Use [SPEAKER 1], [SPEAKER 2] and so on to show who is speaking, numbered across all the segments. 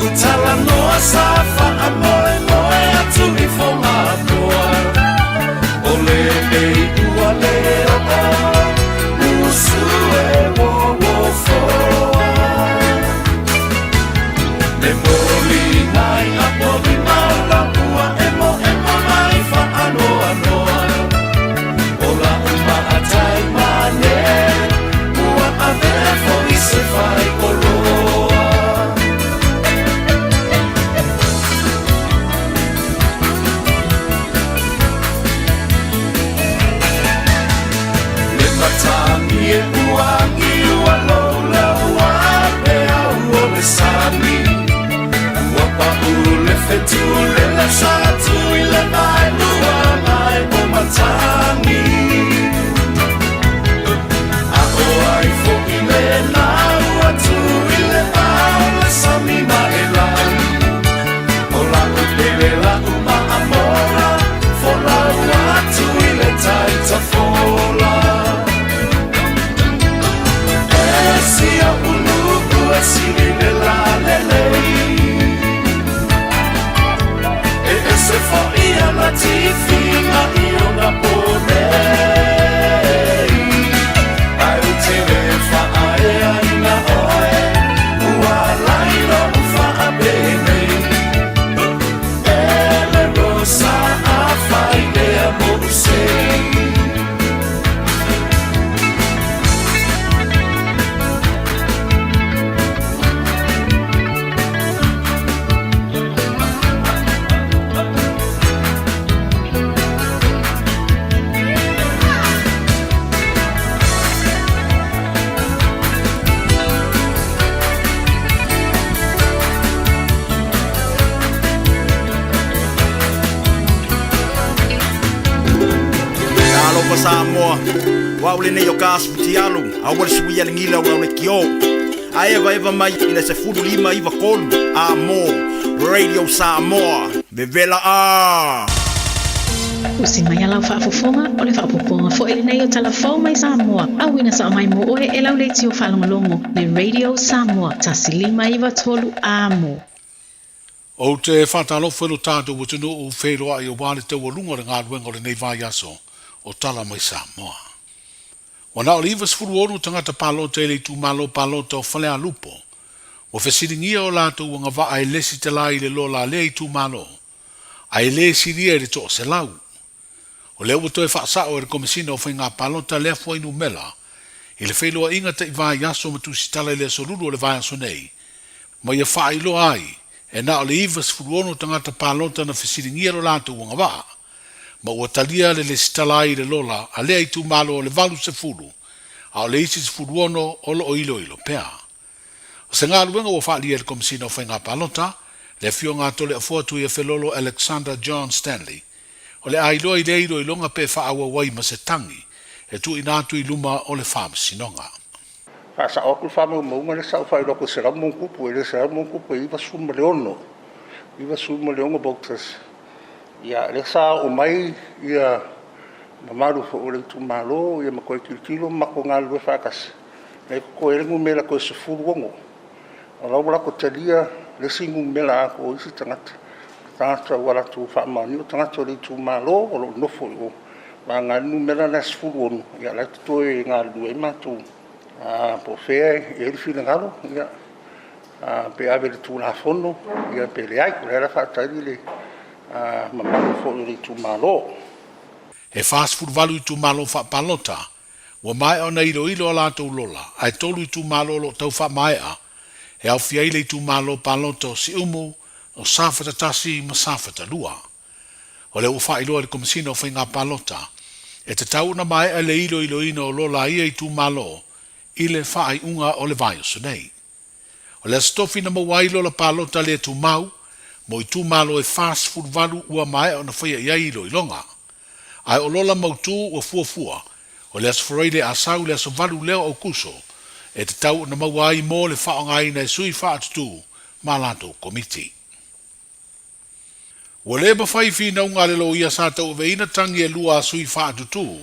[SPEAKER 1] utala noa safa amoe moe atu I fonga noa ole nei ua leo usue wo wo foa ne moli nai apori mala ua emo mai fa anoa noa ola uma atai mane ua ave fo I se fai koloa Tangi e uangi ua lola ua pea ua mesani ua pa ule fetu le la satu I le mai lua mai o matangi a o ai fo I le na ua tu I le au le sami ma e lani o la upele la uma amora fo la ua tu I le taita fola Sia uluku e sini la lelei E se fo ia la tifi ma io na ponei Ai utere fa ae aina oe Ua lairo fa a benei Ele rosa a fai de amor sei
[SPEAKER 2] Samoa wa ule nei o kasu alu a wale sui alingila wa ule kio a eva mai ina se fudu lima iwa kolu a mo Radio Samoa bevela a
[SPEAKER 3] Usimaya lau whaafofonga o le whaapoponga fo ele nei o talafau mai Samoa a wina sa mai mo oe e lau leiti o whalongolongo le Radio Samoa tasi lima iwa tolu a mo
[SPEAKER 4] O te whatalofo lo tātou o tunu o wheroa I o wale te walunga ngā luenga o le nei vai aso o tala mai Samoa. Wana o livas furu onu tangata palota ele tu malo palota o whale a lupo. O whesiringia o lato ua ngā ai lesi te lai le lola le tu malo. Ai lesi ria re to se lau. O leo o toe whaasao e re komisina o whainga palota lea fua inu mela. I le wheloa inga te vai aso matu si tala le soruru o le vai aso nei. Ma ia whailo ai. E na o le livas furu onu tangata palota na whesiringia o lato ua ngā ma ua talia le sitalai le lola a lea I tu malo o le valu se furu, a o le isi se furu ono o lo ilo pea. O se ngā luenga ua whaalia le komisina o whainga palota, le fio ngā tole a fuatu I a whelolo Alexander John Stanley, o le ailoa I le ilo ilonga pe whaawa wai ma se tangi, e tu inatu I luma o le whaam sinonga.
[SPEAKER 5] Sa okul whaama maunga le sa whai loko se ramon kupu, e le se ramon kupu Iwa suma leono, Iwa suma leonga bautas. Ia le sa o mai ia mamaru fo o le tu malo ia makoe kilkilo mako ngā lue whakas. Nei ko e rengu mela koe se furuongo. O lau wala ko talia le singu mela a ko isi tangata. Tangata wala tu whaamani o tangata o le tu malo o lo nofo o. Ma ngā nu mela na se furuonu. Ia lai tutoe ngā lue matu. Po whea e eri whina ngaro. Ia pe ave le tu la fono. Ia pe le ai ko le ala whaatari le. Mamaru fo I tu malo.
[SPEAKER 4] He fast food valu I tu malo wha palota, wa mai o na ilo a lātou lola, ai tolu I tu malo lo tau wha mai a, he au fiaile I tu malo palota o si umu, o sāwhata tasi ma sāwhata lua. O le uwha iloa le komisina o whainga palota, e te tau na mai a le ilo ina o lola ia I tu malo, I le wha ai unga o le vai o sunei. O le stofi na mawailo la palota le tu mau, mo I tu malo e fast food valu ua mai o na whaia ia ilo ilonga. Ai o lola mautu ua fuafua, o le asforeile a sau le aso valu leo au kuso, e te tau na mawai mo le whaongai na e sui whaatutu, ma lato komiti. Ua le mawhai whina unga le lo ia sa tau veina tangi e lua sui whaatutu,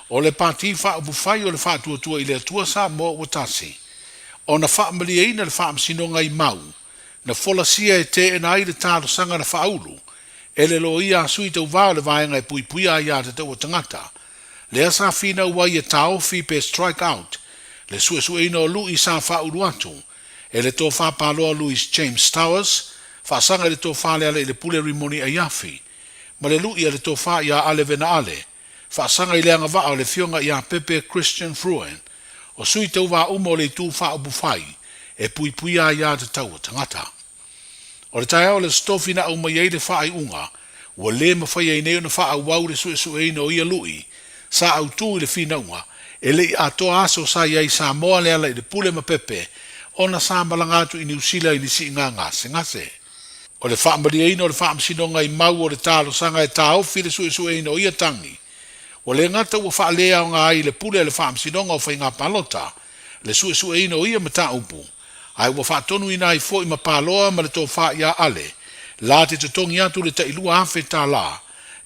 [SPEAKER 4] o le pāti whaabufai o le whaatuatua I le atua sa mo o tasi, o na whaamalia ina le whaamsinonga I mau, na folasia e te na i le tālo sanga na whaulu, e le lo ia sui tau vāo le vaenga e pui pui a ia te tau tangata. Le asa fina ua i e taofi pe strike out, le sue ino lu i sa whaulu atu, e le tō whapaloa Louis James Towers, whaasanga le tō whale ale i le pule rimoni a iafi, ma le lu i le tō wha ia ale vena ale, whaasanga i leanga vaa le fionga ia Pepe Christian Fruen, o sui tau wā umo le tū wha ubu whai, e pui pui a ia te tau tangata. O le tai au le stofi na uma iei le wha i unga, ua le mawhai ei neo na wha au wau le sue ino ia lui, sa au tū i le whina unga, e le i atoa aso sa iei sa moa le ala i le pule ma Pepe, ona sa malangatu i niusila i nisi inga ngase. O le whaamari eino o le whaamsinonga i mau o le tālo sanga e tāofi le sue ino ia tangi, o le ngata ua whaalea o ngā i le pule le whaamsinonga o whai ngā palota, le sue ino ia mata upu, ai ua whaatonu ina i fo i mapaloa ma le tō wha ia ale, la te tutongi atu le ta ilua awhi tā la,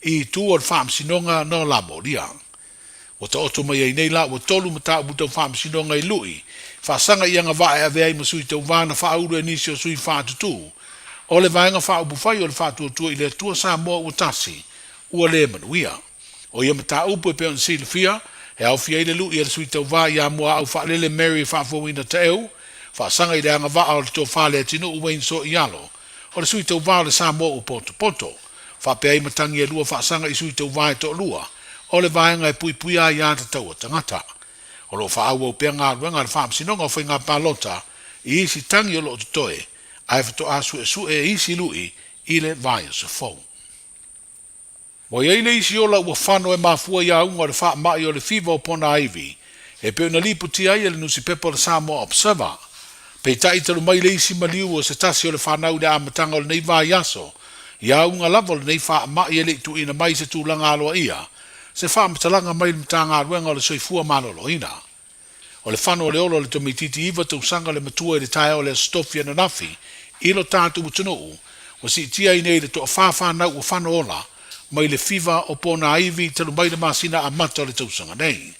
[SPEAKER 4] i tū o le whaamsinonga no la moria. O ta oto mai nei la, o tolu mata upu tau whaamsinonga i lui, whaasanga i anga vae a vea i masui tau vāna whauru e nisi o sui whaatutu, o le vaenga whaupu whai o le whaatuatua i le tua sa moa ua tasi, ua le manuia. O ia mata upu e peon silifia, e au fia i le lu i le sui tau vā i a mua au whaalele Mary whaafowina te eu, whaasanga i le anga vaa o le tō whale atinu uwein so i alo, o le sui tau vā le sa moa u poto, whapea i matangi e lua whaasanga i sui tau vā e tō lua, o le vaenga e pui pui a ia te tau tangata. O lo whaaua upea ngā ruenga le whaamsinonga o whai ngā pālota, i isi tangi o lo te toe, ai whato a sue e isi lui i le vaia sa fau. Mo iei le isi ola ua whano e mafua ia unga le wha mai o le whiva o pona aivi, e peo na lipu tia ia le nusi pepo le Samoa Observer, pe ta itaru mai le isi maliu o se tasi o le whanau le amatanga o le nei vai aso, ia unga lava le nei wha mai e le tu ina mai se tūlanga aloa ia, se wha matalanga mai le mtanga ruenga o le soifua malolo ina. O le whano o le olo le tomititi iwa tau sanga le matua e le tae o le stofia na nafi, ilo tātu utunuu, o si tia i nei le toa whawhanau o whano ola, mai le fiva o pona aivi talu mai le masina a mata o le tausanga nei.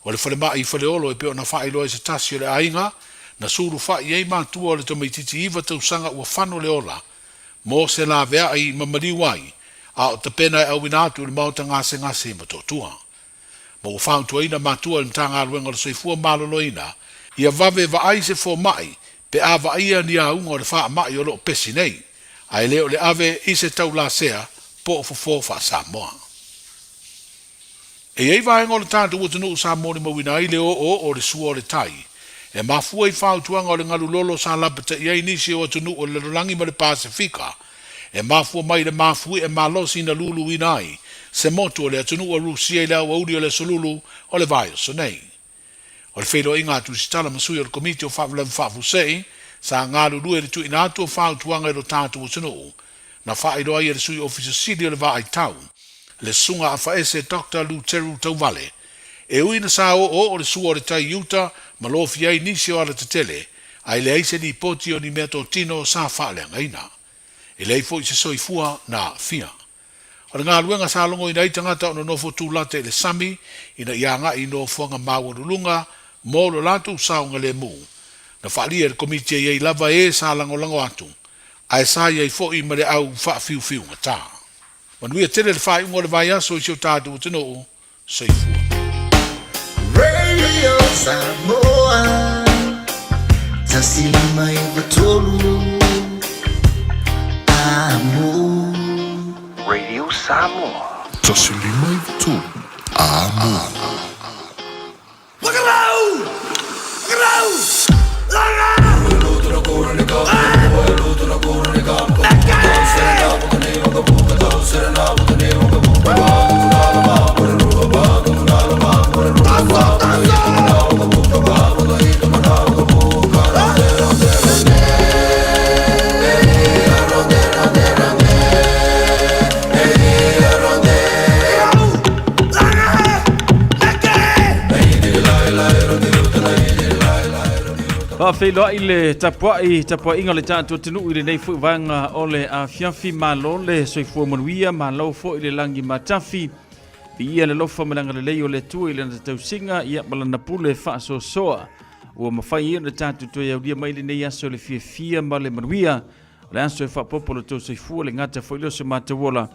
[SPEAKER 4] O le whale mai i whale olo e peo na wha iloa se tasi o le ainga, na suru wha i ei mātua o le tomititi iwa tau sanga o whano le ola, mo se la vea ai mamariwai, a o tapena e au inatu le mauta ngase matotua. Mo o whauntua ina mātua le mtanga aluenga le soifua malolo ina, ia vave va ai se fo mai, pe a va ia ni a unga o le wha mai o lo pesi nei, ai leo le ave i se tau la sea, po o fofo wha Samoa. E ei vaenga o le tātu utanu Samoa ni mawina i leo o le sua o le tai, e mafua i whautuanga o le ngalu lolo sa lapata i ei nisi o atunu o le rolangi ma le Pasifika, e mafua mai le mafui e malosi na lulu inai, se motu o le atunu o Rusia i leo auri o le solulu o le vai o sonei. O le whelo inga atu si tala masui o le komiti o whawalem whawusei, sa ngā lulu e le tu ina atu o whautuanga i lo tātu utanu, na whairoa i le sui ofisa sili o le vai tau, le sunga a whaese Dr. Luteru Tauvale, e uina sa o le sua o le tai iuta, ma lofi ai nisi o ala te tele, ai le aise ni poti o ni mea tō tino sa whaale ngaina. E lei fo i se soifua na fia. O le ngā luenga sa longo ina itangata o no nofo tūlate le sami, ina ianga i no fuanga mawarulunga, mo lo latu saunga le mu. Na whaalia le komiti e lava e sa lango atu, ai sa iei fo i mare au wha fiu ngata. Manuia tele le whai ungo le vai aso i sio tātu utino, soifua.
[SPEAKER 6] Radio Samoa, tasilima ivatolu, amo.
[SPEAKER 1] Radio Samoa.
[SPEAKER 6] Tasilima ivatolu, amo.
[SPEAKER 1] Look around! Look around!
[SPEAKER 7] Whawhelo i le tapua inga le tātua tinu i le nei fui vanga o le a fianfi malo le soifua manuia ma lau fo i le langi matafi i ia le lofa malanga le lei o le tua i le na tausinga i a malana pule wha so soa ua mawhai na tātou toi au lia mai le nei aso le fia ma le manuia le aso e whapopo le tau soifua le ngata whailo se matawola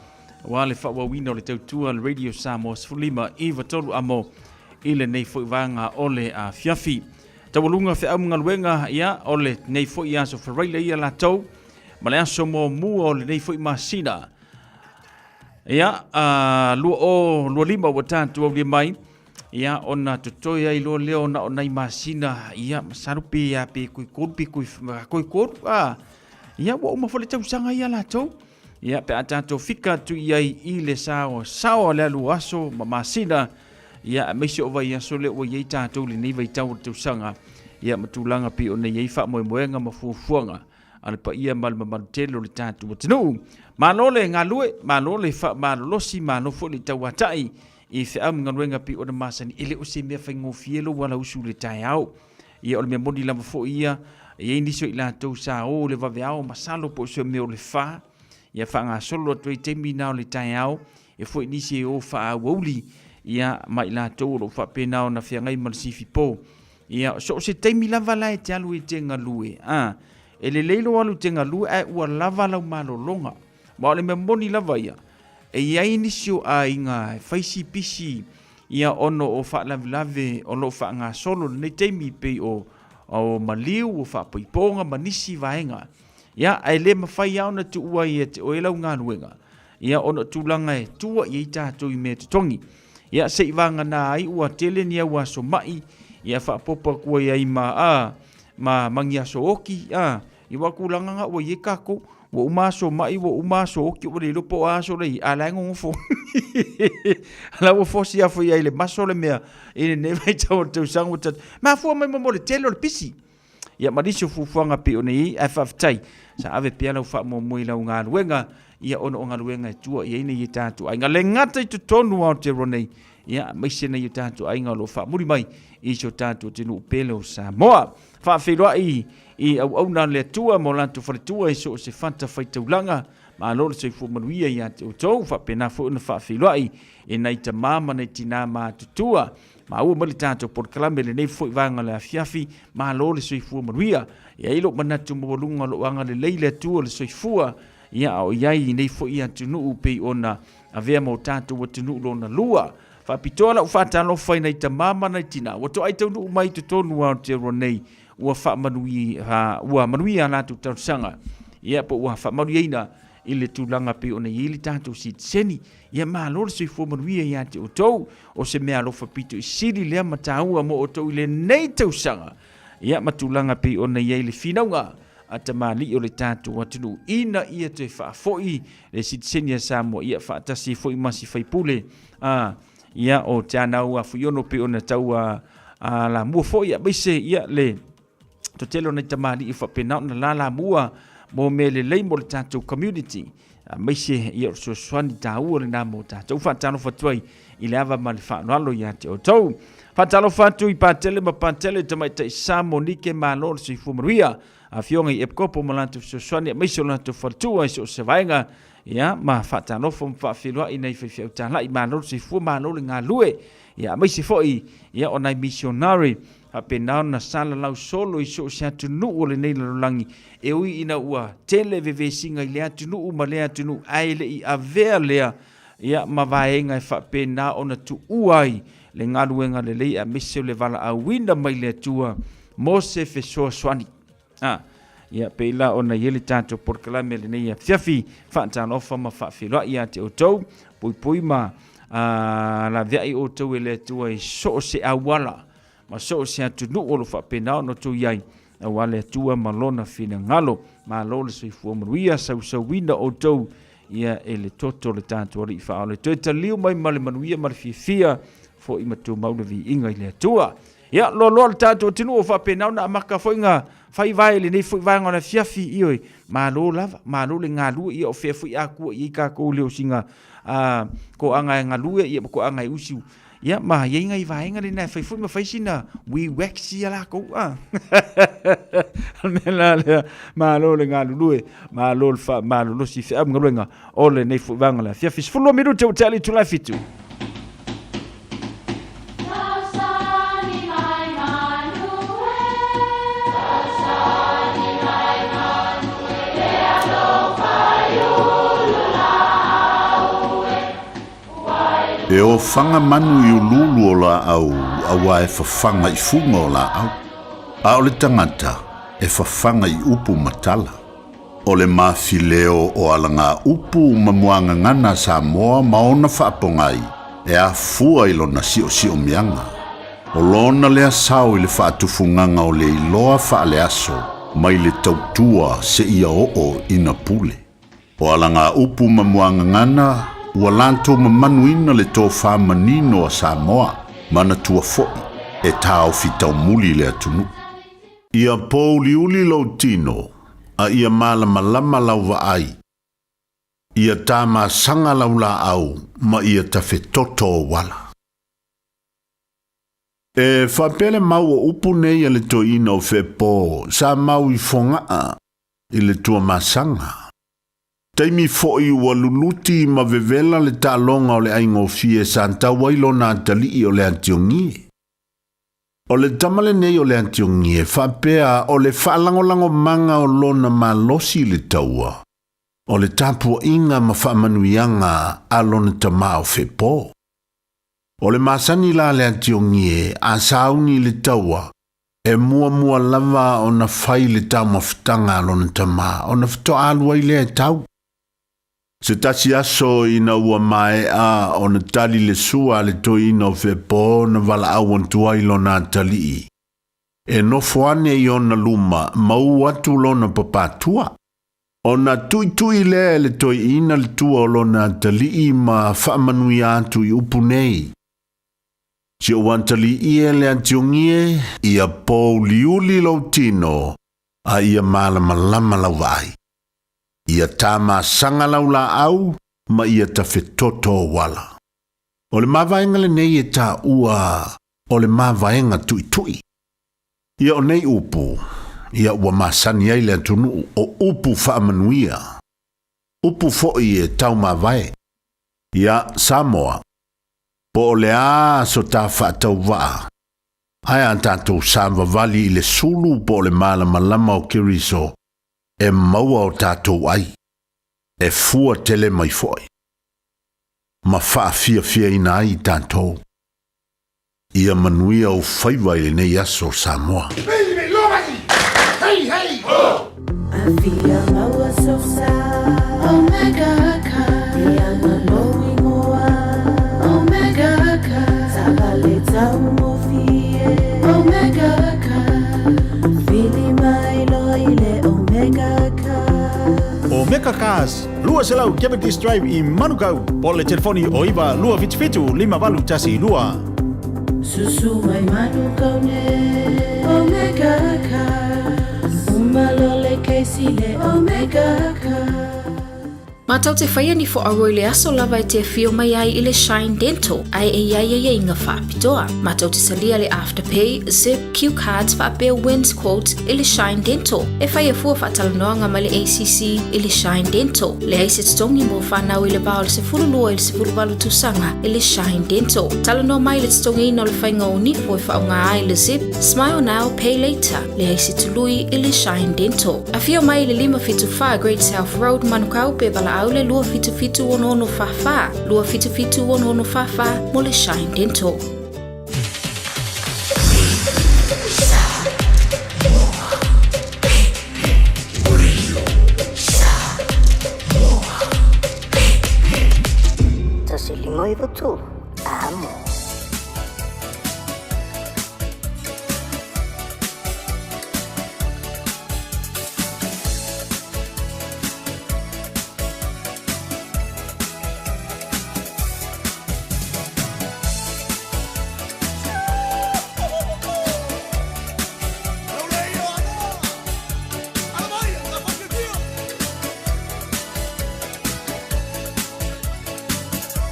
[SPEAKER 7] wa le whawawina o le tautua le Radio Samoa Sfulima iwa tolu amo i le nei whaivanga o le a fiafi. Tawalunga wha ngaluenga ia o le nei whai aso whareila ia la tau ma le aso mo mua o le nei whai masina. Ia lua lima wa tātou au lia mai ia ona tutoia i lo leo na ona i masina ia masarupi ia pe koi ia wa uma fole tau sanga ia la tau ia pe atato fika tu ia i le sao le alu aso ma masina ia meisi o vai aso le o ia tatou le nei vai tau sanga ia matulanga pe ona ia fa moenga mafuafuanga ale pa ia mal mamatelo le tatou tenu malole ngalue malole fa malolosi manofo le tau atai i fe am ngaluenga pi ona masani ele o se mea faingo fielo wala usu le tai au ia ole me moni lava fo ia ia iniso i la tau sa o le vaveao masalo po se me o le fa ia fa nga solo to i temi na o le tai au e fo inisi o fa woli ia mai la tau lo fa pena ona fia ngai mal sifi po ia so se temi lava la e talu i te ngalue ele leilo alu te ngalue ai ua lava lau malolonga ma ole me moni lava ia e ia inisio a inga faisi pisi ia ono o fa lave o lo fa nga solo nei temi pe o maliu o fa poiponga manisi vaenga ia ai le mafai au na tu ua ia te o elau ngā nuenga ia ono tūlanga e tua i tātou i me te tongi ia se ivanga na ai ua tele ni au aso mai ia fa popa kua ia ima ma mangi aso oki i wakulanga nga ua ie kako wo umaso mai wo umaso oki o le lopo aso le ala ngofo ala wo fosi afo ia le maso le mea ine ne vai tau tau sangu tat ma fo mai mo le telo le pisi ia madiso fufuanga pe oni afaftai sa ave piano fa mo mo ila nga luenga ia ono nga luenga tua ia ine ia tatu ai nga le ngata i tonu au te ronei ia mai sena ia tatu ai nga lo fa muri mai i so tatu tinu pelo sa moa fa filo i au na le tua mo lantu fa tua so se fanta fai taulanga ma lo se fu manuia ia te utou fa pena fo na fa filo ai e nai ta mama nei tina ma tua ma u mali tato por klame le nei foi vanga le afiafi ma lo le se fu manuia ia ilo manatu mo lunga lo anga le leile tua le se fu ia o ia nei foi ia tunu pe ona avea mo tato o tunu lo na lua fa pitola u fa talo fai nei ta mama nei tina o to ai tonu mai to tonu au te ronei ua fa manui ua manui ana tu tausanga ia po ua fa manui ina ile tulanga pe ona ili tatu sit seni ia ma lo se fo manui ia te o o se mea lo fa pito i sili le matau mo o to ile nei tausanga ia matulanga pe ona ia ile finaunga atamali o le tatu watunu ina ia te fa foi le sit seni sa mo ia fa tasi foi masi fai pule ia o tana ua fuiono pe ona tau la mua foi ia bise ia le to telo na tamali i fa pena na la mua mo mele le mo tatou community mai se ia so swani tau le na mo tatou fa tano fa toi i le ava mal fa no lo ia te o tou fa talo fa tu i patele ma patele te mai te sa monike ma lo se fu maria a fionga i epkopo mo lantu so swani mai so lantu fa tu ai so se vainga ia ma fa tano fa filwa i nei fa fiu tala i ma lo se fu ma lo nga lue ia mai se foi ia onai missionary apena na sala lau solo i so se atunu o le nei langi e ui ina ua tele vevesinga i le atunu ma le atunu ai le i avea lea ia ma vaenga e whapena ona tu uai le ngaluenga le lei a miseo le vala a winda mai le atua mo se fesoa swani ia peila ona yele tato por kalame le nei a fiafi whaantana ofa ma whawhiloa ia te otou pui ma la vea i otou e le atua i so se awala ma so se atunu o lo whapena no tu iai a wale atua malona fina ngalo ma lole sui fuamaruia sau winda o tau ia e le toto le tātua ri wha le toi ta liu mai male manuia male fia fo i matu maule vi inga i le atua ia lo le tātua tinu o whapena na amaka fo inga whai vai le nei fo i vai ngana fiafi ioi ma lo lava ma lo le ngā lua ia o whea fo i akua i ka kou leo singa ko anga e ngā lua ia ko anga e usiu ia ma ia inga i vaenga le nai fai ma fai sina we waxi ala ko mela ma lo le ngalulue ma lo fa ma lo si fa ngaluenga ole nei fu vanga la fia fis fulo minuto o tali tu la fitu
[SPEAKER 8] E o fanga manu i ululu o la au, awa e fafanga I funga o la au. A o le tangata, e fafanga I upu matala. O le mafileo o alanga upu mamuanga ngana Samoa maona whaapongai, e a fua I lona sio mianga. O lona lea sao I le whaatufunganga o le iloa whaale aso, mai le tautua se ia o ina pule. O alanga upu mamuanga ngana, ua lanto mamanuina le tō whamanino a Samoa, mana tua foi, e tāo fitau muli le atunu. Ia pō liuli lau tino, a ia malama lau vaai. Ia tāma sanga lau la au, ma ia tafe toto wala. E whapele mau o upu nei a le to ina o whepō, sa mau I fongaa, I le tua masanga. Taimi foi ua luluti ma vevela le tālonga o le aingo fie santa wailo na tali o le antiongie. O le tamale nei o le antiongie, whapea o le whaalangolango manga o lona malosi le taua. O le tapua inga ma whaamanuianga a lona tamao whepo. O le masani la le antiongie, a sauni le taua, e mua lava o na whai le tau mawhitanga a lona tama, o na whito alua I le tau. Se tasi aso ina ua mai a o na tali le sua le to ina o whepo na wala awan tua ilo na tali. E no foane I ona luma mau atu lo na papatua. O na tui le to ina le tua o lo na tali ma whaamanui atu I upu nei. Si o wantali ie le antiongie ia pō liuli lau tino a ia malama lau vai. Ia tāma sanga lau la au, ma ia tafe toto wala. O le mawaenga le nei e tā ua, o le mawaenga tui. Ia o nei upu, ia ua masani ai le atunu o upu whaamanuia. Upu foi e tau mawae. Ia Samoa, po o le a so tā whaatau waa. Ai an tātou sāma vali I le sulu po le malama o Kiriso. E maua o tātou ai, e fua tele mai foi. Ma wha fia ina ai tātou. Ia manuia o whaiwai le nei aso Samoa.
[SPEAKER 1] Hey! Oh!
[SPEAKER 9] I feel maua so sad. Omega ka. Ia maloi moa. Omega ka. Sabale tau mo fie. Omega ka. Fili mai loile
[SPEAKER 2] Omega Cars, lua selau Cavendish Drive I Manukau, po le telefoni o iwa lua fitu 5 tasi lua.
[SPEAKER 9] Susu mai Manukau ne Omega Cars, umalole keisile Omega Cars.
[SPEAKER 10] Matau te whaia ni fo aroi le aso lava te fio mai ai I le Shine Dental, ai e inga whaapitoa. Matau te salia le Afterpay, Zip, Q Cards, whaapea Wins Quotes I le Shine Dental. E whaia fua whaatalanoanga ma le ACC I le Shine Dental. Le aise tongi mo whanau I le bao le se furulua I le se furuwalu tusanga I le Shine Dental. Talanoa mai le tongi ina le whainga o nifo I whaonga ai le Zip, Smile Now, Pay Later. Le aise tului I le Shine Dental. A fio mai le 575 Great South Road, Manukau, pe bala au le lua fitu ono fafa. Lua fitu ono fafa mo le Shine Dental.
[SPEAKER 11] Tasilimo ivo tu, amo.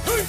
[SPEAKER 1] Hey!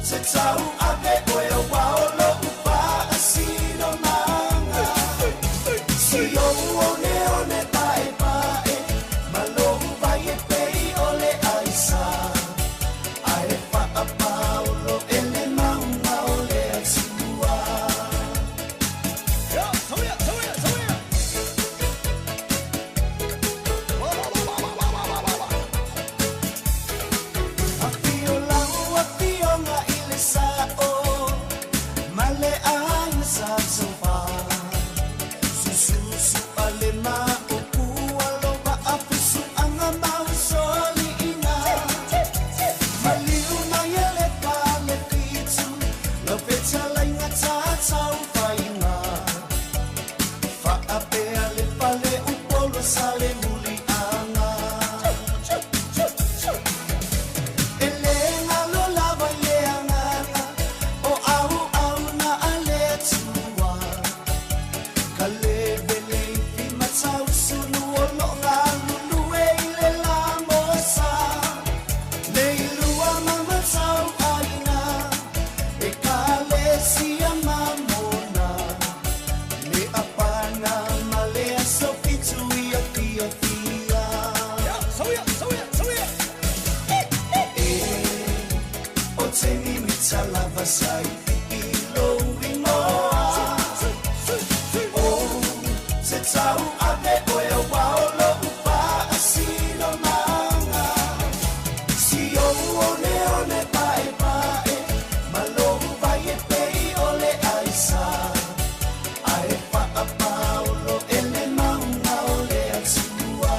[SPEAKER 1] se tau ake oe o waolo upa asino manga si o one one pae pae malo vai e pei ole aisa ae wha paolo ele maunga ole atua Sale muli anga Elenga lo lava yeanga O au na ale tua Kale bele fi matau sulu o lo nga lulu e le la mosa Le ilua mama tau aina E kale si amamona Le apana male aso fitu Teni mitalava sai ilo imoa Oh, se tau ake oe o waolo upa asino manga Si o one pae pae Malo vai e pei ole aisa Ae wha paolo ele maunga ole atua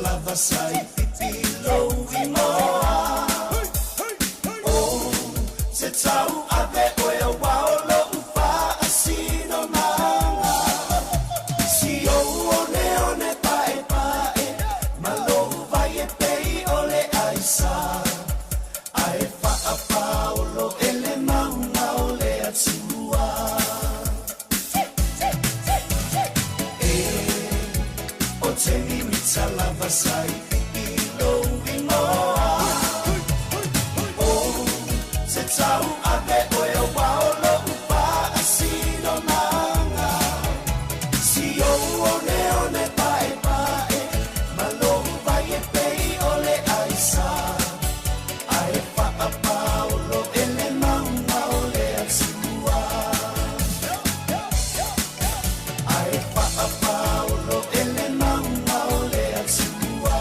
[SPEAKER 1] Lava sai pipilo imoa Oh, se tau ave oe o waolo upa asino manga Si o one pae pae Malo vai e pei ole aisa Ae wha paolo ele maunga ole atua O teni mitalava sai ilo imoa Oh, se tau ake oe o waolo upa asino manga Si o one pae pae Malo vai e pei ole aisa Ae wha paolo ele maunga ole atua Ae wha paolo ele maunga ole atua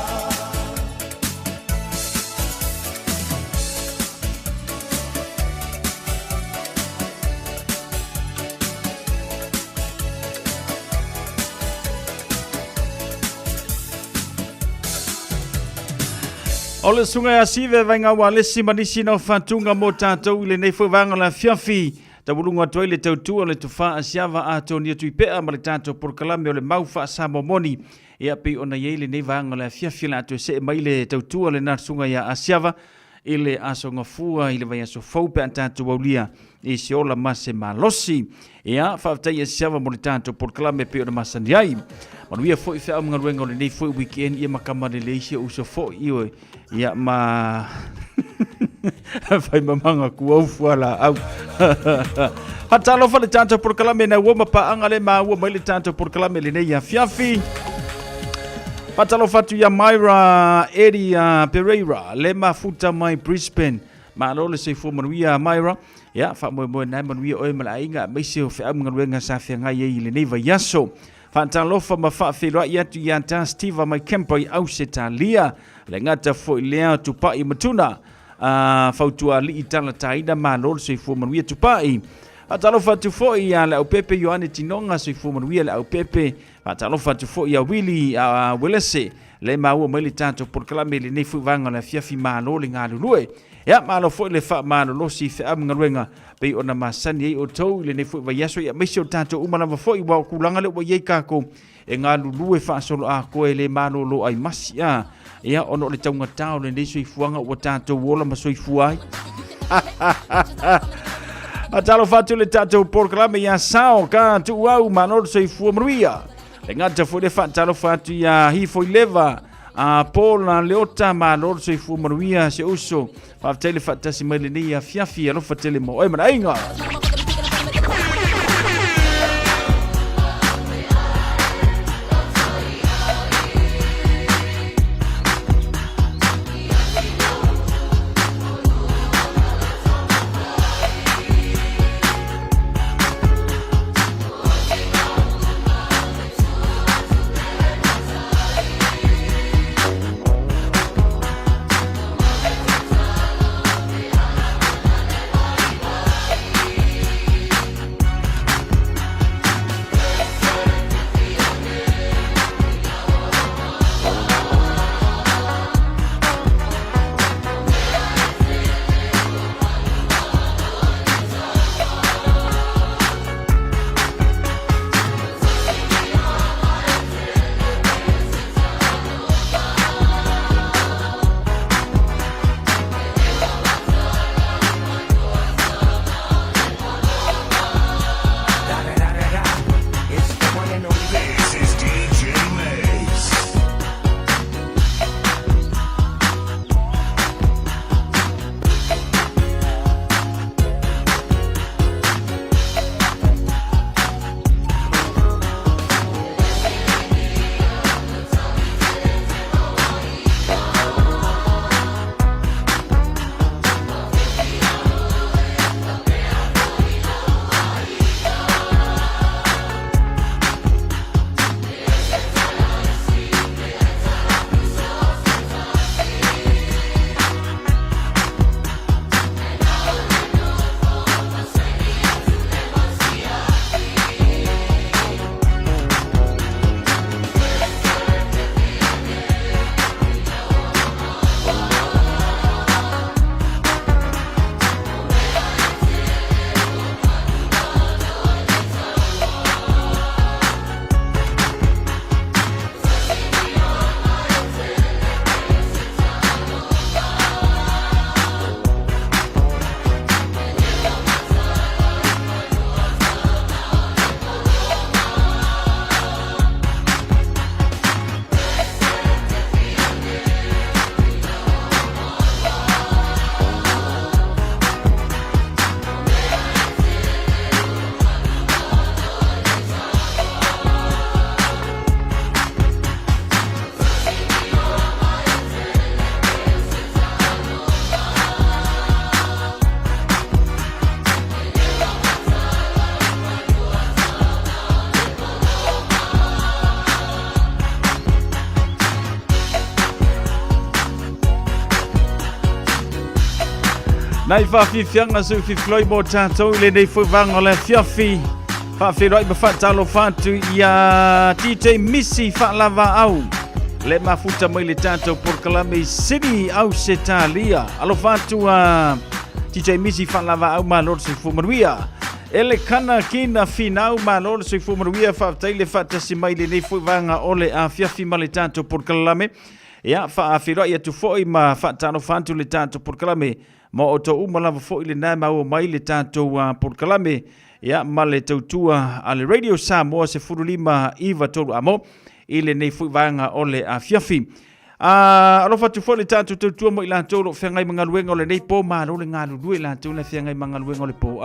[SPEAKER 7] O le sunga ya sive vainga wa le simanisi no fatunga mo tātou le nei whanga la fiafi. Ta wulunga toi le tautua le tuwha a siava a tōnia tui pea ma le tātou por kalame o le mauwha sa momoni. E api ona ye le nei vanga la fiafi la atu se mai le tautua le nā sunga ya a siava. I le aso ngafua i le vai aso faupe an tātou aulia i se ola mase malosi. E a whaftai a siava mo le tātou por kalame pe o na masani ai. Manuia fo i whea mga ruenga o le nei fo i weekend ia makamane le isi o uso fo i oe. Ia ma fai mamanga ku au fuala au. Hatalo fa le tātou por kalame na ua mapaanga le ma ua mai le tātou por kalame le nei a fiafi. Patalo fatu ya Myra Eddie Pereira le mafuta mai Brisbane ma lo le se fo manuia Myra ya fa mo na manuia o mala inga mai se o fa mga wenga sa fe nga ye le neva yaso Fatalo fa ma fa fe lo ya tu ya ta Steve mai campo i au se talia le ngata fo le tu pa i matuna fautua li itala taida ma lo se fo manuia tu pa i Atalo fatu fo ia le au pepe Yohane Tinonga soifua manuia le au pepe. Atalo fatu fo ia Willy Welese le maua mai le tatou polokalame le nei fuivanga le fiafi malo le galulue. Ia malo fo le fa malo losi fe am ngaluenga pe ona masani ai o tou le nei fuivaiaso ia maisi o tatou umalava fo i wa kulanga le wa iei kako e galulue fa solo a koe le malo lo ai masi a. Ia ono le taunga tau le nei soifuanga o tatou wola ma soifua ai. Atalo fatu le tatou polokalame ia sao ka tu au manolo soifua manuia. E ngata fo le talo fatu ia hifo leva a Paul Leota manolo soifua manuia se uso. Faftele fatasi mai le nei a fiafi alo fatele mo. Oi manainga. Nai whawhiwhianga su whiwhloi mō tātou le nei whawanga le fiafi. Whawhiroi ma whatalo whātu i a DJ Missy whalava au. Le mafuta mai le tātou Polokalame City au se tālia. Alo whātu a DJ Missy whalava au ma lor se whumaruia. Ele kana kina finau ma lor se whumaruia whawtai le whatasi mai le nei whawanga ole a fiafi ma le tātou Polokalame. Ia whaafiroi atu foi ma whatano whantu le tātou Polokalame. Ma o tau umalawa fo ile nai mau mai le tātou Polokalame ia ma le tautua a le Radio Samoa se furulima iwa tolu amo ile nei fuivanga ole a fiafi. Alofa tu fo le tātou tautua mo ila tolu whengai mga luenga ole nei po ma le ngā lulu ila tau le whengai mga luenga ole po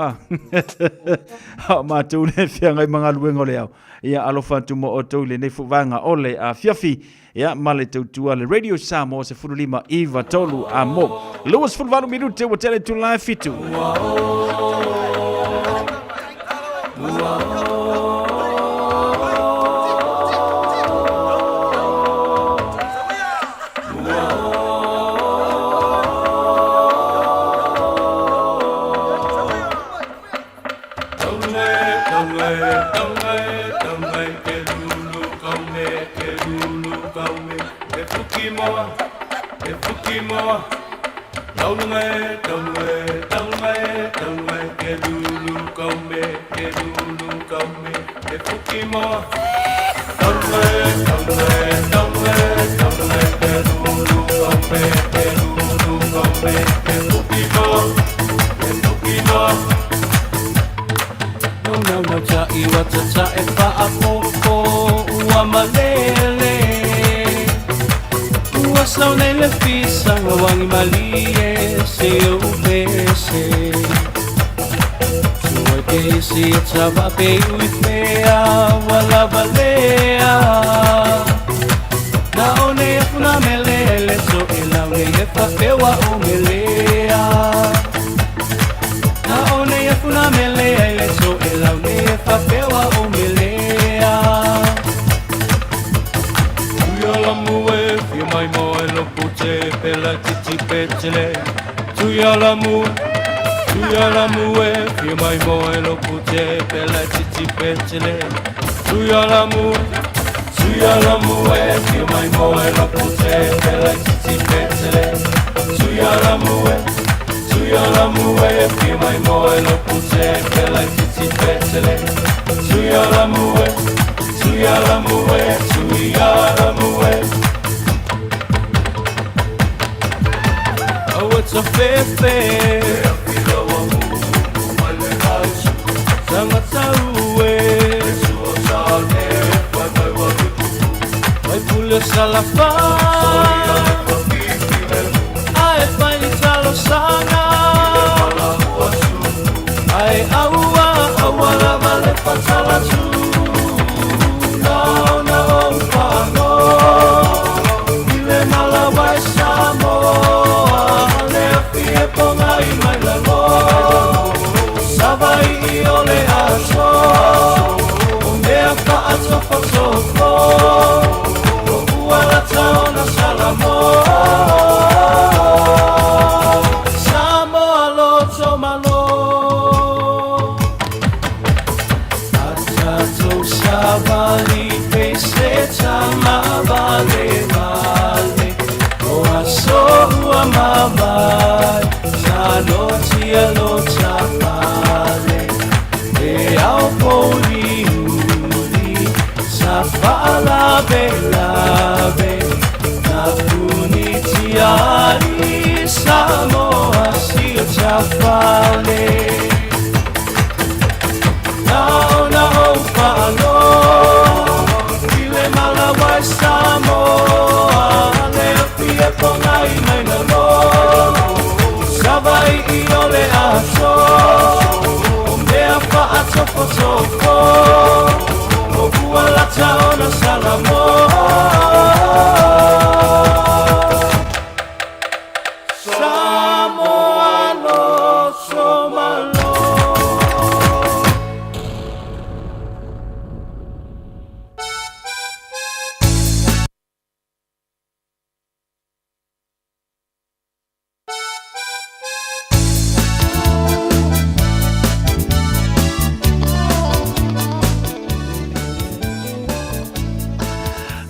[SPEAKER 7] ma tau le whengai mga luenga ole au. Ia alofa tu mo o tau le nei fuivanga ole a fiafi. Ia male tautua le Radio Samoa se furulima iwa tolu amo. Lewis fulvalu minute wa tele tu live fitu.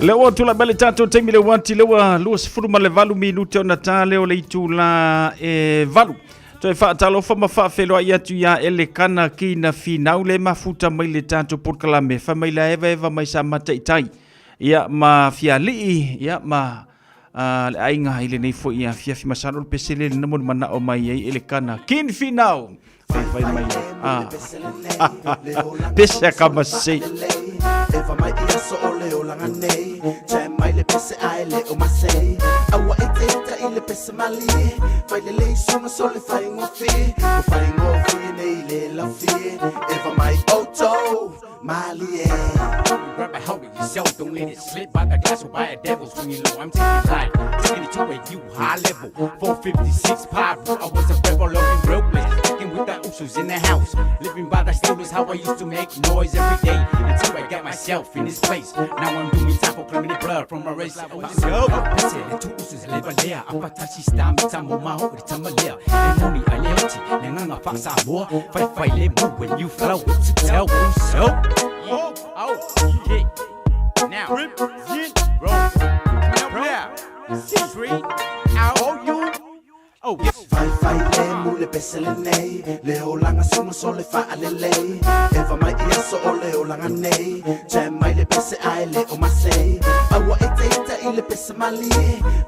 [SPEAKER 7] Lewa tula bele tato temi le wanti lewa lua sifuru ma le valu minute o natale o le itu la valu. To e whaatalo whama whaafelo ai atu ia ele kana ki na finau le mafuta mai le tato porkalame. Whamai la eva mai sa mataitai. Ia ma fialii, ia ma le ainga ile nei fo ia fiafi masano le pesele le namon mana o mai ai ele kana kin finau. Whai mai pese kama sei.
[SPEAKER 12] Eva mai ia so ole o langa nei Jai mai le pese ai le o masei Awa e teita i le pese mali Fai le lei sunga so le fai ngofi O fai ngofi nei le lafi Eva mai auto mali e
[SPEAKER 13] Grab a hold of yourself, don't let it slip by the glass or by a devil swinging low. I'm taking life, taking it to a you high level 456 pop, I was a rebel looking real blessed Sticking with that who's in the house. Living by the still is how I used to make noise every day until I got myself in this place. Now I'm doing time for claiming the blood from my race. Pese le tu usus le balea apatashi sta mitamo maho ritamalea. E moni aleoti le nganga fa sa mo. Fai le mo when you flow to tell yourself. Oh, yeah. Now, roll. Street, out, you. Oh,
[SPEAKER 12] Fai le mule pesele nei Le o langa suma so le fa ale lei Eva mai ia so o le o langa nei Jam mai le pese ai le o masei Awa e te ita i le pese mali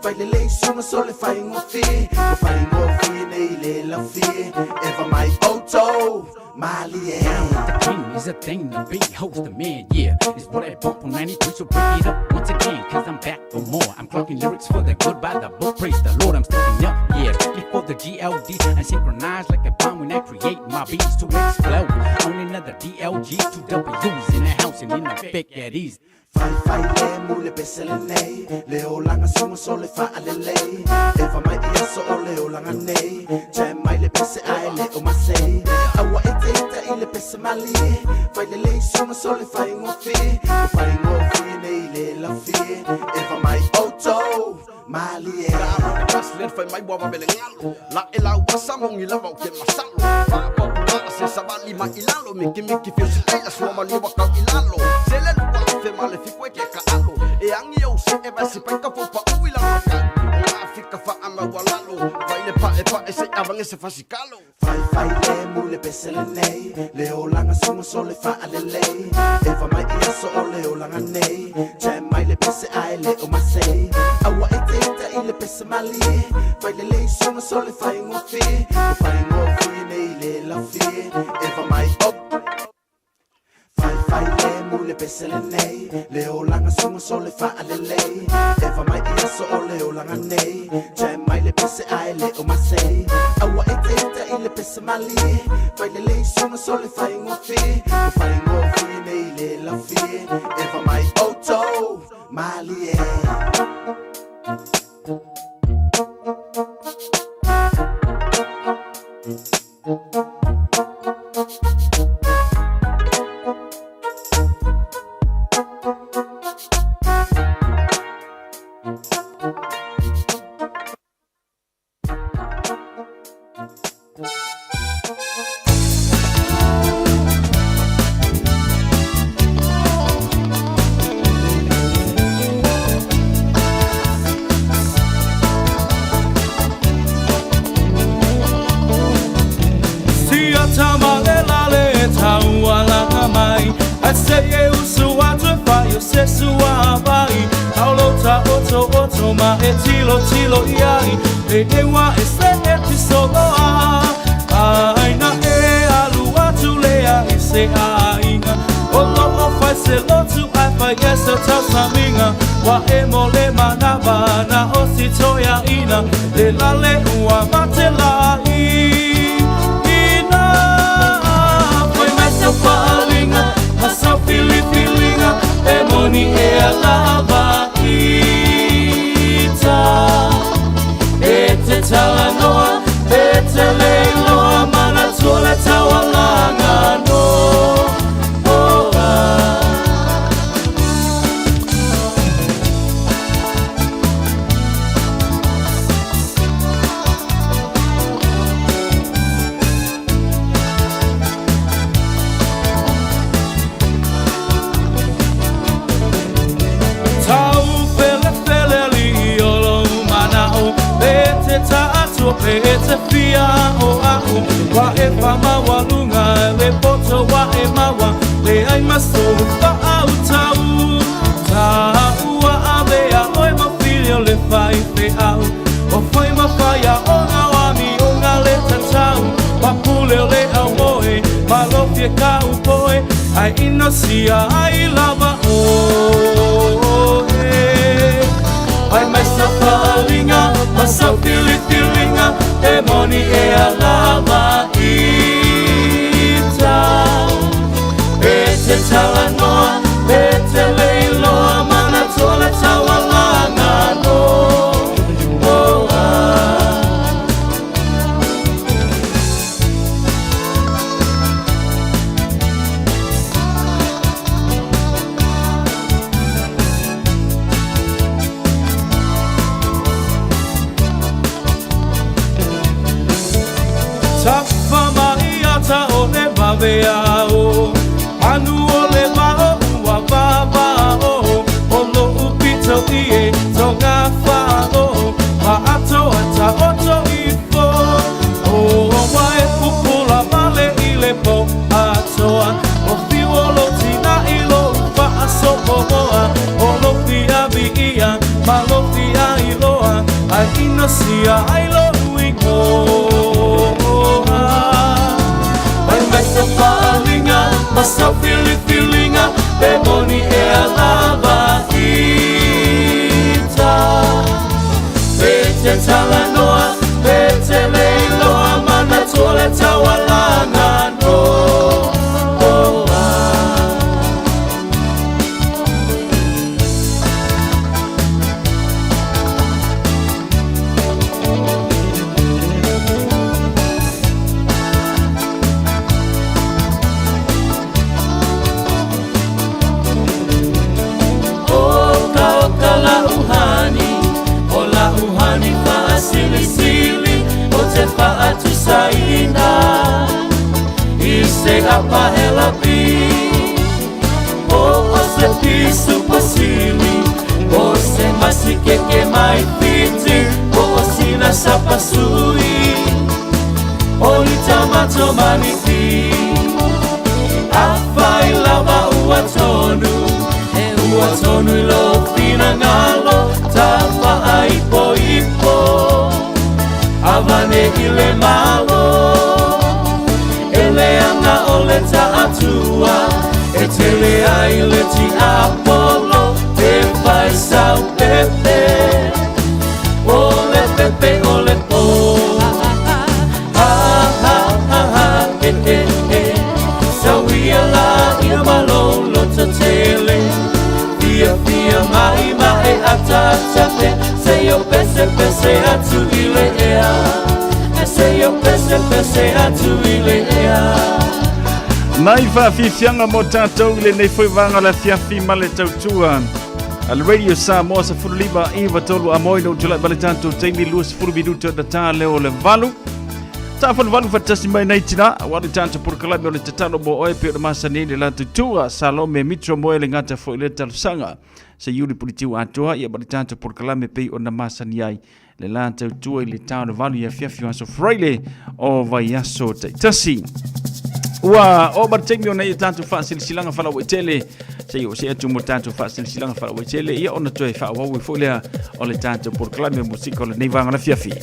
[SPEAKER 12] Fai le lei suma so le fai ngofi O fai ngofi nei le la fi Eva mai auto Mali e
[SPEAKER 13] the king is a thing, the big host, the man, yeah. It's what I bump on 93, so break it up once again, cause I'm back for more. I'm clocking lyrics for the good by the book, praise the Lord, I'm stepping up, yeah. Strictly for the GLD, I synchronize like a bomb when I create my beats to explode. On another DLG, 2 W's in the house and in effect at ease.
[SPEAKER 12] Fai le mule pesele nei Le o langa suma so le fa ale lei Eva mai ia so o le o langa nei Jam mai le pese ai le o masei Awa e te ita i le pese mali Fai le lei suma so le fai ngofi O fai ngofi nei le la fi Eva mai auto Mali e
[SPEAKER 14] Kara kaslen fai mai bua bele ngalo La e la wasa mong ilava o ke masalo Fa popular se sabali ma ilalo Miki fio si leila suama ni waka ilalo Sele lupa fe male fico e ke ka alo E angi au se e basi pai ka fopa uila maka Nga fika fa ama walalo Vai le pa e se avange se fasikalo
[SPEAKER 12] Fai le mule pesele nei Le o langa suma so le fa ale lei Eva mai ia so o le o langa nei Jam mai le pese ai le o masei Awa e te ita i le pese mali Fai le lei suma so le fai ngofi O fai ngofi nei le la fi Eva mai op Fai le mule pesele nei Le o langa suma so le fa ale lei Eva mai ia so o le o langa nei Jam mai le pese ai le o masei Awa e te ita i le pese mali Fai le lei suma so le fai ngofi O fai ngofi nei le la fi Eva mai auto Mali e
[SPEAKER 15] ma e tilo iai e ewa e se e ti soloa aina e alu atu lea e se ainga o lo o fai se lo tu ai fai e se tau saminga wa e mo le manava na o si toia ina le lale ua mate la ina foi mai seu falinga ma sau filipilinga e moni e alava e te talanoa, e te leiloa, mana tole tawalanga no e te fia o au wa e fama walunga le poto wa e mawa le ai maso fa au tau wa avea oi ma filho le fai fe au o foi ma faia o nga wa mi o nga le tatau pa pule le au moe ma lo fie ka u poe ai inosia ai lava o ai mai sa falinga ma sa filipilinga e moni e alama ita e te talanoa e te leiloa mana tola tawalanga no sia ai lo ingo Mai mai sa whaalinga Ma sa whilinga Pe moni e alava ita Pe te tala noa Pe te leiloa Mana tole tawalanga noa Atu saina Ise apa helapi O se pisu pasili O se masike ke mai piti O sina sapasui O ni tamato maniti Afai lava uatonu Uatonu lo fina ngalo Tapa aipo ipo Avane ile malo Ele anga ole ta atua Etele aile ti Apollo Te fai sau pepe Ole pepe ole po Ha ha ha ha Sauia la ia malolo ta tele Fia fia mai mai atatape Seyo pese pese atu ile ea Seyo pese pese atu ile ea
[SPEAKER 7] Nai whaafifianga mo tātou ile nei whaiwanga la fiafi male tautua. Al Radio Samoa sa furulima iwa tolu a moino tulai bale tātou teimi luas furu minuto da tā leo le valu. Tā whalu fatasi mai nei tina, wali tātou purkalami o le tatalo mo oe pio na masani le la tutua, Salome Mitro moe le ngata fo ile talusanga. Se yuri puritiu atoa, ia bale tātou purkalami pei o na masani ai. Le la tautua i le tāna valu ia fiafi waso fraile o vai aso taitasi. Ua o bartemi ona ia tātou whaasilsilanga whalawetele se o se atu mo tātou whaasilsilanga whalawetele ia ona toe whaawau fo lea o le tātou porklame musika o le nei vanga na fiafi.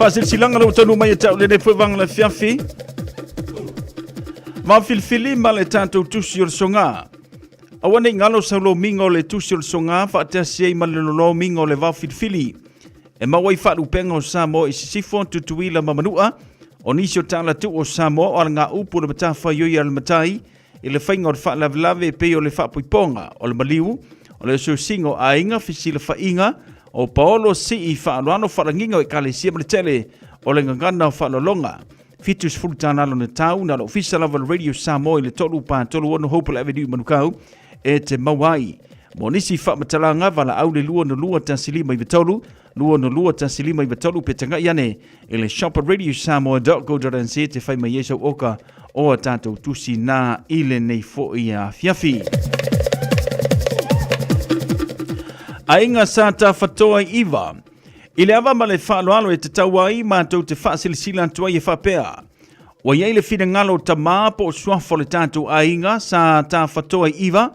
[SPEAKER 7] Fasil silanga lo tonu mai tau le foi vang la fiafi. Ma filfili ma le tanto tusi o songa. Awane ngalo sa lo mingo le tusi o songa fa te sei ma le lo mingo le va filfili. E ma wai fa lu pengo sa mo i sifon tutuila mamanua. Onisio tala tu o sa mo o nga upu le bata fa yo ya le matai. I le fainga o fa lave pe o le fa puiponga o le maliu. O le so singo a inga fisila fa inga. O Paolo si i whaanuano wharanginga i kale sia mele tele o le ngangana o whaalolonga. Fitus fulutana alo na tau na lo ofisa lava Radio Samoa i le tolu pa tolu ono Hopewell Avenue manukau e te mawai. Mo nisi whamatalanga wala au le lua no lua tasilima i vitolu, lua no lua tasilima i vitolu pe tanga iane i le shop at radiosamoa.co.nz te whaima yeso oka o a tātou tusi nā ile nei fo i a fiafi. Ainga sa ta fatoa iwa. Ile ava ma le whaaloalo e te taua i mātou te whaasilisila tua i e whapea. Wa iei le whina ngalo ta māpo o suafo le tātou ainga sa ta fatoa iwa.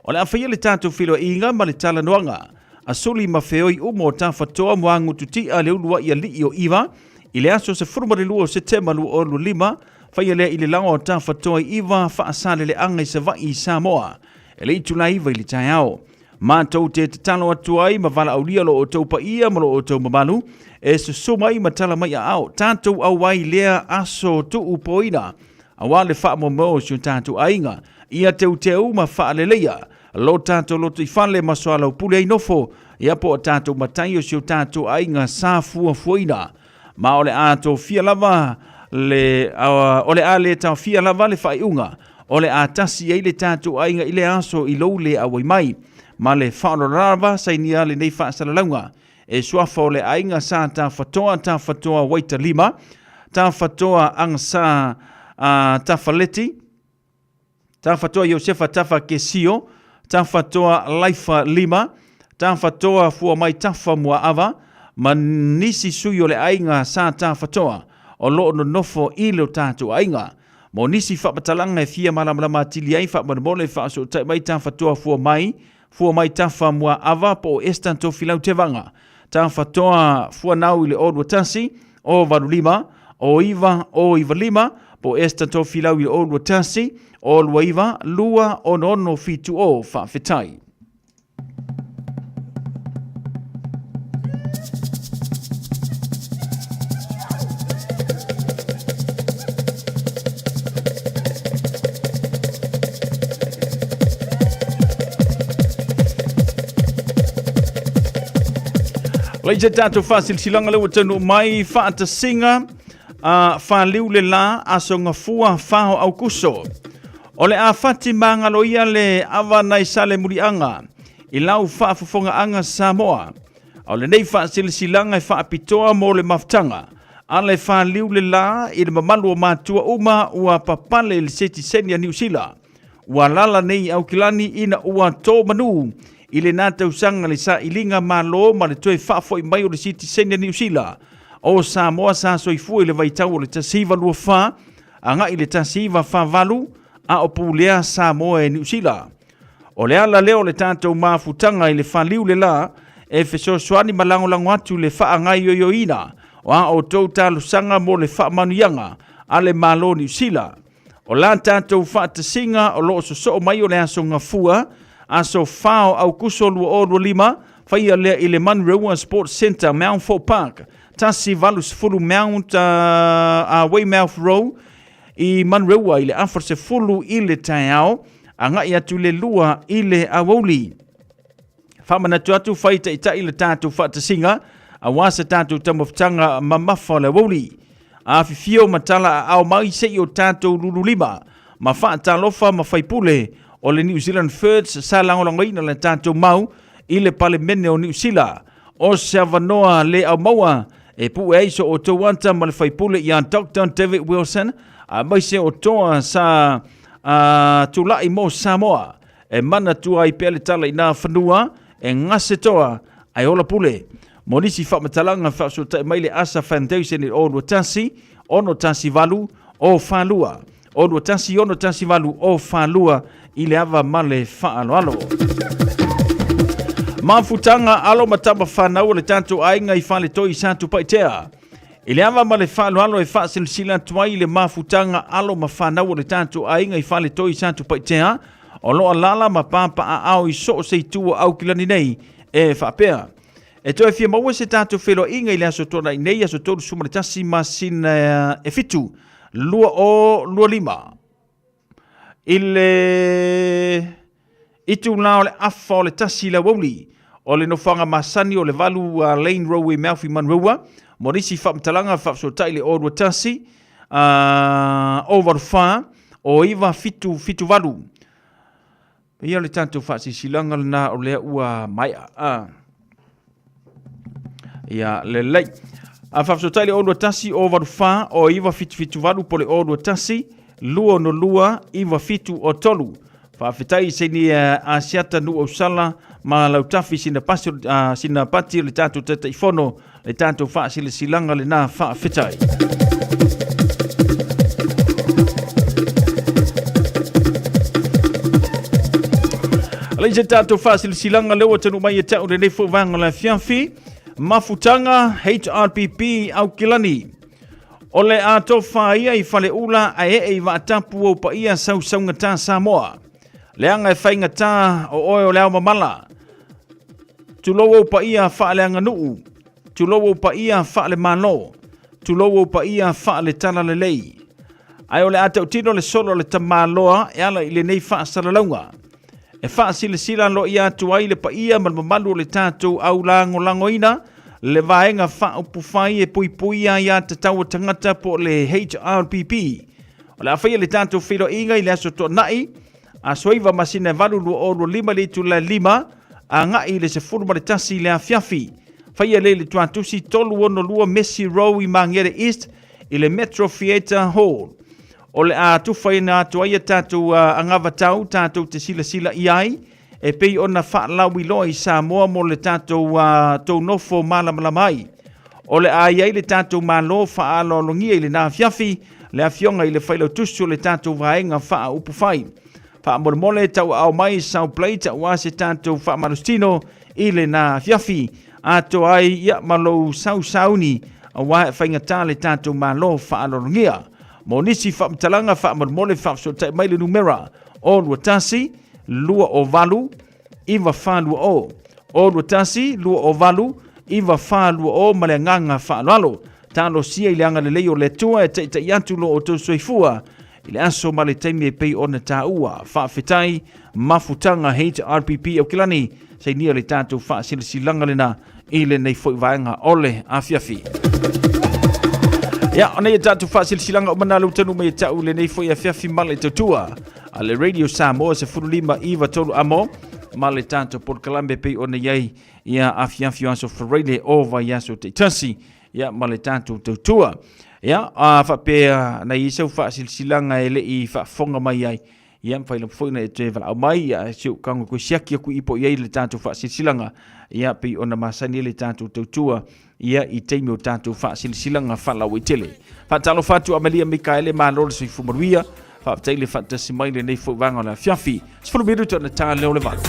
[SPEAKER 7] O le awhaia le tātou whilo inga ma le tala noanga. A soli ma whioi umo ta fatoa mua ngututi a le ulua i a li o iwa. Ile aso se furumare lua o se tema lua o lu lima. Whaia lea ile lango o ta fatoa iwa whaasale le anga i sa vai i Samoa. E le itula iwa i le tai ao. Mātou te talo atu ai ma wala aulia lo o tau pa ia ma lo o tau mamalu. E se soma i matala mai a au. Tātou au ai lea aso tu upoina. A wale wha mo mo si o tātou ainga. Ia teu teu ma wha aleleia. Lo tātou lo tui whale ma soa lau pule ai nofo. Ia po o tātou matai o si o tātou ainga sa fua fuina. Ma ole ato fia lava le ole ale tau fia lava le whaiunga. Ole a tasi ei le tātou ainga i le aso i lou le awai mai. Ma le whaorarava sainia le nei whaasalaunga. E suafo le ainga sa ta fatoa waita lima. Ta fatoa ang sa Tafaleti, tawhatoa Iosefa Tafa Kesio, tawhatoa Laifa Lima, tawhatoa fua mai tafa mua ava, ma nisi sui o le ainga sa tawhatoa, o loo no nofo i leo tātou ainga. Mo nisi whapatalanga e fia malamalama tili ai whapatamole whaaso tai mai tawhatoa fua mai tafa mua ava po estanto filau te vanga. Tawhatoa fua nau i le Old Watasi, o Varulima, o Iva Lima, po estanto filau i le Old Watasi, o Luaiva, lua o nono fitu o whaafetai. Leite tātou whāsil silanga lewa tanu mai whaata singa whāliu le la aso ngā fua whāho au kuso. O le a whati māngalo ia le awa nai sale murianga i lau whaafufonga anga Samoa. O le nei whaasil silanga e whaapitoa mo le maftanga. A le whāliu le la i le mamalu o mātua uma ua papale le seti senia New Zealand. Ua lala nei au kilani ina ua tō manu. I le nā tausanga le sa ilinga malo ma le toe whaafo i mai o le siti senia New Zealand. O Samoa sa soifu i le vaitau o le tasiva lua wha, a nga i le tasiva wha valu, a o pūlea Samoa e New Zealand. O le ala leo le tātou mafutanga i le whaliu le la, e wheso soani malangolango atu le wha ngai o ina, o a o tau tālu sanga mo le wha manuianga, a le malo New Zealand. O la tātou wha tasinga o loo so mai o le aso ngafua, aso whao au kuso lua o lua lima, whaia lea i le Manrewa Sports Centre, Mount Fort Park, tasi valus fulu Mount Weymouth Road, i Manrewa i le afar fulu i le taiao, a ngai atu le lua i le awoli. Whamanatu atu whaita i tai le tātou whaatasinga, a wasa tātou tamaftanga mamafa le awoli. A fifio matala a au mai se i o tātou lulu lima, ma whaatalofa ma whaipule, o le New Zealand First sa langolongoina le tātou mau i le palemene o New Zealand. O se avanoa le au maua e pu e iso o tauanta ma le whaipule i an Dr. David Wilson a mai se o toa sa tulai mo Samoa e mana tua i pele tala i nā whanua e ngase toa ai ola pule. Mo nisi whamatalanga whaasota mai le Asa Foundation i Old Watasi, ono tasi valu o whalua. Old Watasi ono tasi valu o whalua i le ava male whaaloalo. Mafutanga alo mataba whanau le tātou ainga i whale toi sātu paitea. I le ava male whaaloalo e whaasilsila tuai le mafutanga alo ma whanau le tātou ainga i whale toi sātu paitea. O loa lala ma pāpa a au i so se tua au kilani nei e whaapea. E toi fia maua se tātou whelo inga i le aso tona i nei aso tonu sumaritasi ma sin e fitu. Lua o lua lima. Itu lao le afa o le tasi la wauli, o le nofanga masani o le valu Lane Rowe Malfi Manrewa, morisi whamtalanga whapsotai le Old Watasi, o waruwha, o iwa fitu valu. Ia le tanto whasi silanga na o lea ua maia. Ia le lei. Whapsotai le Old Watasi o waruwha, o iwa fitu valu po le Old Watasi, lua no lua, iwa fitu o tolu. Whawhetai se ni asiata nu o sala, ma lau tafi sina pati le tātou tata i whono, le tātou whaasile silanga le nā whawhetai. Leise tātou whaasile silanga lewa tanu mai e tau re nefo vanga la fianfi, mafutanga HRPP au kilani. O le ato whaia i whale ula a e wa atapu o pa ia sausaunga tā Samoa. Leanga e whainga tā o oe o leo mamala. Tulowo pa ia whaaleanga nuu. Tulowo pa ia whaale mano. Tulowo pa ia whaale tala le lei. Ai o le atau tino le solo le tamaloa e ala i le nei whaasaralaunga. E whaasile sila lo ia tuai le pa ia malmamalu le tātou au lango ina. Le vaenga whaupufai e pui ia te tau tangata po le HRPP. O le awhaia le tātou whiro inga i le aso tō nai. A soiva masina valu lua o lima le tu la lima. A ngai le se furuma le tasi le a fiafi. Whaia le tuatusi tolu ono lua Messi Row i Mangere East i le Metro Theatre Hall. o le a tufaina atu ai tātou angava tau, tātou te sila iai, e pei ona whaalau i loa i Samoa mo le tātou tau nofo malamalama o le a iai le tātou malo whaalo longia i le nā fiafi, le a fionga i le whailau tusu le tātou vaenga wha upu whai. Wha mole tau au mai sau play tau a se tātou wha marustino i le nā fiafi, ato ai ia malo sauni a wae whainga tā le tātou malo whaalo longia. Mo nisi whaamtalanga whaamole whaamsotai mai le numera o lua tasi, lua o valu, iwa whalua o. O lua tasi, lua o valu, iwa whalua o male nganga whaalalo. Talo sia i le anga le leo le tua e teita i atu lo o tau soifua. I le aso male teimi e pei ona tā ua. Whaafetai, mafutanga heita RPP au kilani. Sei nia le tātou whaasilanga lena i le nei foi vaenga ole a fiafi. Ya, ona ia tātou whaasilanga o manalu tanu me tau le nei foi a fiafi male tautua. A le Radio Samoa se furulima iwa tolu amo. Male tātou por kalambe pei ona iai ia a fiafi aso whareile o vai aso te tasi. Ya, male tātou tautua. Ya, whapea na i sau whaasilanga e le i whaafonga mai ai. Ia mwhailam whoina e te wala au mai, ia siu kango koe siaki aku ipo iai le tātou whaasilanga. Ia pei ona masani le tātou tautua. Ia i teimi o tātou whaasilanga whalau i tele. Whaatalo whātu Amalia Mikaele Mālore sui fumaruia. Whaapteile whaatasi mai le nei whauwanga la fiafi. Sifuru miru tōna tā leo le vana.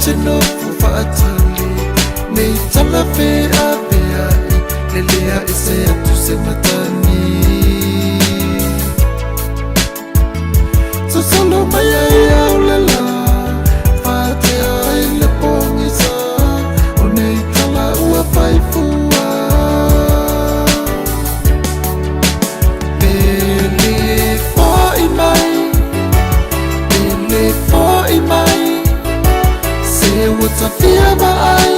[SPEAKER 6] te no whaatali nei tala pe a pe ai le lea e se atu se matani so solo mai ai au le la whaate ai le pongisa o nei tala ua whai fua pele whai mai pele whai mai se wata fia ba ai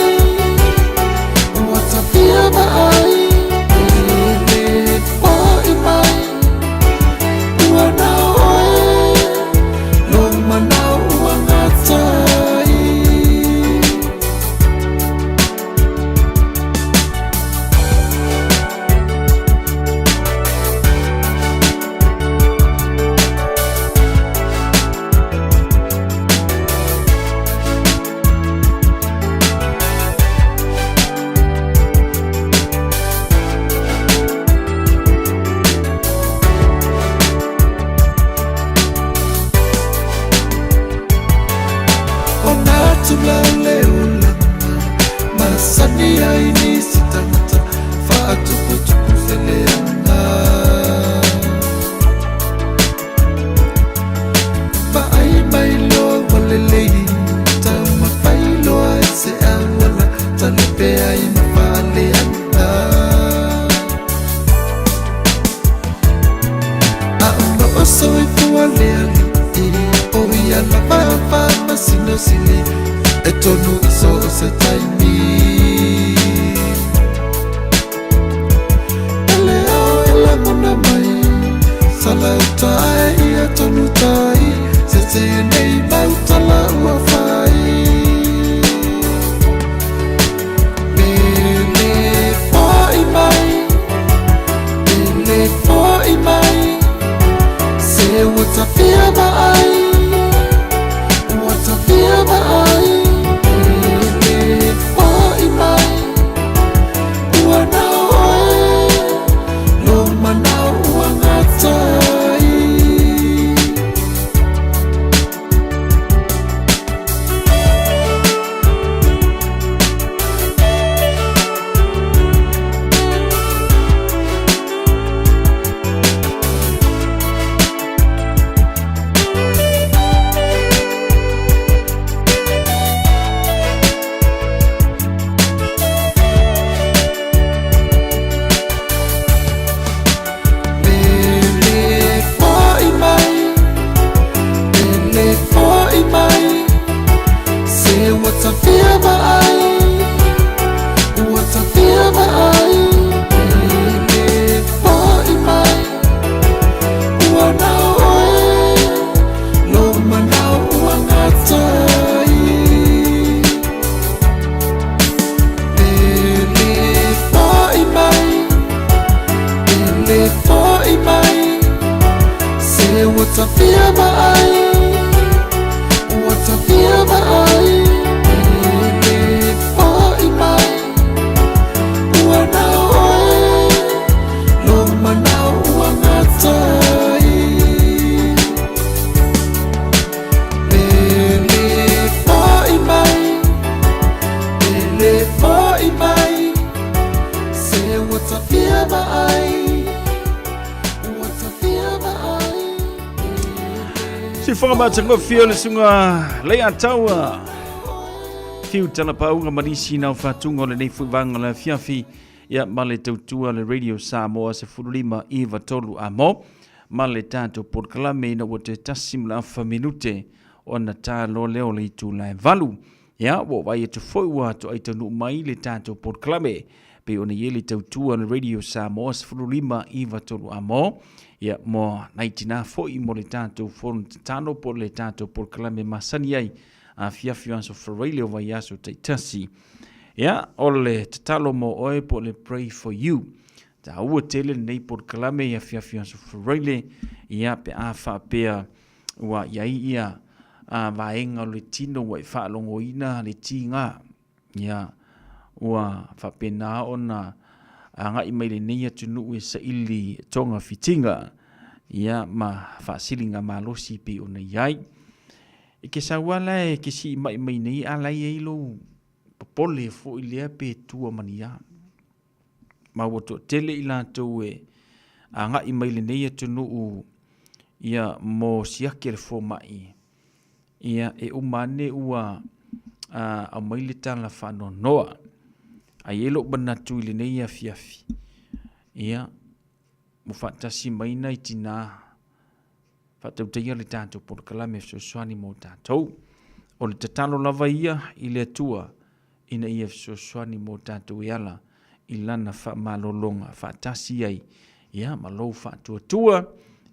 [SPEAKER 6] wata fia ba ai pele whai mai ua na oe lo mana ua ngatai Masani ai ni sitamata fatu kutuku zeleana ba ai mai lo walelei tama fai lo ai se awala talepe ai mafale ana ama osoi fuale ali o ia la fa masino sili etonu iso se taimi eleo ele mona mai salautai ia tonu tai se se nei mautala ua fai pele fai mai se wata fia ba ai wata fia ba ai
[SPEAKER 7] Tanga fio le sunga le ataua fiu tala paunga marisi na fatunga le nei fuivanga le fiafi ya male tautua le radio Samoa se fululima iva tolu amo male tato podkalame na wote tasim la fa minute ona ta lo leo le tu la valu ya wo vai tu foi wa to ai tanu mai le tato podkalame pe ona yele tautua le radio Samoa se fululima iva tolu amo ya mo naitina foi mo le tato fon tano por le tato por kalame masani ai a fiafi anso freile o vai aso taitasi ya ole tatalo mo oe po le pray for you ta ua tele nei por kalame ya fiafi anso freile ya pe a fa pea wa ya ia a vaenga le tino wa fa longo ina le tinga ya wa fa pena ona anga i mai le nei tunu e sa ili tonga fitinga ia ma fa silinga malosi pe ona yai ke sawala e ke si mai nei ala ye lo pole fo ile pe tua mania ma woto tele ila to e anga i mai nei to no ia mo siake fo mai ia e umane ua a mai le tala fa no noa a yelo bana tu ile nei fiafi ia mo fatasi mai na itina fatau te ia le tātou por kalame fsoswani mo tātou o le tatalo lava ia i le atua ina ia fsoswani mo tātou iala i lana fa malolonga fatasi ai ia malo fatuatua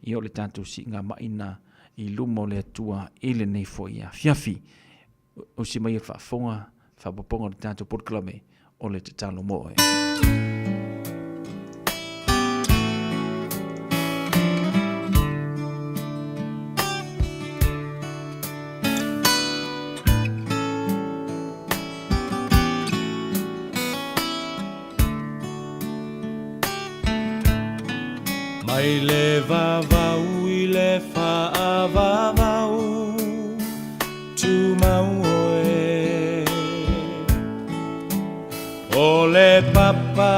[SPEAKER 7] ia o le tātou si ngā maina i luma o le atua i le nei fo ia fiafi o si mai fa fonga fa poponga le tātou por kalame o le tatalo mo e.
[SPEAKER 15] Mai le vavau I le whaavavau tu mau oe o le papa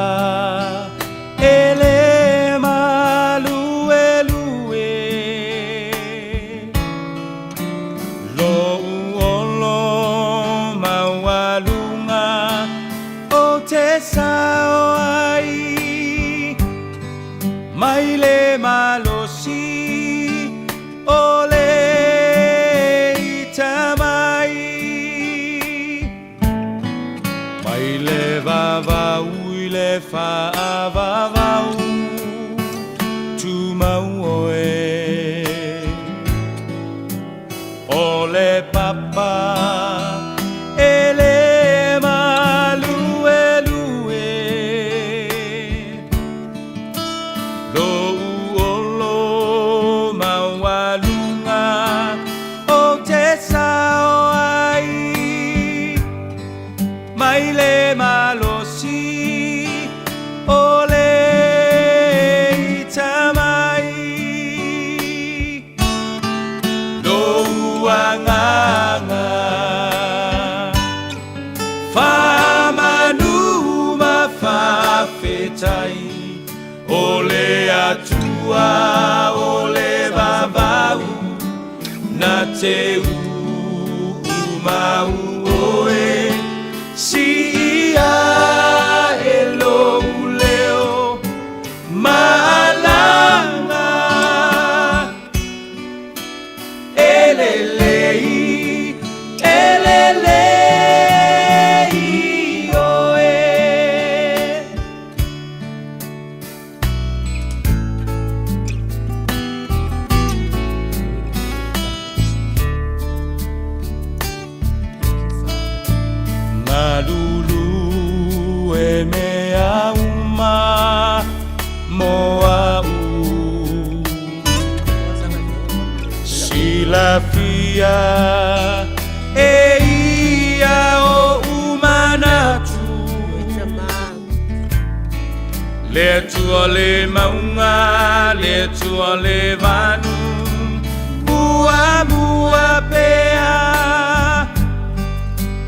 [SPEAKER 15] e le malue lue lo uolo maualunga o te sao ai mai le malosi o le itamai mai le vavau I le whaavavau tu mau oe o le papa e le malue lue lo uolo maualunga o te sao ai mai le malosi o le itamai lo uanganga whamanuma whawhetai o le atua o le vavau na te umau oe si ia e lo leo malanga elelei elelei oe malulu e mea uma moa silafia e ia o umanatu le tua le maunga le tua le vanu mua mua pea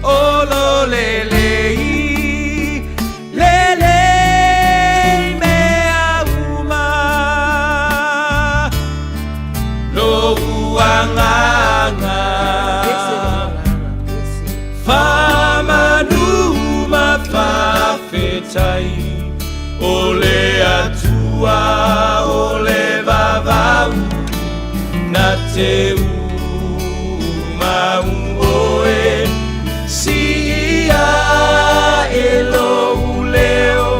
[SPEAKER 15] o lo le lei mea uma lo uanganga whamanuma whawhetai o le atua o le vavau na te umau oe si ia e lo leo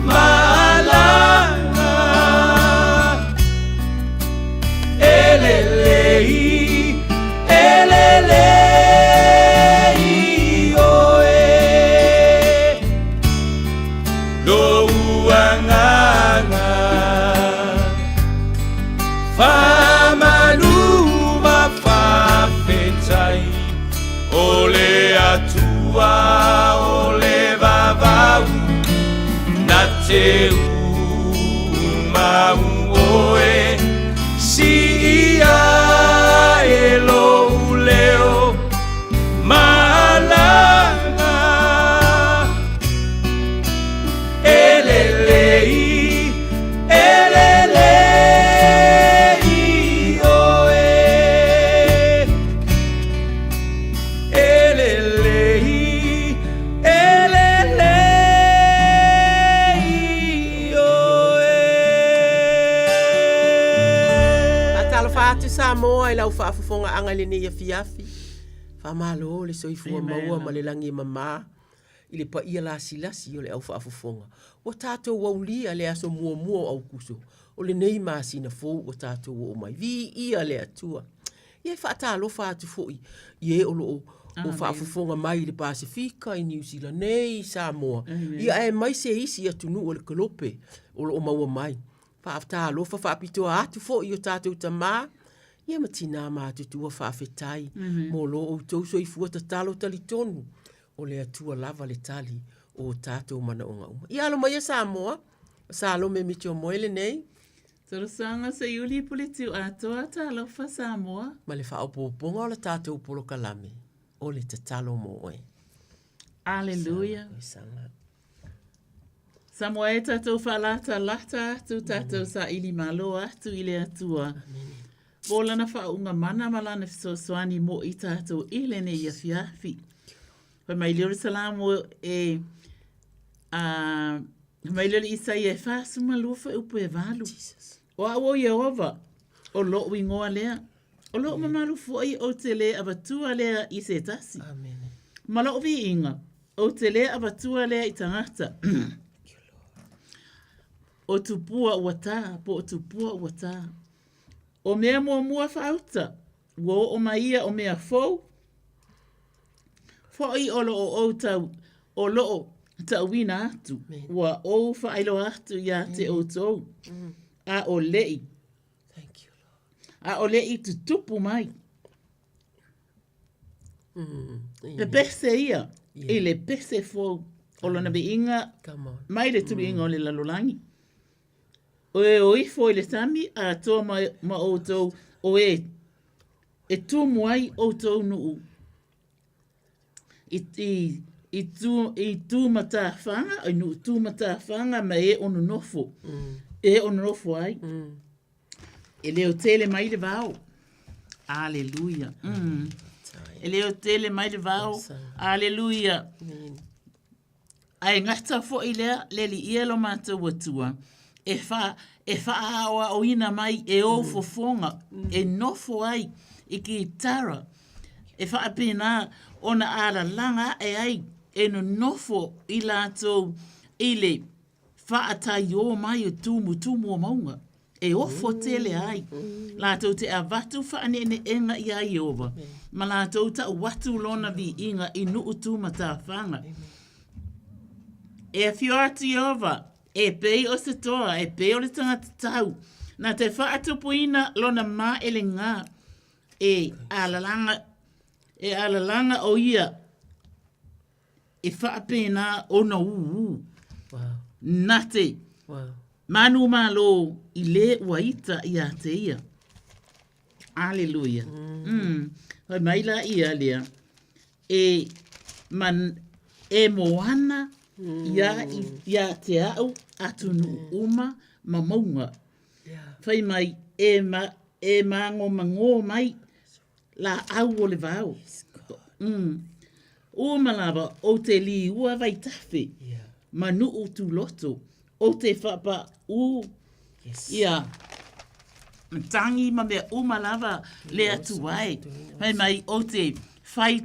[SPEAKER 15] malanga elelei elelei oe lo uanganga whamanuma whawhetai o le atua o le vavau na te umau oe si ia e lo
[SPEAKER 16] mai lau whaafafonga anga le nei a fiafi. Whamalo le soifua maua ma le langi mama. I le pa ia la silasi o le au whaafafonga. O tātou waulia le aso mua au kuso. O le nei maasina fou o tātou o mai. Vi ia le atua. Ia whaata alofa atu foi. Ie o loo o whaafafonga mai le Pasifika i New Zealand nei Samoa. Ia e mai se isi atu nu o le kalope o loo maua mai. Whaafta alofa whaapitoa atu foi o tātou tamā. Ia matina mātu tua whaafetai. Mō lo o tauso i fuata talo talitonu. O le atua lava le tali o tātou mana o ngauma. Ia alo mai a Samoa. Sa alo me mitio moele nei.
[SPEAKER 17] Torosanga sa iuli pulitiu atoa ta alofa Samoa.
[SPEAKER 16] Ma le whaopoponga o le tātou polo kalame. O le tatalo mo oe.
[SPEAKER 17] Aleluia. Samoa e tātou whalata lata atu tātou sa ili malo atu ile atua. Bola na whaunga mana malana fisosoani mo i tātou ile ne ia fiafi. Pa mai leo salamu e mai leo isa i e whaasuma lufa upu e walu. O awo Yehova, o lo wingoa lea. O lo mamalu foi o te le abatua lea i se tasi. Ma lo vi inga, o te le abatua lea i tangata. O tupua wata, po o tupua wata. O mea mua whauta, wo o maia o mea fau. Foi o lo o tau, o lo tau wina atu. Wa o whailo atu ia te o tau. A o lei. A o lei tu tupu mai. Pe pese ia. I le pese fo. O lona be inga. Mai le tulu inga o le lalolangi. O e o ifo i le tami. A toa ma o tau. O e. E tu muai o tau nuu. I tu mata whanga. I nu tu mata whanga. Ma e onu nofo. E ono nofo ai. E leo tele mai le vau. Aleluia. E leo tele mai le vau. Aleluia. Ai ngata fo i lea leli ielo mātou watua. E wha awa o ina mai e o fofonga. E nofo ai i ki tara. E wha apena ona ala langa e ai. E no nofo i lātou i le wha atai o mai o tumu o maunga. E ofo tele ai. Lātou te avatu whaanene enga i ai ova. Ma lātou ta watu lona vi inga i nuu tūmata whanga. E a fiorati ova. E pei o se toa. E pei o le tangata tau. Nā te whaatupuina lona mā ele ngā. E alalanga o ia. E whaapena o na uu. Nate. Manu malo i le waita i a te ia. Aleluia. Hoi maila ia lea. E moana ia te au atunu uma mamaunga. Whai mai e mango mai la au o le vau. Uma lava o te li ua vai tafe. Manu o tu loto. O te whapa u. Ia. Tangi ma mea umalava le atu ai. Mai mai o te whai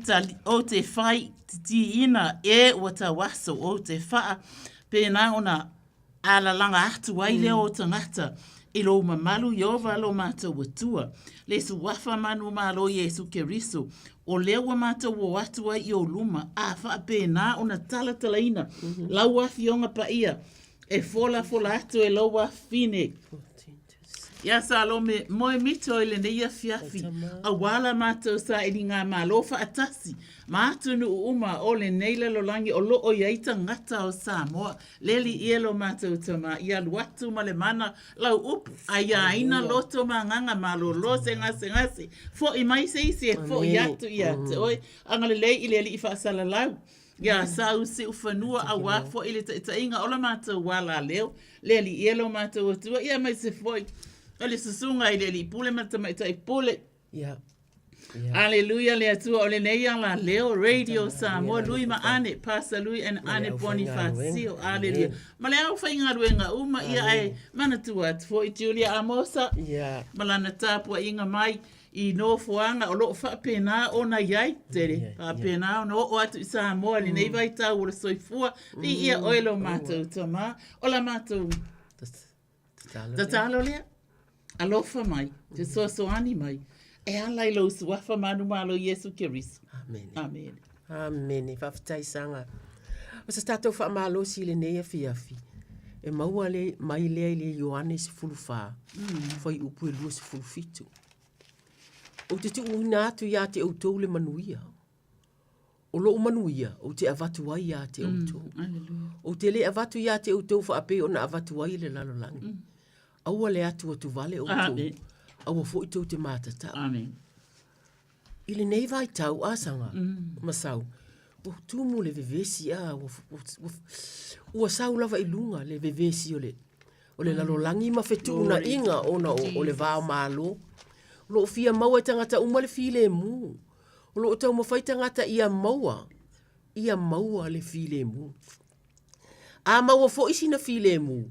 [SPEAKER 17] ti ina e o ta waso o te wha. Pena ona alalanga atu ai leo o tangata. I lo mamalu Yehova lo mātou watua. Le su wafa manu malo Yesu Keriso. O leo wa mātou o atua i o luma. A wha pena ona talatalaina. Lau afionga pa ia. E fola atu e lau afine. Ia sa alo me moe mito i le neia fiafi. A wala mātou sa ili ngā mālofa atasi. Mātunu uma o le neile lolangi o lo o iaita ngata o Samoa. Leli ielo mātou tama. Ia luatu ma le mana lau upu. A ia aina loto ma nganga malo lo se ngase. Fo i mai se isi e fo i atu i atu. Oi, angale lei ili ali i whaasala lau. Ia sau se ufanua a wafo ili ta inga ola mātou wala leo. Leli ielo mātou atua. Ia mai se foi. Ole susunga i li pule matama i pule.
[SPEAKER 16] Yeah.
[SPEAKER 17] Aleluia le atua o le neia la leo radio Samoa lui ma ane pasa lui en ane Bonifacio. Aleluia. Ma le au whainga ruenga uma ia ai manatua fo i Julia Amosa.
[SPEAKER 16] Yeah.
[SPEAKER 17] Malana tāpua inga mai I no fuanga o lo fa pena ona yai tere. Pa pena ona o atu i Samoa ni nei vai tau o le soifua. Ni ia oilo mātou tama. O la mātou. Ta talo lea. Alofa mai. Te soasoani mai. E ala i lo suafa manu malo Yesu Keriso.
[SPEAKER 16] Amen.
[SPEAKER 17] Amen.
[SPEAKER 16] Amen. Whawhitai sanga. O sa tātou whaamalo si le nei a fiafi. E maua le mai lea i le Ioane si fulu wha. Whai upu e lua si fulu fitu. O te tu uina atu ia te autou le manuia. O lo manuia, o te avatu ai ia te autou. O te le avatu ia te autou wha ape o na avatu ai le lalolangi. Aua le atu atu vale autou. Aua fo i tau te mātata.
[SPEAKER 17] Amen.
[SPEAKER 16] I le nei vai tau asanga. Masau. O tumu le vevesi a. Ua sau lava i lunga le vevesi o le lalolangi ma fetu una inga ona o le vao malo. Lo fia maua tangata uma le file mu. Lo tau mawhai tangata ia maua. Ia maua le file mu. A maua fo isi na file mu.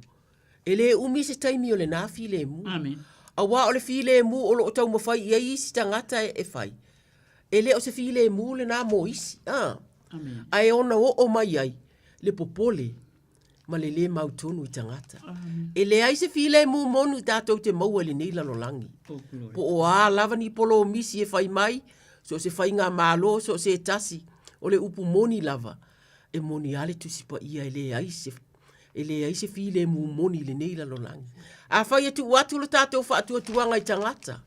[SPEAKER 16] Ele umi se taimi o le na file mu.
[SPEAKER 17] Amen.
[SPEAKER 16] A wā o le file mu o lo tau mawhai ia isi tangata e fai. Ele o se file mu le na mo isi.
[SPEAKER 17] Amen.
[SPEAKER 16] Ai ona o mai ai. Le popole. Ma le mautonu i tangata. Ele ai se file mu monu tātou te maua le nei lalolangi. Po o a lava ni polo o misi e fai mai. So se fai ngā malo, so se tasi. O le upu moni lava. E moni ale tusipa ia ele ai se file mu moni le nei lalolangi. A fai atu watu lo tātou whaatua tuanga i tangata.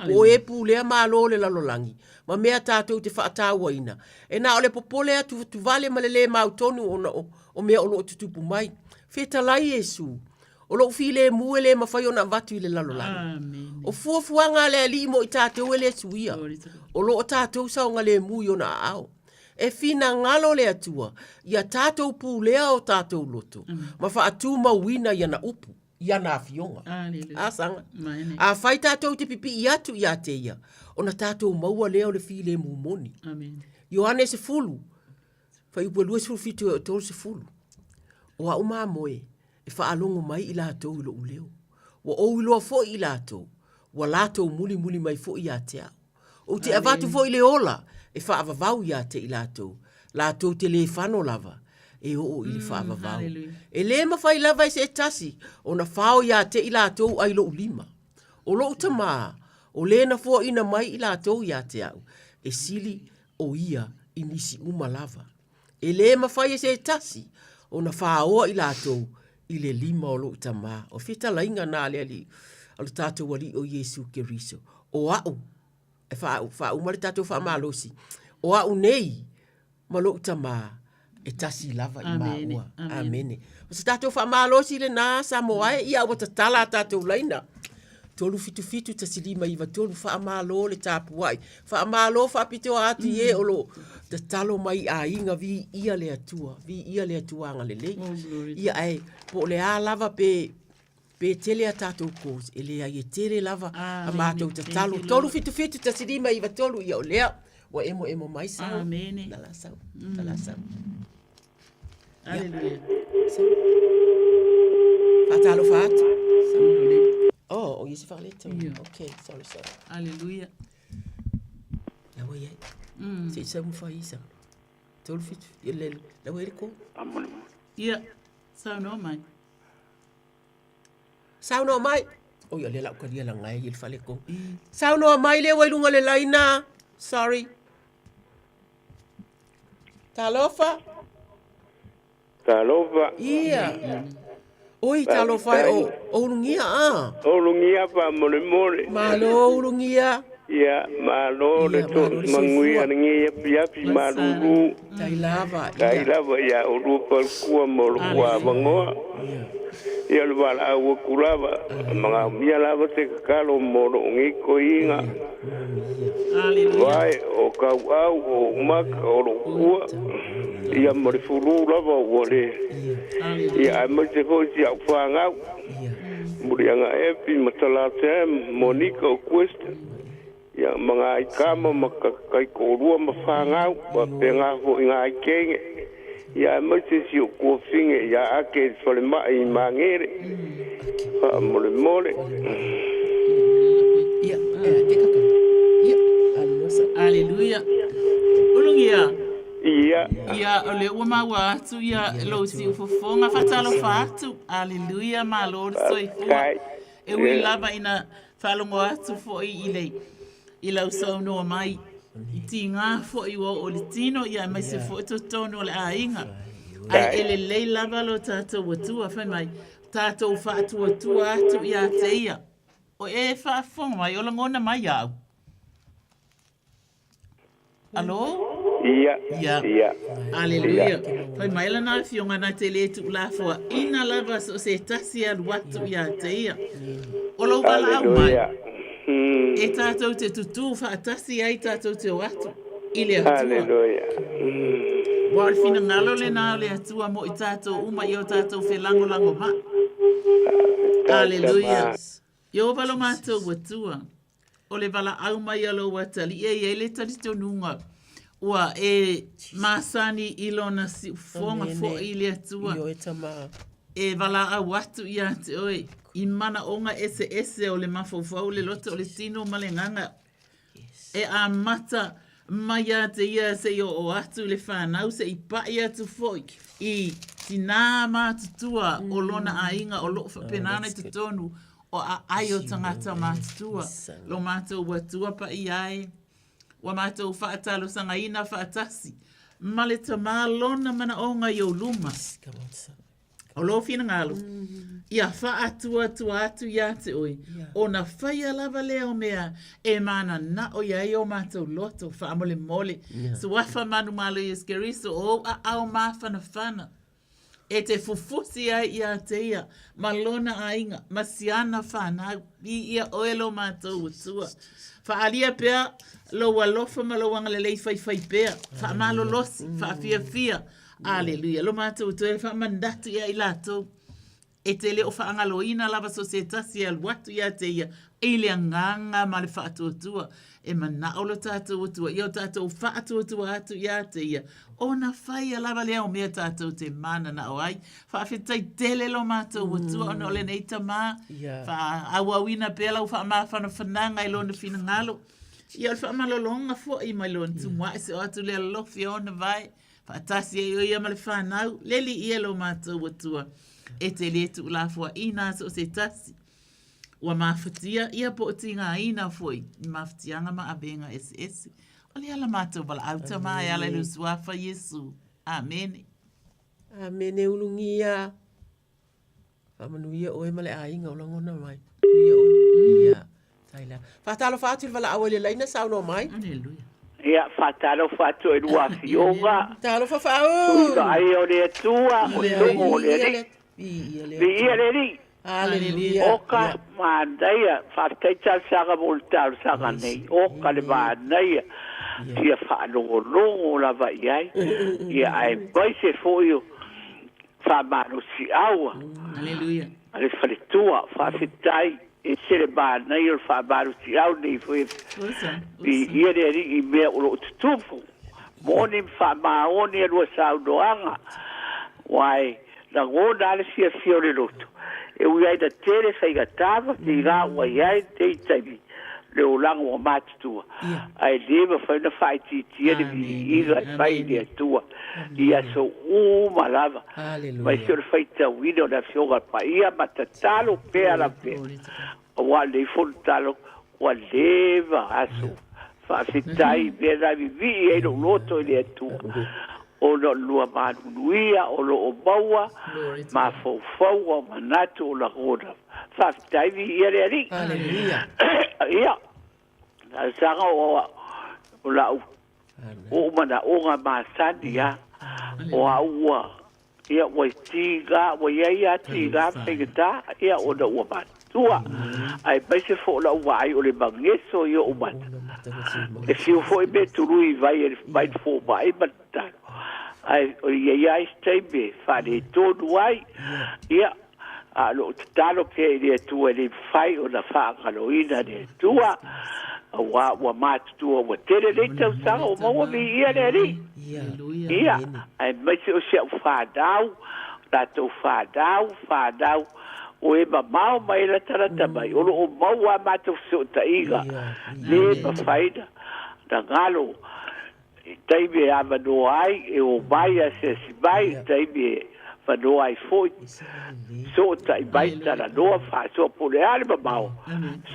[SPEAKER 16] O e pu lea malo le lalolangi. Ma mea tātou te whaataua ina. E nā o le popole atu tu vale ma le mautonu o mea o lo tutupu mai. Feta lai Yesu. O lo file mu ele ma fai ona watu i le lalolangi. O fuafuanga le ali mo i tātou ele suia. O lo o tātou saunga le mu i ona ao. E fina ngalo le atua. Ia tātou pu lea o tātou loto. Ma whaatu mawina ia na upu. Ia na fionga. Asanga. A fai tātou te pipi i atu i ate ia. O na tātou maua lea o le file mu moni. Ioane se fulu. Fai upu lua se fulu fitu o tolu se fulu. O a uma moe. E whaalongo mai i lātou ilo uleo. Wa o iloa fo i lātou. Wa lātou muli mai fo i ate au. O te avatu fo i le ola. E whaavavau i ate i lātou. Lātou te le whano lava. E o i le whaavavau. E le mawhai lava i se tasi. O na whao i ate i lātou ai lo ulima. O lo utama. O le na fo ina mai i lātou i ate au. E sili o ia i nisi uma lava. E le mawhai se tasi. O na whao i lātou. I le lima o lo utama. O fita lainga nā le ali. O le tātou wali o Yesu Keriso. O au. E wha umare tātou wha malosi. O au nei. Ma lo utama. E tasi lava i maua. Amene. O se tātou wha malosi le nā Samoae. Ia o tala tātou laina. Tolu fitu tasi lima iwa. Tolu wha malo le tāpuai. Wha malo wha pito atu ye o lo. Te talo mai a inga vi ia le atua. Vi ia le atua anga le lei. Ia ai. Po le a lava pe tele a tātou kōs. E le a i tele lava a mātou te talo. Tolu fitu tasi lima iwa tolu ia o lea. Wa emo mai sau.
[SPEAKER 17] Amene.
[SPEAKER 16] Nala sau. Nala sau.
[SPEAKER 17] Aleluia.
[SPEAKER 16] Fatalo fat. Oh, you see farleto. Okay, sorry.
[SPEAKER 17] Aleluia.
[SPEAKER 16] La voyez. C'est ça me fait ça. Tout le fit, il la voyez quoi?
[SPEAKER 17] Yeah. Sao no mai.
[SPEAKER 16] Sao no mai. Oh, il est là quand il est là, il fallait quoi? Sao no mai le voyons le laina. Sorry. Talofa. Yeah. Oi, talofa o lungia ah.
[SPEAKER 18] O lungia pa mole.
[SPEAKER 16] Malo lungia.
[SPEAKER 18] Ya, malo le to mangui angi ya pi malu.
[SPEAKER 16] Kai lava
[SPEAKER 18] ya o ru pa ku mo wa bango. Ya lu bala o kulava manga mia lava te kalo mo ngi ko inga. Vai o ka o mak o ku. Ya mo furu lava o le. Ya mo te ho si a fanga. Murianga epi matala te Monica Quest. Ya mga ikama makakai korua mafanga wa penga ho inga kenge ya masi o ko finge ya ake sole mai mangere mole
[SPEAKER 16] ya te kaka
[SPEAKER 17] Hallelujah. Ulungia.
[SPEAKER 18] Ia
[SPEAKER 17] ole ua maua atu ia lo si ufofonga fatalo fatu. Hallelujah ma Lord soifua. E ui lava ina falongo atu fo i lau sauno mai. I tinga fo i o le tino ia mai se fo to tono le ainga. Ai ele lei lava lo tato watua fa mai. Tato fatu watua atu ia teia. O e fa fonga mai o langona mai au. Alo?
[SPEAKER 18] Ia.
[SPEAKER 17] Hallelujah. Fai mai lana fionga na te le tu la fo ina lava so se tasi al watu ia teia. O lo wala au mai. E tātou te tutu wha atasi ai tātou te watu. I le atua.
[SPEAKER 18] Hallelujah.
[SPEAKER 17] Wa al fina ngalo le nā le atua mo i tātou uma i o tātou whelango lango ma. Hallelujah. Yo walo mātou watua. O le wala au mai alo watali. E le tali tonunga. Ua e masani ilona si fonga fo i le atua.
[SPEAKER 16] Yo e tama.
[SPEAKER 17] E wala au watu i ate oi. I mana onga ese o le mafofau le loto o le tino malenganga. E a mata mai a te ia se o atu le whanau se i pai atu foi. I tina mātutua o lona a inga o lo penana i tutonu o a ai o tangata mātutua. Lo mātou watua pa i ai. Wa mātou whaatalo sanga ina whaatasi. Male ta lona mana onga i o lumas. O lo fina ngalo. Ia wha atu ia te oi. O na whaia lava leo mea e mana na o iai o mātou loto wha amole mole. So wafa manu malo i skeriso o a au mawhana whana. E te fufusi ai ia te ia. Malona a inga. Masiana whanau. I ia oelo mātou utua. Wha alia pea lo walofa malawanga le lei whai pea. Wha malo losi. Wha fia. Aleluia. Lo mātou utua e wha mandatu ia i lato. E te leo whaangaloina lava sosietasi al watu ia te ia. E le anganga ma le whaatuatua. E mana o lo tātou utua. Ia o tātou whaatuatua atu ia te ia. O na whai a lava leo mea tātou te mana na o ai. Whaafetai tele lo mātou utua. Ono le neita mā. Whaawawina pēlau whaamawhana whananga i lona whina ngalo. Ia o whaamalolonga fo i mai lona tumwa. E se o atu lea lofi ona vai. Whaatasi e o ia ma le whanau. Leli ia lo mātou utua. E te letu la fua ina so se tasi. Wa mawhatia ia po o tinga ina foi. I mawhatianga ma abenga ese. O le ala mātou wala auta mai ala ilu suafa Yesu. Amen.
[SPEAKER 16] Amen e ulungia. Whamanuia oe male a inga o langona mai. Nuia oe. Ia. Taila. Whatalo whātul wala awele leina sauno mai.
[SPEAKER 17] Alleluia.
[SPEAKER 18] Ia whatalo whatu e rua fionga.
[SPEAKER 16] Talo whawhau.
[SPEAKER 18] Tuta ai o le tua. O tungo o le ri. Ia le ri.
[SPEAKER 16] Alleluia.
[SPEAKER 18] Oka maandaia. Whateita sanga voltau sanga nei. Oka le maandaia. Ia whanongo lava iai. Ia ai pai se foio. Whamano si aua.
[SPEAKER 17] Alleluia.
[SPEAKER 18] Ale whaletua. Whawhetai. E sere maandaia o whamano si au nei foio. Ia le ri i mea o lo tutufu. Moni whamaoni e rua saunoanga. Wai. Na ngona ale fia le loto. E ui ai da tere whaiga tāwa, te ngā ua iai te itaimi. Le o lango o mātutua. Ai lewa whaina whaititia le vi iga whai le atua. Ia so malava. Mai se o le whaita wina o na fionga pa ia matatalo pea la pea. Wa le fon talo, wa lewa aso. Whawhitai pea na vi ei no loto i le atua. O lo lua manuia, o lo o maua, ma fau o manatu o la roda. Whaftai vi ia rea ri. Ia. Na sanga o la o mana o ngā māsani ia. O a ua. Ia wai tiga, wai ia tiga, pengeta, ia o na ua matua. Ai paise fo la ua ai o le mangeso ia o mata. E fiu fo i me turui vai e mai fo mai matano. Ai o ia stebe fare todo ai ia a lo talo che le tue le fai o la fa caloina de tua wa mat tua wa tere le tau sa o mo vi ia le ri ia ai mai se o se fa dau da to fa dau o e ba mau mai la tarata mai o lo mau a mato so ta iga le ba faida
[SPEAKER 19] tangalo taimi a mano ai e o mai a se si mai taimi whanua ai foi so tai mai tana noa wha so pole ale mamao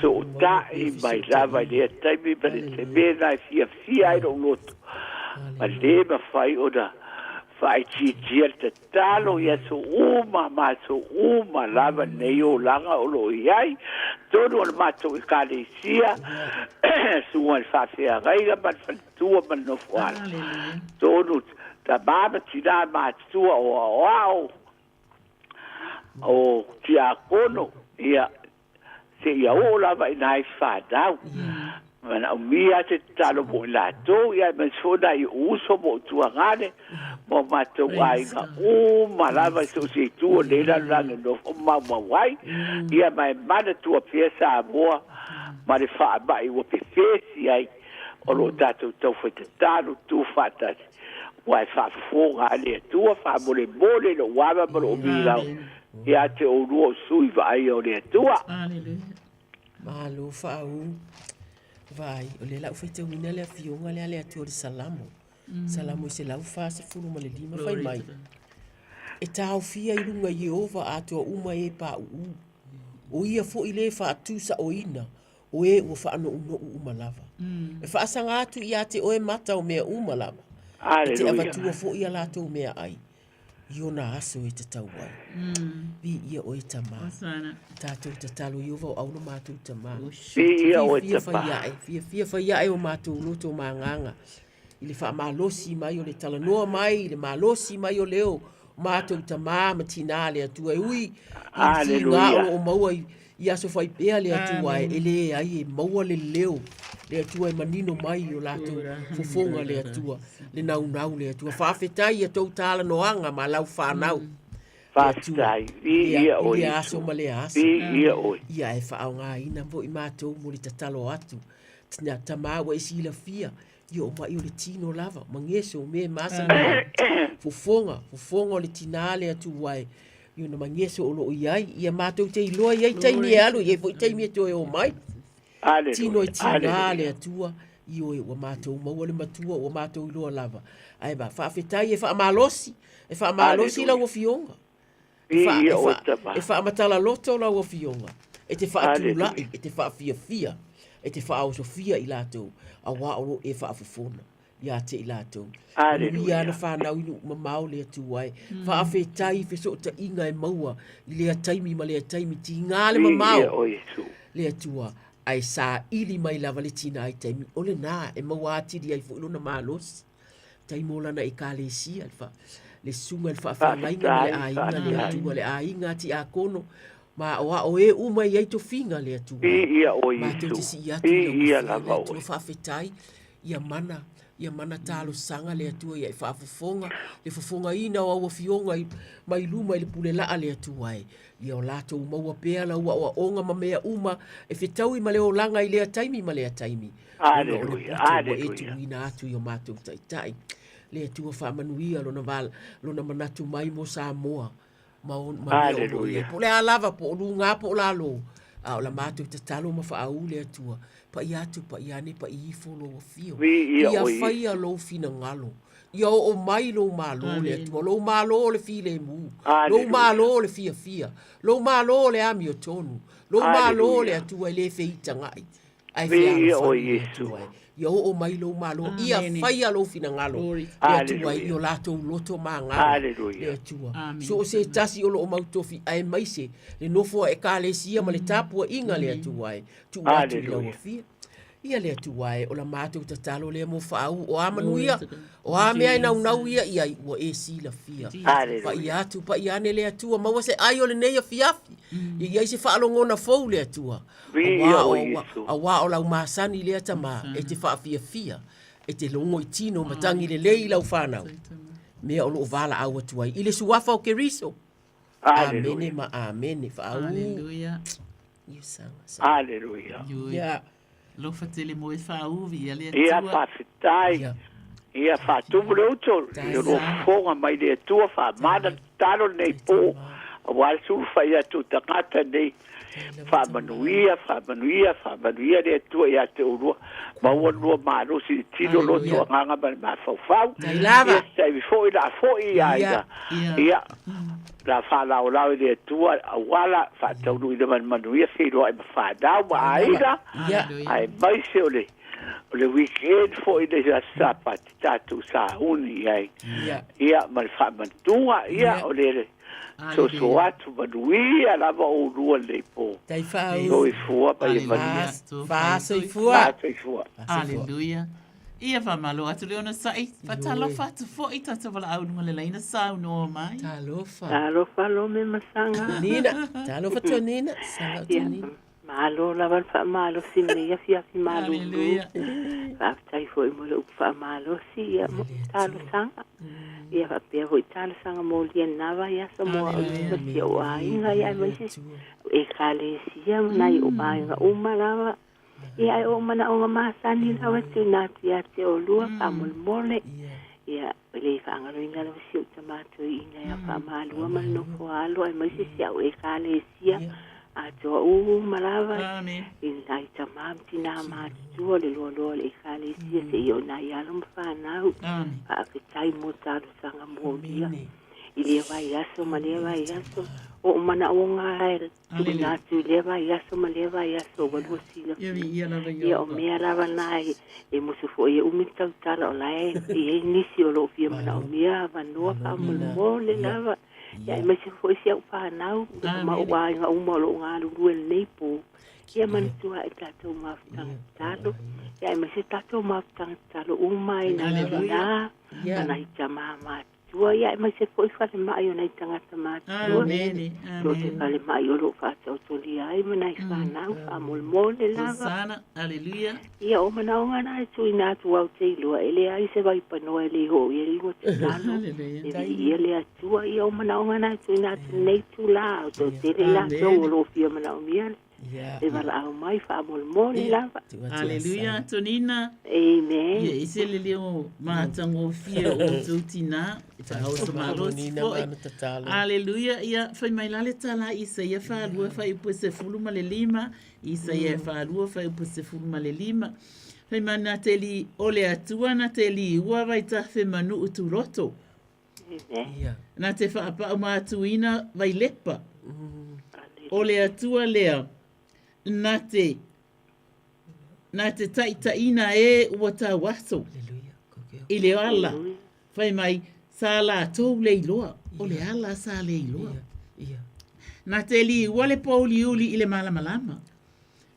[SPEAKER 19] so ta i mai lava i lea taimi mani te mena i fia ai no loto ma le ma whai o na whai tia te talo ia so uma lava nei o langa o lo iai tonu al mato i kalesia suan whawhia reiga man whantua man no whala tonu ta mama tina matua o o tia kono ia se ia o lava i nai whadau mana o mia te talo mo la to ia men soda i uso mo tua ngane mo mato ai ka o malava so se tu le la lang no ma wai ia mai mana tua piesa boa ma le fa ba i o pe fesi ai o lo tato to foi te talo tu fatas wai fa fo ale tua fa mole no wava mo o mila ia te o ruo sui vai o le tua
[SPEAKER 16] malo fa vai o le lau fete wina le fionga le atu o le salamo salamo se lau fa se fulu ma le lima fai mai e tau fia i runga Yehova atua uma e pa o ia fo i le fa atu sa o ina o e ua fa ano uno uma lava e fa asanga atu i ate o e mata o mea uma lava e te avatua fo i alato o mea ai Iona aso e te tau ai. Vi ia o e tama. Tātou te talo Iova o auna mātou tama.
[SPEAKER 19] Vi ia o e tama.
[SPEAKER 16] Fia whai ai o mātou loto mā nganga. I le wha mālosi mai o le talanoa mai, i le mālosi mai o leo. Mātou tama ma tina le atua e ui. I ngā o maua i aso whai pēa le atua e le ai e maua le leo. Le atua e manino mai o lātou fofonga le atua. Le nau le atua. Whawhetai e tau tāla noanga ma lau whanau.
[SPEAKER 19] Whawhetai. Ia oi.
[SPEAKER 16] Ia aso ma le aso.
[SPEAKER 19] Ia oi.
[SPEAKER 16] Ia e whaau ngā ina mo i mātou mo le tatalo atu. Tina tamawa e sila fia. Ia o mai o le tino lava. Mangeso me masa na. Fofonga o le tinale atu wai. Ia na mangeso o lo iai. Ia mātou te iloa iai taimi e alu. Ia fo i taimi e toi o mai. Tino i tina le atua. Io e wa mātou maua le matua o mātou iloa lava. Ai ba, whaafetai e whaamalosi. E whaamalosi la ua fionga. E whaamatala loto la ua fionga. E te whaatulai, e te whaafia. E te whaosofia i lātou. A waoro e whaafufona. Ia te i lātou. Ia na whanau inu mamau le atu wai. Whaafetai wheso ta inga e maua. I lea taimi ma lea taimi ti ngāle mamau. Le atua. Ai sa ili mai lava le tina ai taimi. Ole nā, e maua atiri ai fuilo na mālosi. Taimola na i kālesia. Le sunga le whaafanainga le ainga le atua. Le ainga ti a kono. Ma oa o e uma i aito finga le atua.
[SPEAKER 19] Ia o Iesu.
[SPEAKER 16] Ma tau te si i atu le atua. Le whaafetai. Ia mana talo sanga le atua. Ia i whaafofonga. Le fofonga ina o awa fionga. Mai luma i le pule laa le atua e. Ia o lato maua pea la ua o onga ma mea uma e whetau i maleo langa i lea taimi ma lea taimi.
[SPEAKER 19] Aleluia, aleluia.
[SPEAKER 16] E tu ina atu i o mātou taitai. Lea tua whamanuia lona manatu mai mo Samoa.
[SPEAKER 19] Aleluia.
[SPEAKER 16] Po lea lava po olu ngā po lalo. O la mātou te talo ma whaau lea tua. Pa i atu, pa i ane, pa i ifolo o fio. Ia whaia lo fina ngalo. Ia o mai lo malo le atua. Lo malo le fi le mu. Lo malo le fia. Lo malo le ami o tonu. Lo malo le atua le feita ngai. Ai
[SPEAKER 19] fia o Iesu.
[SPEAKER 16] Ia o mai lo malo. Ia whaia lo fina ngalo. Le atua i o lato loto ma ngalo. Le atua. So se tasi o lo o mautofi ai maise. Le nofo e ka le sia ma le tapua inga le atua. Tu atu i lau fia. Ia le atuae o la mātou tatalo le mo whaau o amanuia. O amea i nau ia ia ua e sila fia. Pa i atu, pa i ane le atua. Maua se ai o le neia fiafi. Ia i se whaalongona fau le atua. A wā o lau māsani le atama. E te whaafia. E te longo i tino matangi le lei lau whanau. Mea o loo wala au atuai. I le suwafa o keriso. Amene ma amene. Whaau.
[SPEAKER 17] Aleluia.
[SPEAKER 19] Aleluia.
[SPEAKER 16] Ia.
[SPEAKER 17] Lo fatele mo e whauvi, ale atua.
[SPEAKER 19] Ia whawhetai. Ia whatumu le uto. Ia ro fonga mai le atua wha mana talo nei pō. wal su fai atu tangata nei whamanuia le tua ia te urua ma ua lua maro si tino lo tua nganga ma fau ia sai foi la foi ia la whalau lau le tua awala whatau i le manuia whiroa i mawhanau ma aina ai maise o le weekend foi le sapa tatu sa uni ai ia ma whamantua ia o le so atu manuia lava o rua le po
[SPEAKER 16] tai fau
[SPEAKER 19] so i fua pa i mania
[SPEAKER 16] so i fua
[SPEAKER 17] Aleluia. Ia fa malo atu leona sai fatalo fatu fo i tata wala au nunga le laina sau no mai.
[SPEAKER 20] Talofa lo me masanga.
[SPEAKER 16] Nina, talofa to Nina, sanga to Nina.
[SPEAKER 20] Malo lawan fa malo si me fi malo. Aleluia. Fa tai fo i mo le fa malo si ia mo talo sanga. Ia fa pe ho talo sanga mo lia nava ia so mo si o ai nga ia mo si e kale si ia nai o ai nga o malava. Ia o mana o masani lawa tina tia te o lua pa mole. Ia le fa ngalo inga lo si o tomato inga ia fa malo ma no fo alo ai mo si ia o e kale si ia. Ato malava in dai tamam tina ma tu le lo le khali si se yo na ya lo fa na a ke tai mo ta sanga mo dia ile vai aso ma le vai aso o mana o ngai na tu le vai aso ma le vai aso o lo si lo ya o me lava nai e mo su fo e o mi ta o lai e ni si o lo fi mana o mi va no fa mo le lava ya me se foi se pa nau ma wa nga uma lo nga lu nei po ya man tua e tato ma talo ya me se tato ma talo uma ina na na chama ma tua ya me se foi fa ma yo na tanga ma tua lo te kale ma yo lo fa to li ai me na fa nau fa mol mol la
[SPEAKER 17] sana aleluia
[SPEAKER 20] ya o mana nga na tu ina tu au te lo ele ai se vai pa no ele ho ele mo talo ele tua ia o mana nga na tu ina nei tu la to te la to lo fi mana o mian e va la mai fa mol mol la
[SPEAKER 17] aleluia tonina
[SPEAKER 20] amen
[SPEAKER 17] ia ise le leo ma tango fia o tutina ta o so malo aleluia ia fa mai la le tala isa ia fa lu fa i puse fulu ma le lima isa ia fa lu fa i puse fulu ma le lima fa mana teli ole atua na teli ua vai ta fe manu utu roto na te fa pa ma tuina vai lepa ole atua lea na te taitaina e ua ta waso i le ala fai mai sa la tou leiloa o le ala sa leiloa na te li ua le pauli uli i le malamalama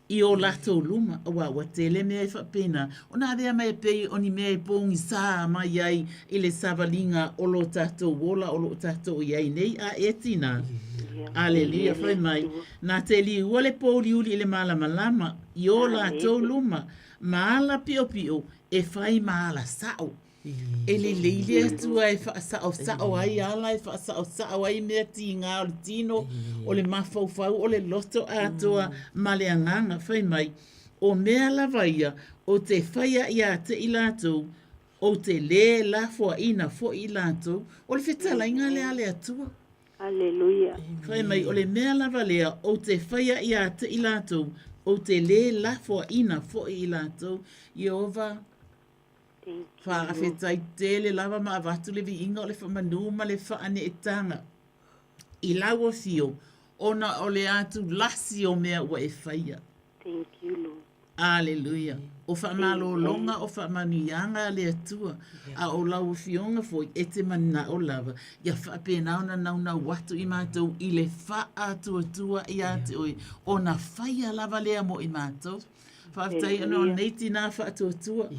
[SPEAKER 17] i o latou luma ua tele mea i whapena o na rea mai pei o ni mea i pongi sa mai ai i le savalinga o lo tatou wola o lo tatou iai nei a etina aleluia fai mai na te li ua le pauli uli i le malamalama i o latou luma maala pio pio e fai maala sao e le leile atua e whaasao ai ala e whaasao ai mea ti ngā o le tino o le mafaufau o le loto atoa ma le anganga whai mai o mea lavaia o te whaia ia te ilatou o te le la fua ina fo ilatou o le whetala inga le ale atua
[SPEAKER 20] Aleluia.
[SPEAKER 17] Whai mai o le mea lava lea o te whaia ia te ilatou o te le la fua ina fo ilatou Iova fa afetai tele lava ma avatu le viinga o le whamanuma le whaane e tanga. I lawa fio, ona o le atu lasi o mea ua e whaia.
[SPEAKER 20] Thank you, Lord.
[SPEAKER 17] Aleluia. O whamalo longa o whamanuianga le atua. A o lau fionga foi e te mana o lava. Ia whapenauna nauna watu i mātou i le wha atua tua i ate oi. O na whaia lava lea mo i mātou. Whaftai ana o neiti nā wha atua tua.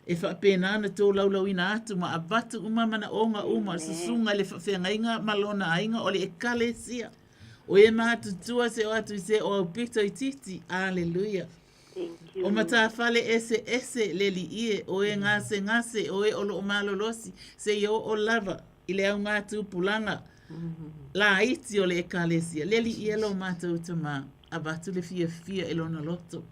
[SPEAKER 17] E whapena na tō laulau ina atu ma abatu umamana o ngā uma susunga le whawhengainga malona ainga o le e kale sia. O e mātu tua se o atu i se o au pito i titi. Aleluia. O mata fale ese le li ie o e ngase o e olo o malolosi se i o lava i le au ngātu pulanga. La iti o le e kale sia. Le li ie lo mātu utama abatu le fia e lona loto.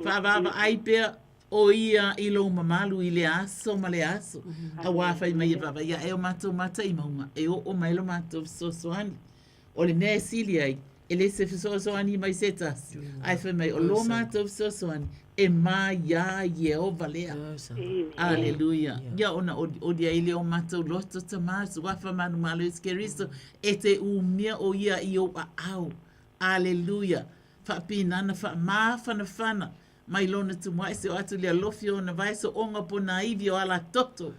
[SPEAKER 17] Whaavava ai pia o ia i lo mamalu i le aso ma le aso. A wawhai mai e wawa ia e o mātou mata i maunga. E o mai lo mātou sosoani. O le nea sili ai. E le se sosoani mai se tasi. Ai whai mai o lo mātou sosoani. E mā ia Yehova lea. Aleluia. Ia ona o dia i le o mātou loto ta māsu. Wafa manu malo iskeristo. E te umia o ia i o a au. Aleluia. Whapinana wha mai lona tu mai se o atu le alofi o na vai so onga po naivi o ala toto.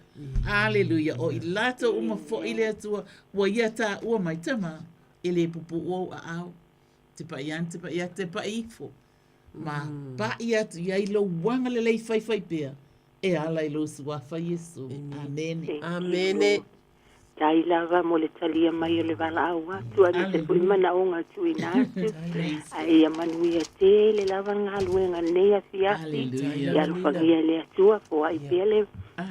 [SPEAKER 17] Aleluia. O i lato uma fo i le atua wa ia ta ua mai tama i le pupu o a au. Te pa ian, te pa ia, te pa ifo. Ma pa ia tu ia i lo wanga le lei fai pea. E ala i lo suafa Yesu. Amene.
[SPEAKER 20] Amene. Tai lava mo le talia mai o le vala au atu ani te pui mana o ngā tui nātu. Ai a manuia te le lava ngā luenga nea fiafi. I alufangia le atua po ai pele.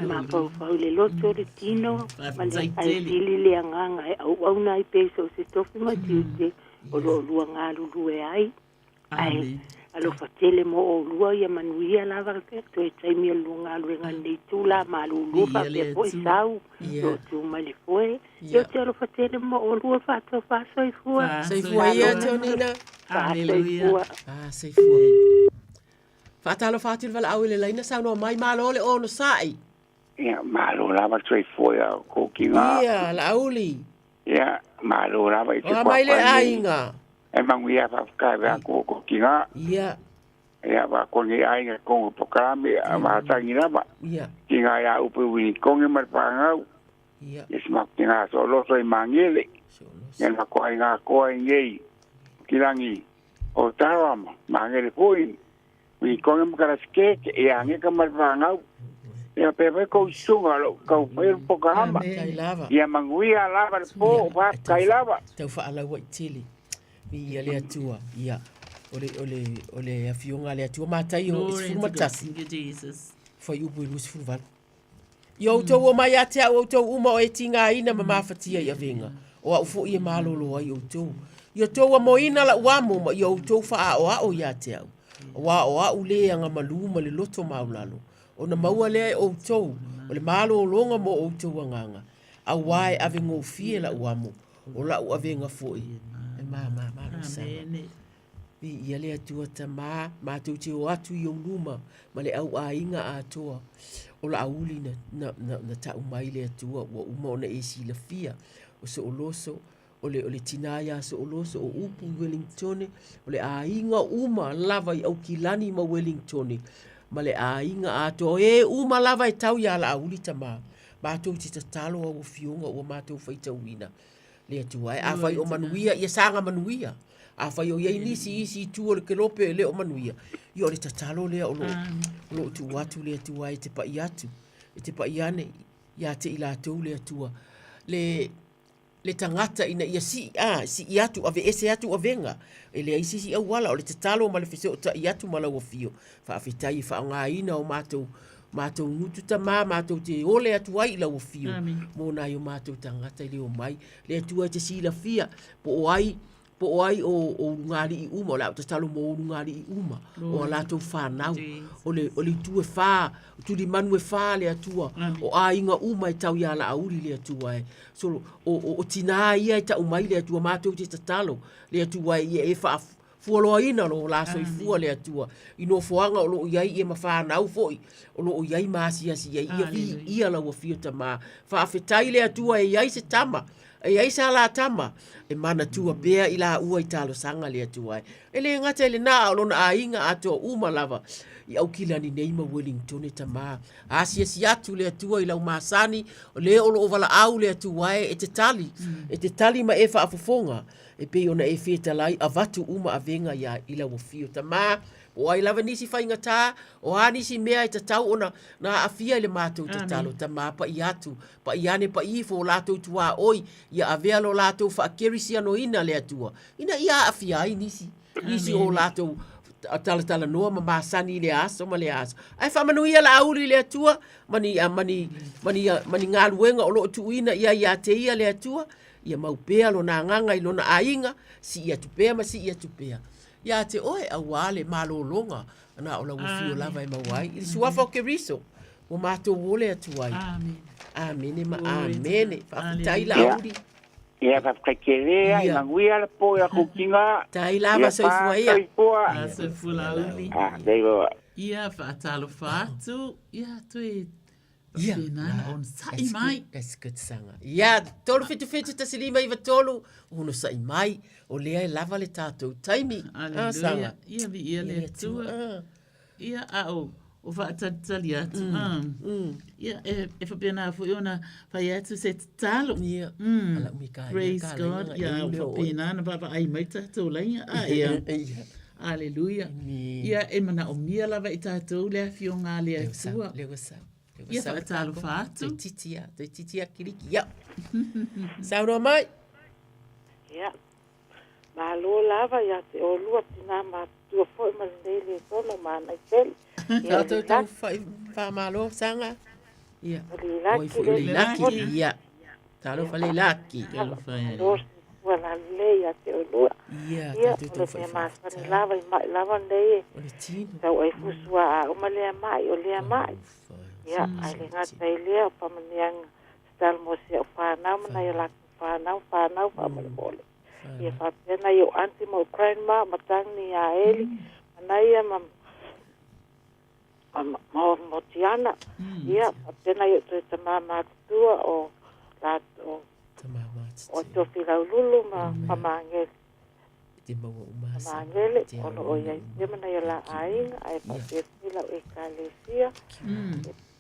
[SPEAKER 20] Ma pau le loto le tino. Mane ai tili le anganga e au nai peso se tofu matiute. O lo lua ngā lulue ai. Ai. Alo fatele mo o lua ia manuia lava to e taimi o lunga luenga nei tula ma lulu pa pe po sau to tu mali foi yo te alo fatele mo o lua fa to fa sai fua
[SPEAKER 16] ia tonina
[SPEAKER 20] aleluia
[SPEAKER 16] sai fua fa talo fatil val au le laina sa no mai malo le ono sai
[SPEAKER 21] ia malo lava sai fua ko kinga
[SPEAKER 16] ia lauli
[SPEAKER 21] ia malo lava i te
[SPEAKER 16] mai le ainga
[SPEAKER 21] e manguia fa ka va ko kinga
[SPEAKER 16] ia
[SPEAKER 21] ia va ko ni ai ko programa a ma tangira ba
[SPEAKER 16] ia
[SPEAKER 21] kinga ya upu wi ko ngi mar panga
[SPEAKER 16] ia
[SPEAKER 21] es ma kinga so lo so mangile ya na ko ai nga ko ai ngi kilangi o taram mangile foi wi ko ngi kara ske e ange ka mar panga ia pepe ko sunga lo ko per programa ia manguia lava po va kailava
[SPEAKER 16] te fa ala wa tili ia le atua ia ole afionga le atua matai o isfu matasi foi u bui isfu val yo to o mai atia o to uma o etinga ina mama fatia ia venga o u fo ia malolo ai o to yo to o moina la wa mo yo to fa o ia atia wa u le anga maluma le loto maulalo ona maua le o to o le malo longa mo o to nganga a wai avengo fie la wa mo o la u avenga foi mama
[SPEAKER 17] Amene.
[SPEAKER 16] Ia le atua tama, mātou te o atu i o luma, ma le au ainga atua, o la auli na tau mai le atua, o uma o na esi la fia, o se o loso, o le tinaya se o loso, o upu Wellington, o le ainga uma lava i au kilani ma Wellington, ma le ainga atua, uma lava i tau ia la auli tama, mātou te tatalo o fionga o mātou faita uina. Le atua a fai o manuia ia sanga manuia a fai o ia isi tu o ke lope le o manuia io le tatalo le o lo tu watu le atua e te pa iatu e te pa iane ia te ila tu le atua le tangata ina ia si iatu ave ese atu avenga e le isi au wala o le tatalo ma le fese o ta iatu mala o fio fa afitai fa nga ina o mātou ngutu ta mātou te ole atu ai la o fio. Mō nā yo mātou tangata i leo mai. Le atu ai te sila fia. Po o ai o ngari i uma. O la o te talo mo o ngari i uma. O la tau whanau. O le tue wha. Tu li manu e wha le atua. O a inga uma e tau ia la auri le atua e. So o tina ia e tau mai le atua mātou te tatalo. Le atua e wha fualoa ina lo la so i fua le atua i no foanga o lo iai e mawhanau foi o lo iai masia ia la wafio tama whaafetai le atua e iai se tama e iai sa la tama e mana tua bea i la ua i talo sanga le atua e le ngata le na o lona a inga ato uma lava i au kilani neima Wellington e tama asia si atu le atua i lau masani le o lo ovala au le atua e te tali ma e whaafofonga e pe ona e feta lai avatu uma avenga ya ila wo fio tama o ai lava nisi fainga ta o ani si mea i tatau ona na afia le mātou tatalo tama pa i atu pa i ane pa i fo lātou tua oi ia avea lo lātou fa kerisi ano ina le atua ina ia afia ai nisi o lātou tala noa ma masani le aso ma le aso ai fa manuia la auri le atua mani ngaluenga o lo tuina ia te ia le atua ia maupea lo na nganga i lona ainga si ia tupea ma si ia tupea Ia te oe a wale malolonga. Ana o la wafio lava e mawai. Ili suafa o ke riso. O mātou wole atu ai.
[SPEAKER 17] Amen.
[SPEAKER 16] Amene ma amene. Whaafitai la auri.
[SPEAKER 21] Ia whakakelea, i manguia le po ia kukinga.
[SPEAKER 16] Tai lava soifua ia.
[SPEAKER 17] A soifua la uli.
[SPEAKER 21] Deiwa.
[SPEAKER 17] Ia whaatalo whaatu. Ia tue. Ia. Nana on sai mai.
[SPEAKER 16] That's good sanga. Ia, tolu fitu ta silima iwa tolu. Uno sai mai. O lea e lava le tātou taimi.
[SPEAKER 17] Aleluia. Ia vi ia le tua. Ia au. O whaatatali atu. Ia, e whapena fu iona whai atu se talo.
[SPEAKER 16] Ia.
[SPEAKER 17] Praise God. Ia, whapena na papa ai mai tātou lainga. Ia. Aleluia. Ia, e mana o mia lava i tātou lea fio ngā lea tua.
[SPEAKER 16] Leo sa.
[SPEAKER 17] Ia whaatalo whaatu.
[SPEAKER 16] Toi titia kiriki. Ia. Sauro mai.
[SPEAKER 20] Ia. Malo lava ia te o lua tina ma tua foi ma lele tono ma na tele.
[SPEAKER 16] Tātou tau whamalo sanga. Ia. Oi laki. Ia. Tālo whale laki.
[SPEAKER 17] Tālo whale.
[SPEAKER 20] Wala leia te o lua.
[SPEAKER 16] Ia.
[SPEAKER 20] Tātou tau whamalo lava i mai lava nei.
[SPEAKER 16] O le tino.
[SPEAKER 20] Tau ai fusua a o malea mai o lea mai. Ia. Ai le ngata i lea o pamaniang stal mo se o whanau mana i laki whanau whamale mole. Ia whapena i o anti mo Ukraine matangi a Eli. Manai ma Motiana. Ia, pena i o tue tamama tua o lato o to filaululu ma pamangele. Pamangele, ono o iai temana i la ainga, ai pape fila o ekalesia.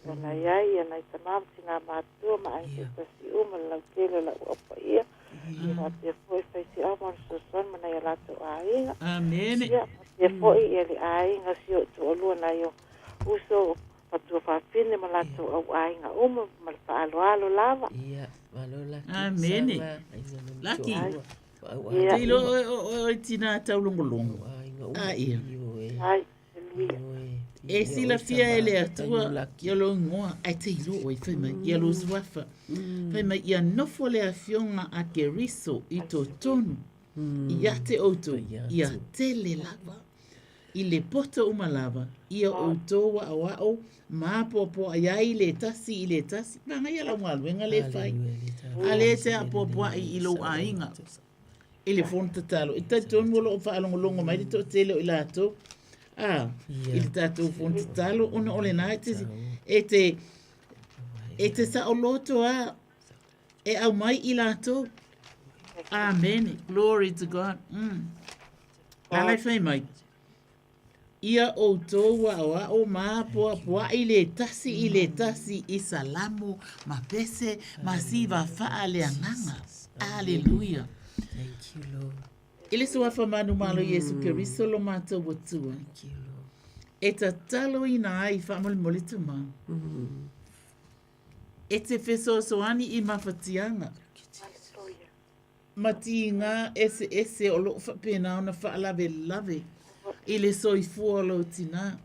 [SPEAKER 20] Ona iai, ana i tamama tina matua ma anke tasi uma lau kele la uapa ia. Ia te foi faisi amon susan mana i lato ainga.
[SPEAKER 17] Amen.
[SPEAKER 20] Ia, te foi i li ainga si o tu olua na io. Uso patua whawhine ma lato au ainga uma ma whaaloalo lava.
[SPEAKER 16] Ia, malo laki.
[SPEAKER 17] Amen. Laki. Teilo o tina taulongolongo. Ia.
[SPEAKER 20] Ai,
[SPEAKER 17] e sila fia ele atua ia lo ngoa ai teilo o i whaimai ia lo zwafa. Whaimai ia nofo le afionga a ke riso i to tonu. Ia te auto, ia tele lava. I le poto umalava, ia o toa a wao, maapopo a iai le tasi i le tasi. Manga ia la mwaluenga le fai. A le te a popo a i lo a inga. I le fonta talo. I ta tonu lo o whaalongolongo mai di to tele o i lato. I le tato fonta talo. Ona ole na e te sa o loto a e au mai i lato. Amen. Glory to God. Lalai whai mai. Ia o toa o maa poa i le tasi i salamo ma pese ma siva faa le anganga. Aleluia.
[SPEAKER 16] Thank you, Lord.
[SPEAKER 17] Ile sua whamanu malo Yesu Keriso lo mātou watua.
[SPEAKER 16] Thank you, Lord.
[SPEAKER 17] E ta talo i na ai whamali molitu ma. E te wheso soani i mawhatianga. Mati ngā ese o lo whapena ona whaalawe lave. I le soifua lo tina.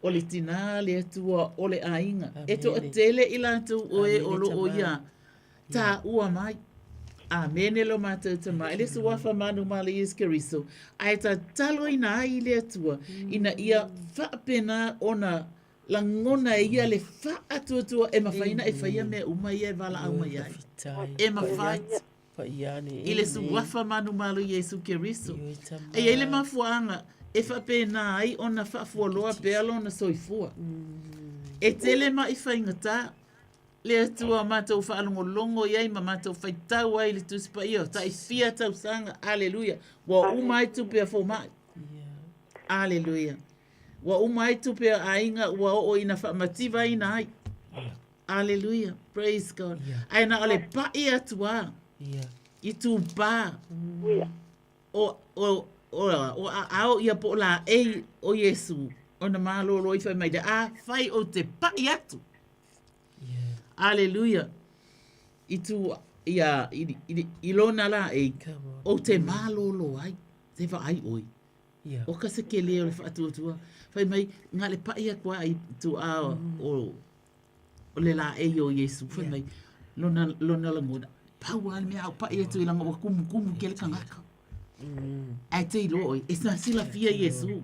[SPEAKER 17] O le tina le atua o le ainga. E to atele i lātou oe o lo o ia. Tā ua mai. Amene lo mātou tama. Ele su wafa manu male Yesu Keriso. Ai ta talo ina ai le atua. Ina ia whapena ona langona e ia le whaatuatua e mawhaina e whaia mea uma ia e wala au mai ai. E mawhai. I le su wafa manu malu Yesu Keriso. E ele mafuanga e whapena ai ona whafualoa pealo na soifua. E tele ma i whaingata. Le atua mātou whaalongolongo iai ma mātou whaitau ai le tusipa ia. Ta i fia tau sanga. Aleluia. Wa umai tupea fo mai. Aleluia. Wa umai tupea ainga wa o ina whaamativa ina ai. Aleluia. Praise God. Aina ole pa i atua. I tu pa. O au ia po la ei o Yesu. O na malo lo i whai mai da. A whai o te pa i atu. Aleluia. I tu ia i lona la e o te malolo ai. Te wha ai oi. O ka se ke leo le whaatuatua. Whai mai ngā le paia kua ai tu a o le la e o Yesu. Whai mai lona la ngona. Pau ale mea au paia tu i langa wa kumu ke le kangaka. Ai te ilo e sa sila fia Yesu.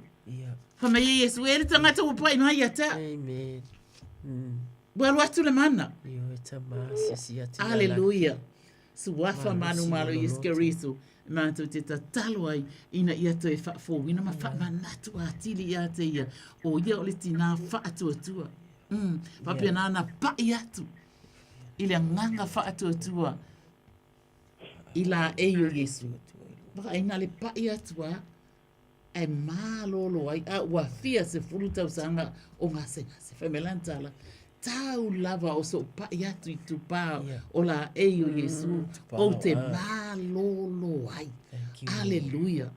[SPEAKER 17] Fa me Yesu e le tangata o pai no ia ta.
[SPEAKER 16] Amen.
[SPEAKER 17] Well watu le mana.
[SPEAKER 16] Yo tamasi sia te.
[SPEAKER 17] Hallelujah. Suafa manu malo iskeriso. Manto te tatalo ai ina ia te e whaafo. Ina ma wha manatu a tili ia te ia. O ia o le tina wha atua tua. Papia nana pai atu. Ile nganga wha atua tua. Ila eio Yesu. Waka ina le pai atua. E malolo ai. A ua fia se furu tau sanga o ngase ngase. Femelantala. Tau lava o so pai atu i tu pao o la eio Yesu o te malolo ai. Aleluia.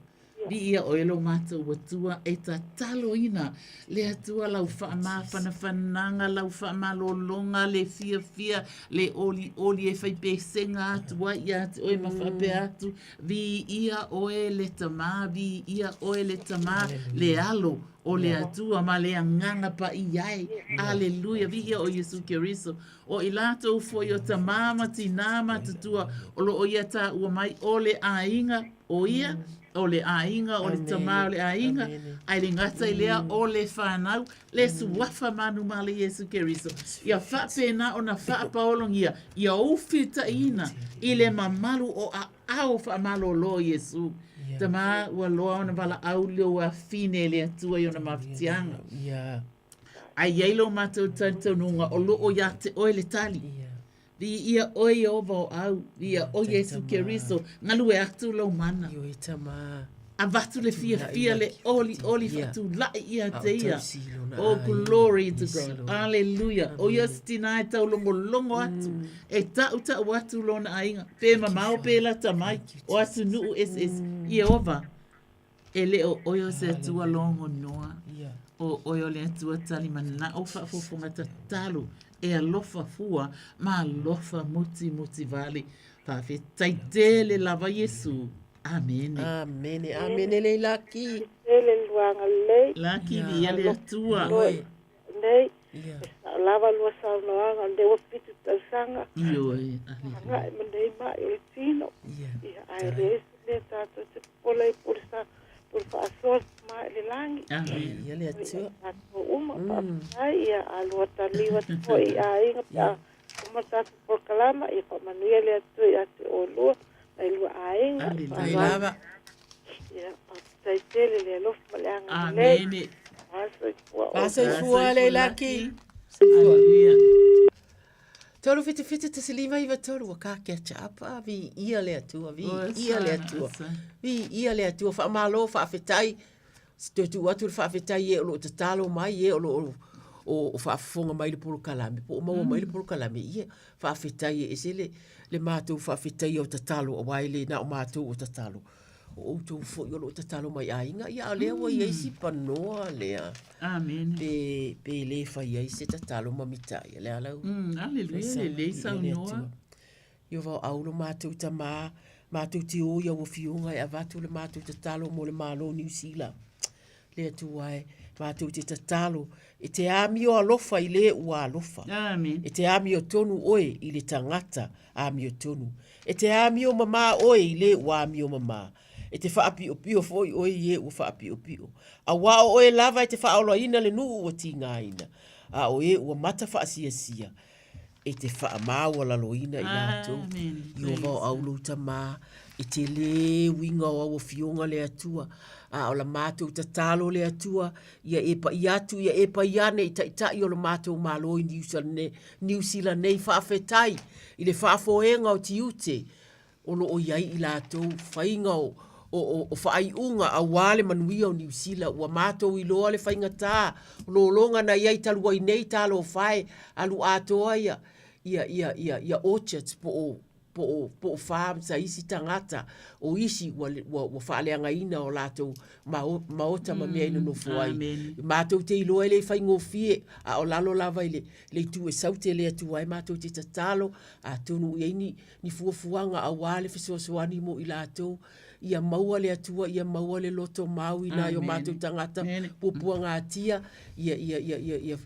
[SPEAKER 17] Di ia o elo mata ua tua e ta talo ina le atua lau wha whananga lau wha malolonga le fia le oli e whai pesenga atua ia te oe mawhape atu vi ia oe le tama vi ia oe le tama le alo o le atua ma le anganga pa iai. Aleluia. Vi ia o Yesu Keriso. O ilato ufo i o tamama tinama tutua o lo o ia ta ua mai o le ainga o ia o le ainga, o le tama o le ainga, ai le ngata i lea o le whanau, le suwafa manu ma le Yesu Keriso. Ia whapena o na whapaolongia, ia ufita ina, i le mamalu o a au whamalo lo Yesu. Tama ua loa o na wala au leo a fine le atua i o na mawhitianga. Ai yeilo matau tantanunga o lo o ia te oe le tali. Vi ia oi ova o au, ia o Yesu Keriso, ngalu e atu lau mana.
[SPEAKER 16] Yo e tama.
[SPEAKER 17] A vatu le fia le oli fatu lai ia te ia. Oh, glory to God. Hallelujah. O ia stina e tau longo atu. E tau atu lona ainga. Pe mamao pe la tamai. O atu nuu ia ova. E leo oyo se atua longo noa. O oyo le atua tali mana o whaafofonga tatalu. E alofa fua, ma alofa muti vale. Whawhi taitele lava Yesu. Amen.
[SPEAKER 16] Amen. Amen. Le laki.
[SPEAKER 3] Ele luanga lei.
[SPEAKER 17] Laki vi ele atua.
[SPEAKER 3] Nei. Lava lua sao noanga. Nde wa pitu tausanga.
[SPEAKER 17] Iyo.
[SPEAKER 3] Nga e mandei ma e le tino. Ia ai reisi le tato te pola i pursa. Pursa asol ma e le langi.
[SPEAKER 17] Amen.
[SPEAKER 16] Ia le atua.
[SPEAKER 3] Tato uma. Ai ia alua taliwa po i a inga pa. Uma tato por kalama. Ia pa manuia le atua i ate o lua. Ai lua a inga.
[SPEAKER 16] Ai lava.
[SPEAKER 3] Ia pa taitele le alofa ma le anga.
[SPEAKER 17] Amen.
[SPEAKER 16] Pasa i fua le laki.
[SPEAKER 17] Aleluia.
[SPEAKER 16] Tolu fiti te silima iwa tolu wa ka catch up vi ia le atua vi ia le atua vi ia le atua fa malo fa fetai sto tu watu fa fetai e lo tatalo mai e o fa fonga mai le polo kalame po mo mai le polo kalame ia fa fetai e sele le mato fa fetai o tatalo o wai le na o mato o tatalo o tu fo yo lo tatalo mai ainga ia le wa ia si panoa le
[SPEAKER 17] amen
[SPEAKER 16] pe le fa ia si tatalo mamita ia le ala
[SPEAKER 17] aleluia le sa noa
[SPEAKER 16] yo va aulo mato tama mato ti o ia o fiunga e avatu le mato tatalo mo le malo New Zealand le tu wai mato te tatalo e te ami o alofa i le ua alofa
[SPEAKER 17] amen
[SPEAKER 16] e te ami o tonu oe i le tangata ami o tonu e te ami o mama oe i le ua ami o mama e te whaapi o pio foi oe i e ua whaapi o pio a wao oe lava e te whaolo ina le nuu ua tinga ina a o e ua mata whaasia sia e te whaamau lalo ina i lato i o vau aulo tama e te le winga o au fionga le atua a o la mātou ta talo le atua ia e pa iatu ia e pa iane i ta i o la mātou malo i New Zealand nei whaafetai i le whaafoenga o tiute o lo o iai i latou whainga o whaai unga a wale manuia o New Zealand ua mātou i loa le whainga tā lo longa na iai talua i nei talo whae alu atoa ia orchards po farm sa isi tangata o isi wa whaaleanga ina o lato maota ma mea ina no fuai. Mātou te iloa le whai ngofie a o lalo lava le tu e saute le atuai mātou te tatalo a tonu i ni fuafuanga a wale fisosoani mo i lato ia maua le atua, ia maua le loto mau ina yo mātou tangata pupua ngā tia ia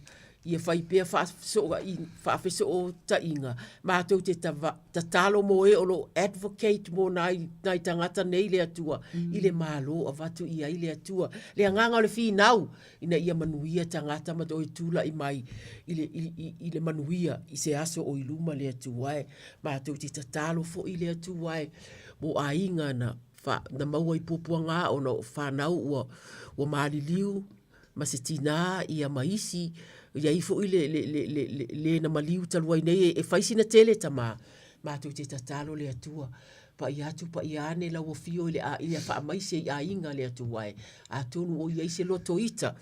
[SPEAKER 16] ia fai pea whaafeso o tainga. Mātou te talo mo e o lo advocate mo nai tangata nei le atua. I le malo a vatu ia i le atua. Le anganga o le whinau. Ina ia manuia tangata ma toi tula i mai. I le manuia i se aso o iluma le atua e. Mātou te talo fo i le atua e. Mo a inga na maua i popua ngā o na whanau ua maaliliu. Ma se tina ia maisi. Ia ifo i le na maliu talua nei e faisi na tele tama. Mātou te tatalo le atua. Pa i atu pa i ane la wafio i le wha maise i a inga le atua e. A tonu o iai se loto ita.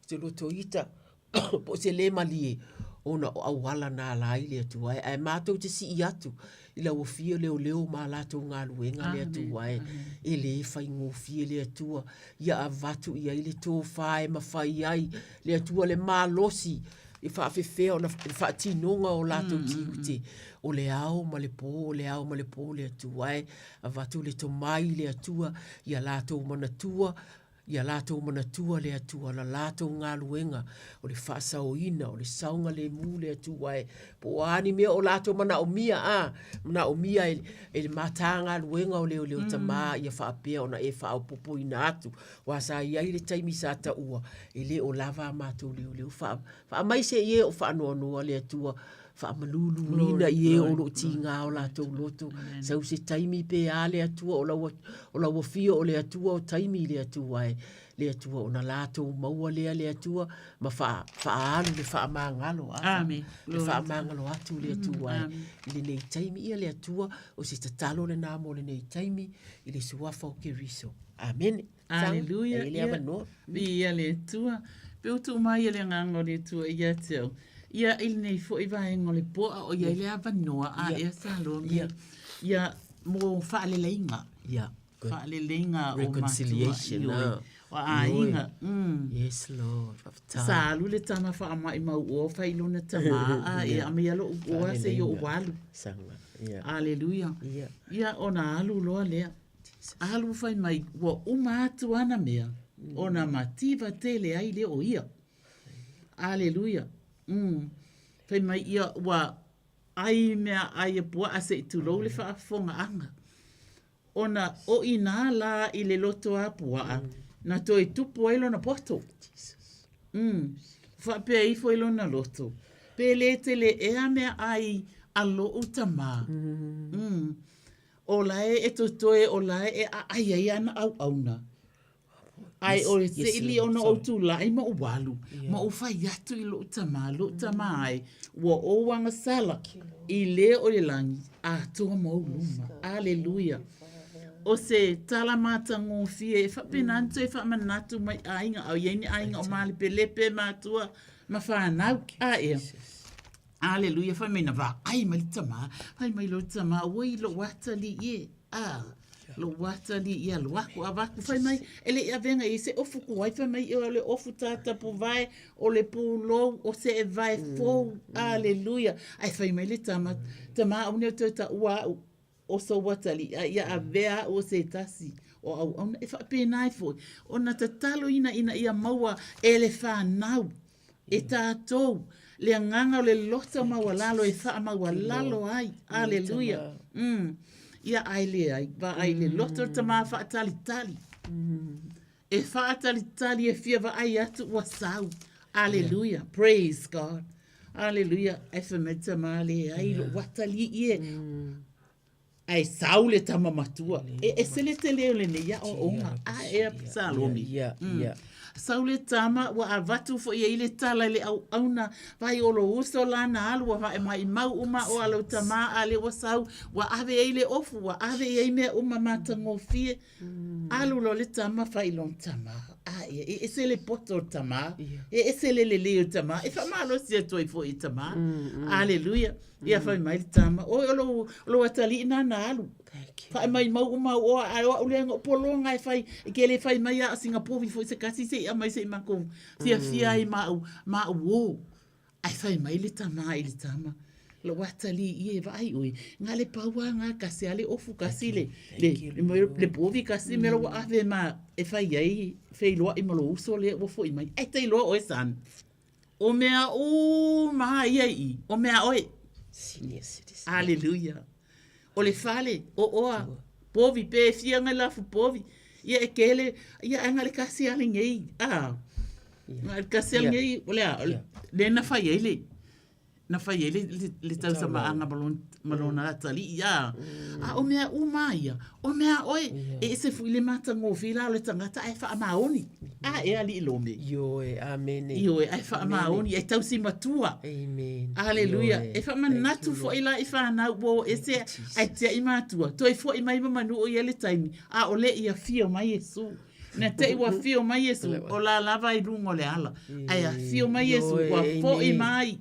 [SPEAKER 16] Se loto ita. Po se le malie. Ona awala na la i le atua e. A mātou te si i atu. I la wafio leo ma lato ngā luenga le atua e. E le fai ngofie le atua. Ia a vatu ia i le tō whae ma whai ai. Le atua le mālosi. I whaafewhea o na whaatinonga o lato tiute. O le ao ma le pō, le atua e. A vatu le tomai le atua. Ia lato manatua. Ia lato manatua le atua. La lato ngā luenga. O le whaasaoina. O le saunga le mū le atua e. Po ani mea o lato mana o mia a. Mana o mia e le mata ngā luenga o leo tamā. Ia whaapea o na e whaapopo ina atu. Wasa ia i le taimi sa ta ua. E le o lava mātou leo. Whaamaise i e o whaanoanoa le atua. Whaamalulu nina i e o lo ti ngā o lato loto. Sau se taimi pe a le atua. O la wafio o le atua o taimi le atua e. Le atua o na lato maua lea le atua. Ma whaalu le whaamangalo.
[SPEAKER 17] Amen.
[SPEAKER 16] Le whaamangalo atu le atua e. I le nei taimi ia le atua. O se tatalo le nāmo le nei taimi. I le suafa o ke riso. Amen.
[SPEAKER 17] Alleluia. Ia le atua. Pe utu mai le ngango le atua ia teo. Ia il nei fo i vai ngole poa o ia le avanoa a ia salon ia mo faale leinga faale leinga o
[SPEAKER 16] reconciliation
[SPEAKER 17] o a inga
[SPEAKER 16] yes lord
[SPEAKER 17] salu le tama fa mai mau o fa ilona tama a ia me lo o se yo walu
[SPEAKER 16] sanga
[SPEAKER 17] alleluia ia ona alu lo le alu fa mai wo uma tu ana mea ona mativa tele ai le o ia alleluia Fai mai ia wa ai mea ai pua ase tu lo le whaafonga anga. Ona o ina la i le loto a pua na toi tupu ilo na poto. Whapea i fo ilo na loto. Pe le te le ea mea ai alo utama. O lae e totoe o lae e ai ai ana au auna. Ai o se ili ona o tu lai ma o walu ma o fai atu i lo tama ai wa o wanga sala i le o le langi a toa ma o luma alleluia o se tala mata ngofie fa penanto e fa manatu mai ainga au yeni ainga o mali pelepe matua ma fa nau a e alleluia fa mena va ai ma tama ai mai lo tama o i lo watali e lo watali ia lo wako avaku fai mai ele ia venga i se ofu kuai fai mai o le ofu tata po vai o le pulo o se e vai fo alleluia ai fai mai le tama au ne tata ua o so watali ia avea o se tasi o au e fa penai fo ona tatalo ina ia maua ele fa nau e tatou le nganga o le lota maua lalo e fa maua lalo ai alleluia ia aile ai, va aile loto tama whaatalitali. E whaatalitali e fia va ai atu wa sau. Alleluia, praise God. Alleluia, e whameta maale ai lo watali ie. Ai sau le tama matua. E sele te leo le ne ia o onga. A e saloni. Saule tama wa avatu fo ia ile tala le au auna vai olo uso lana alu wa vai mai mau uma o alo tama ale wa sau wa ave ile ofu wa ave ia me uma mata ngofie alu lo le tama fai lon tama e se le poto tama e se le le tama e fa malo si to i fo i tama alleluia ia fai mai tama o lo atali na alu fai mai mau uma o o le polonga e fai ke le fai mai a Singapore fo se kasi se mai se mako fia i ma o ai fai mai le tama lo watali ie vai oi ngale paua nga kasi ale ofu kasi le povi kasi me lo ave ma e fai ai fei lo i malo uso le o foi mai e te lo o san O mea o maha iai. O mea oe.
[SPEAKER 16] Senior citizen.
[SPEAKER 17] Hallelujah. O le fale, o oa. Povi, pe fia ngai lafu povi. Ia e kele, ia anga le kasi ali ngei. Le kasi ali ngei, olea, le na fai ele. Na fai ele, le tau sa maanga malona atali, ia. O mea umaia, o mea oe, e se fui le mata ngō whila o le tangata, e wha amaoni. E ali ilome.
[SPEAKER 16] Ioe, amen.
[SPEAKER 17] Ioe, e wha amaoni, e tau si matua.
[SPEAKER 16] Amen.
[SPEAKER 17] Hallelujah. E wha manatu fo ila i whanau wo e se ai tia i matua. Toi fo i mai mamanu o iele taimi. A o le ia fio mai Yesu. Na te iwa fio mai Yesu. O la lava i rungo le ala. Ai a fio mai Yesu. Wa fo i mai.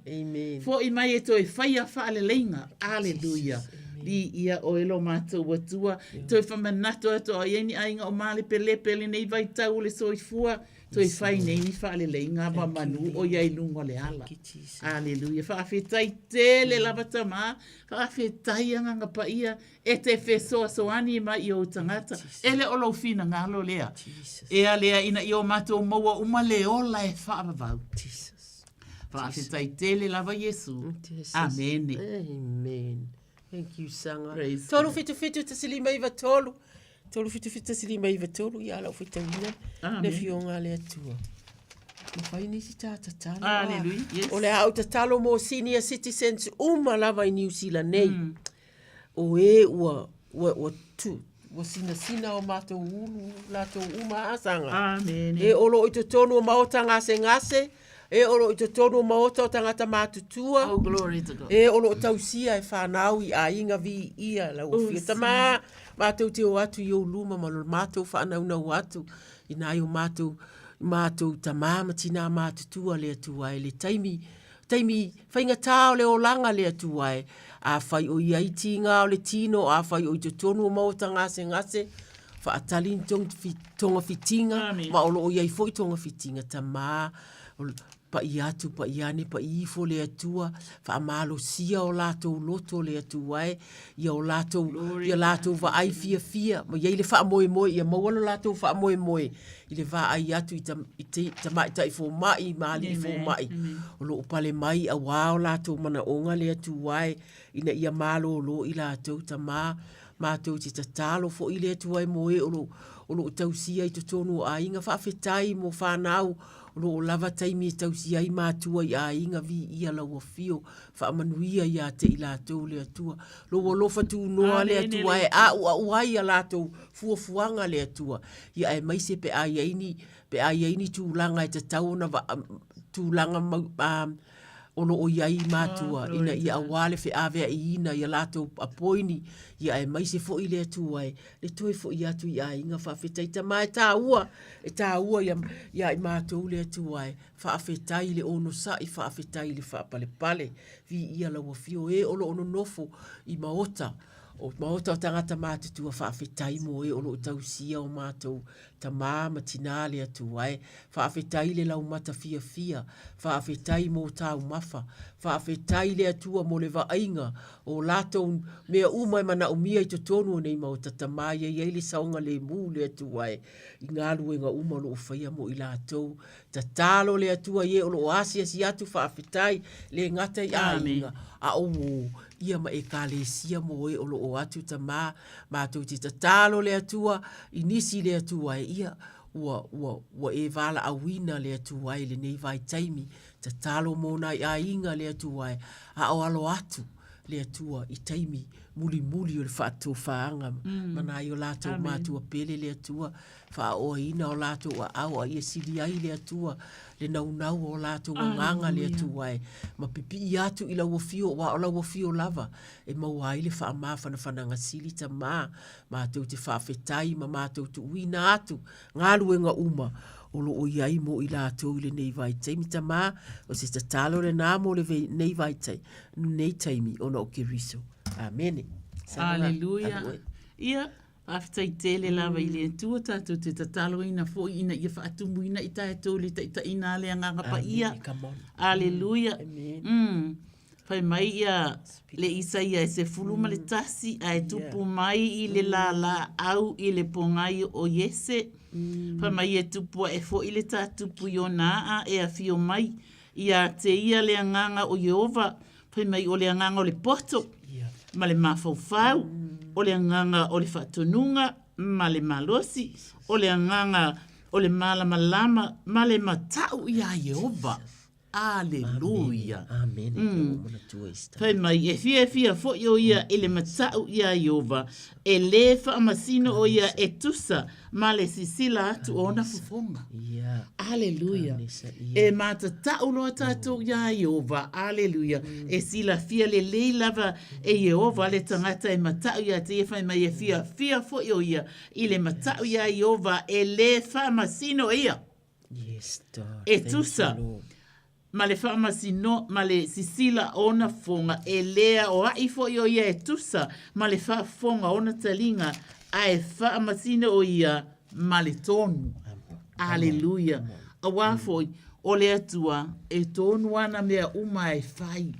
[SPEAKER 17] Fo i mai e toi whaia wha ale leinga. Hallelujah. Li ia o elo mātou watua. Toi wha manatu ato a ieni ainga o male pele pele nei vai tau le soifua. Toi whai nei ni whaale lei ngā manu o iai lungo le ala. Aleluia. Whaafetai tele lava tamā. Whaafetai anga ngapa ia. E te whesoa soani ma i o tangata. Ele o lau whina ngalo lea. Ea lea ina i o mātou maua uma le ola e whaavavau. Whaafetai tele lava Yesu. Amen.
[SPEAKER 16] Amen. Thank you, Sanga. Tolu fitu fitu te silima iwa tolu. Tolu fitu fitu te silima iwa tolu. Ia lau fitu wina. Ne fionga le atua. Mawhai nisi tāta talo.
[SPEAKER 17] Hallelujah, yes.
[SPEAKER 16] O le au ta talo mo senior citizens uma lava i New Zealand nei. O e ua tu. Ua sina o mātou ulu, lātou uma asanga.
[SPEAKER 17] Amen.
[SPEAKER 16] E olo i to tonu o maota ngase ngase. E olo i to tonu o maota o tangata mātutua.
[SPEAKER 17] Oh, glory to God.
[SPEAKER 16] E olo o tausia e whanau i a inga vi ia lau o fia. Tama mātou te o atu i o luma malo mātou whanau nau atu. I nai o mātou tamama tina mātutua le atua e le taimi whainga tāo le o langa le atua e. A whai o iai tinga o le tino, a whai o i to tonu o maota ngase ngase. Whaatalin tonga fitinga. Ma olo o iai foi tonga fitinga tama. Pa i atu, pa i ane, pa i ifo le atua, wha amalo sia o lātou loto le atua e, ia o lātou wa ai fia, ma iei le wha moe moe, ia maualo lātou wha moe moe, i le wha ai atu i tamai ta i fō mai, maali i fō mai, o lo upale mai a wāo lātou mana onga le atua e, ina ia malo o lo i lātou tamā, mātou te tatalo fo i le atua e moe, o lo tausia i to tonu a inga wha awhetai mo whanau, o lava taimi e tausia i mātua i a inga vi ia lau a fio, wha amanuia i a te i lātou le atua. Lo walofa tu noa le atua e a uai a lātou fuafuanga le atua. Ia e maise pe a iaini tūlanga e te tauna tūlanga ono o iai mātua, ina ia awale fe awea i ina, ia lātou apoini, ia e maise fo i le atua e, le toi fo i atu i a inga whaafetai tama e tā ua ia i mātou le atua e, whaafetai le ono sa i whaafetai le whaapale pale, vi ia laua fio e olo ono nofo i maota, o maota o tangata mātutua whaafetai mo e olo o tausia o mātou tamā matina le atua e, whaafetai le lau mata fia, whaafetai mo tāu mafa, whaafetai le atua mo le vainga, o lātou mea umai mana o mia i to tonu nei mau tatamā, iei le saunga le mū le atua e, i ngā luenga uma lo o whaia mo i lātou, ta tālo le atua ie o lo o asia si atu whaafetai le ngata i ainga, a o ia ma e kālesia mo e o lo o atu tamā, mātou te tālo le atua, i nisi le atua e ia, ua e wala a wina le atua e le nei vai taimi, ta talo mona i a inga le atua e, a o alo atu le atua i taimi muli o le whaatou whaanga, mana i o lātou mātua pele le atua, wha o ina o lātou a au a ia siri ai le atua, le nau o lātou nganga le atua e, ma pipi i atu i lau fio, wa o lau fio lava, e maua ai le wha maa whananga sili ta maa, mātou te whaafetai, ma mātou tu uina atu, ngā luenga uma, o lo o iai mo i lātou le nei vai taimi ta maa, o se ta talo le nā mo le nei vai taimi, o na o ke riso. Amen.
[SPEAKER 17] Hallelujah. Ia, aftai tele lava i le tua tātou te tatalo ina fo ina ia whaatumu ina i tātou le ta ina le anganga pa ia. Hallelujah. Whai mai ia le Isaia e se fuluma le tasi a e tupu mai i le la au i le pongai o Yese. Whai mai e tupu e fo i le tātupu i o naa e a fio mai. ia te ia le anganga o Yehova, pai mai o le anganga o le poto, ma le mafaufau, o le anganga o le whatonunga, ma le malosi, o le anganga o le malamalama, ma le matau ia Yehova. Aleluia.
[SPEAKER 16] Amen.
[SPEAKER 17] Pai mai, e fia fo yo ia ele matau ia Yehova, e le whaamasino o ia e tusa, ma le sisila atu o na fufonga. Aleluia. E matatau loa tatou ia Yehova. Aleluia. E sila fia le lava e Yehova le tangata e matau ia te e whai mai e fia fo yo ia, ile matau ia Yehova, e le whaamasino ia.
[SPEAKER 16] Yes, God.
[SPEAKER 17] E tusa. Ma le whaamasino, ma le sisila ona fonga, e lea o aifo i o ia e tusa, ma le whaafonga ona talinga, a e whaamasino o ia, ma le tonu. Aleluia. A wafoi, o le atua, e tonu ana mea uma e whai.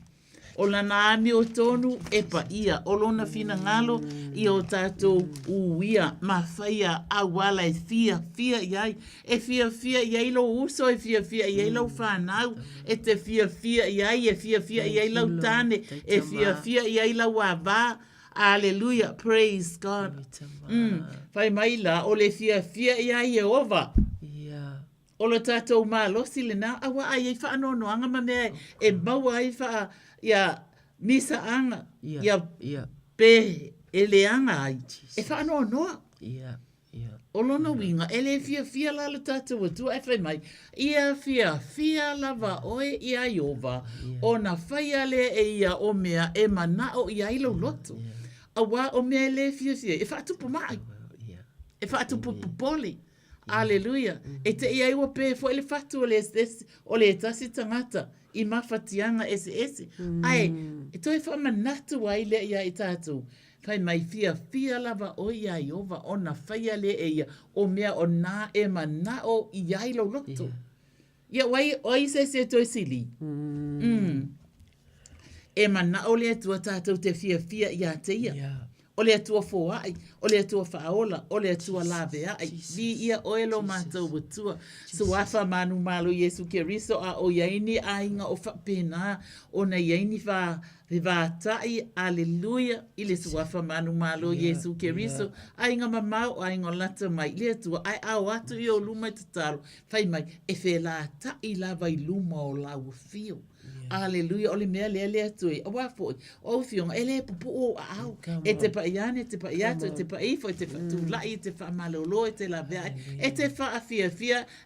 [SPEAKER 17] O lana ami o tonu e pa ia, o lona fina ngalo i o tātou uia, ma whaia a wala e fia iai, e fia iai lo uso, e fia iai lo whanau, e te fia iai, e fia iai lo tane, e fia iai lo wawā. Aleluia, praise God. Whai mai la, o le fia iai Yehova. O le tātou mālosi le nā, awa ai e whaanono anga ma mea, e maua ai wha, ia misa anga, ia pe ele anga ai. E whaanonoa. O lona winga, ele fia la le tātou atua, e whai mai, ia fia lava oe ia Yehova, o na whaia le e ia o mea e manao ia ilo loto. Awa o mea le fia, e whaatupu mai. E whaatupu poli. Aleluia. E te ia iwa pe fo ele fatu o le tasi tangata i mawhatianga ese. Ai, e toi whamanatu ai le ia i tātou. Pai mai fia lava o ia Yehova o na whaia le e ia o mea o nā e manao i ailo loto. Ia wai oi se toi sili. E manao le atua tātou te fia ia te ia. O le atua foai, o le atua whaola, o le atua lawe ai. Li ia oelo mātou watua. So wafa manu malo Yesu Keriso a o yaini a inga o whapena, o na yaini vātai, aleluia, ile so wafa manu malo Yesu Keriso, a inga mamau, a inga lata mai, le atua, ai au atu i o luma i tataro, whai mai, e whe la ta i lava i luma o lau fio. Aleluia, o le mea le atui. O wafoi, o fionga, ele pupu o au. E te pa iane, te pa iato, te pa ifo, te pa tūlai, te pa malolo, te la vea. E te fa a fia,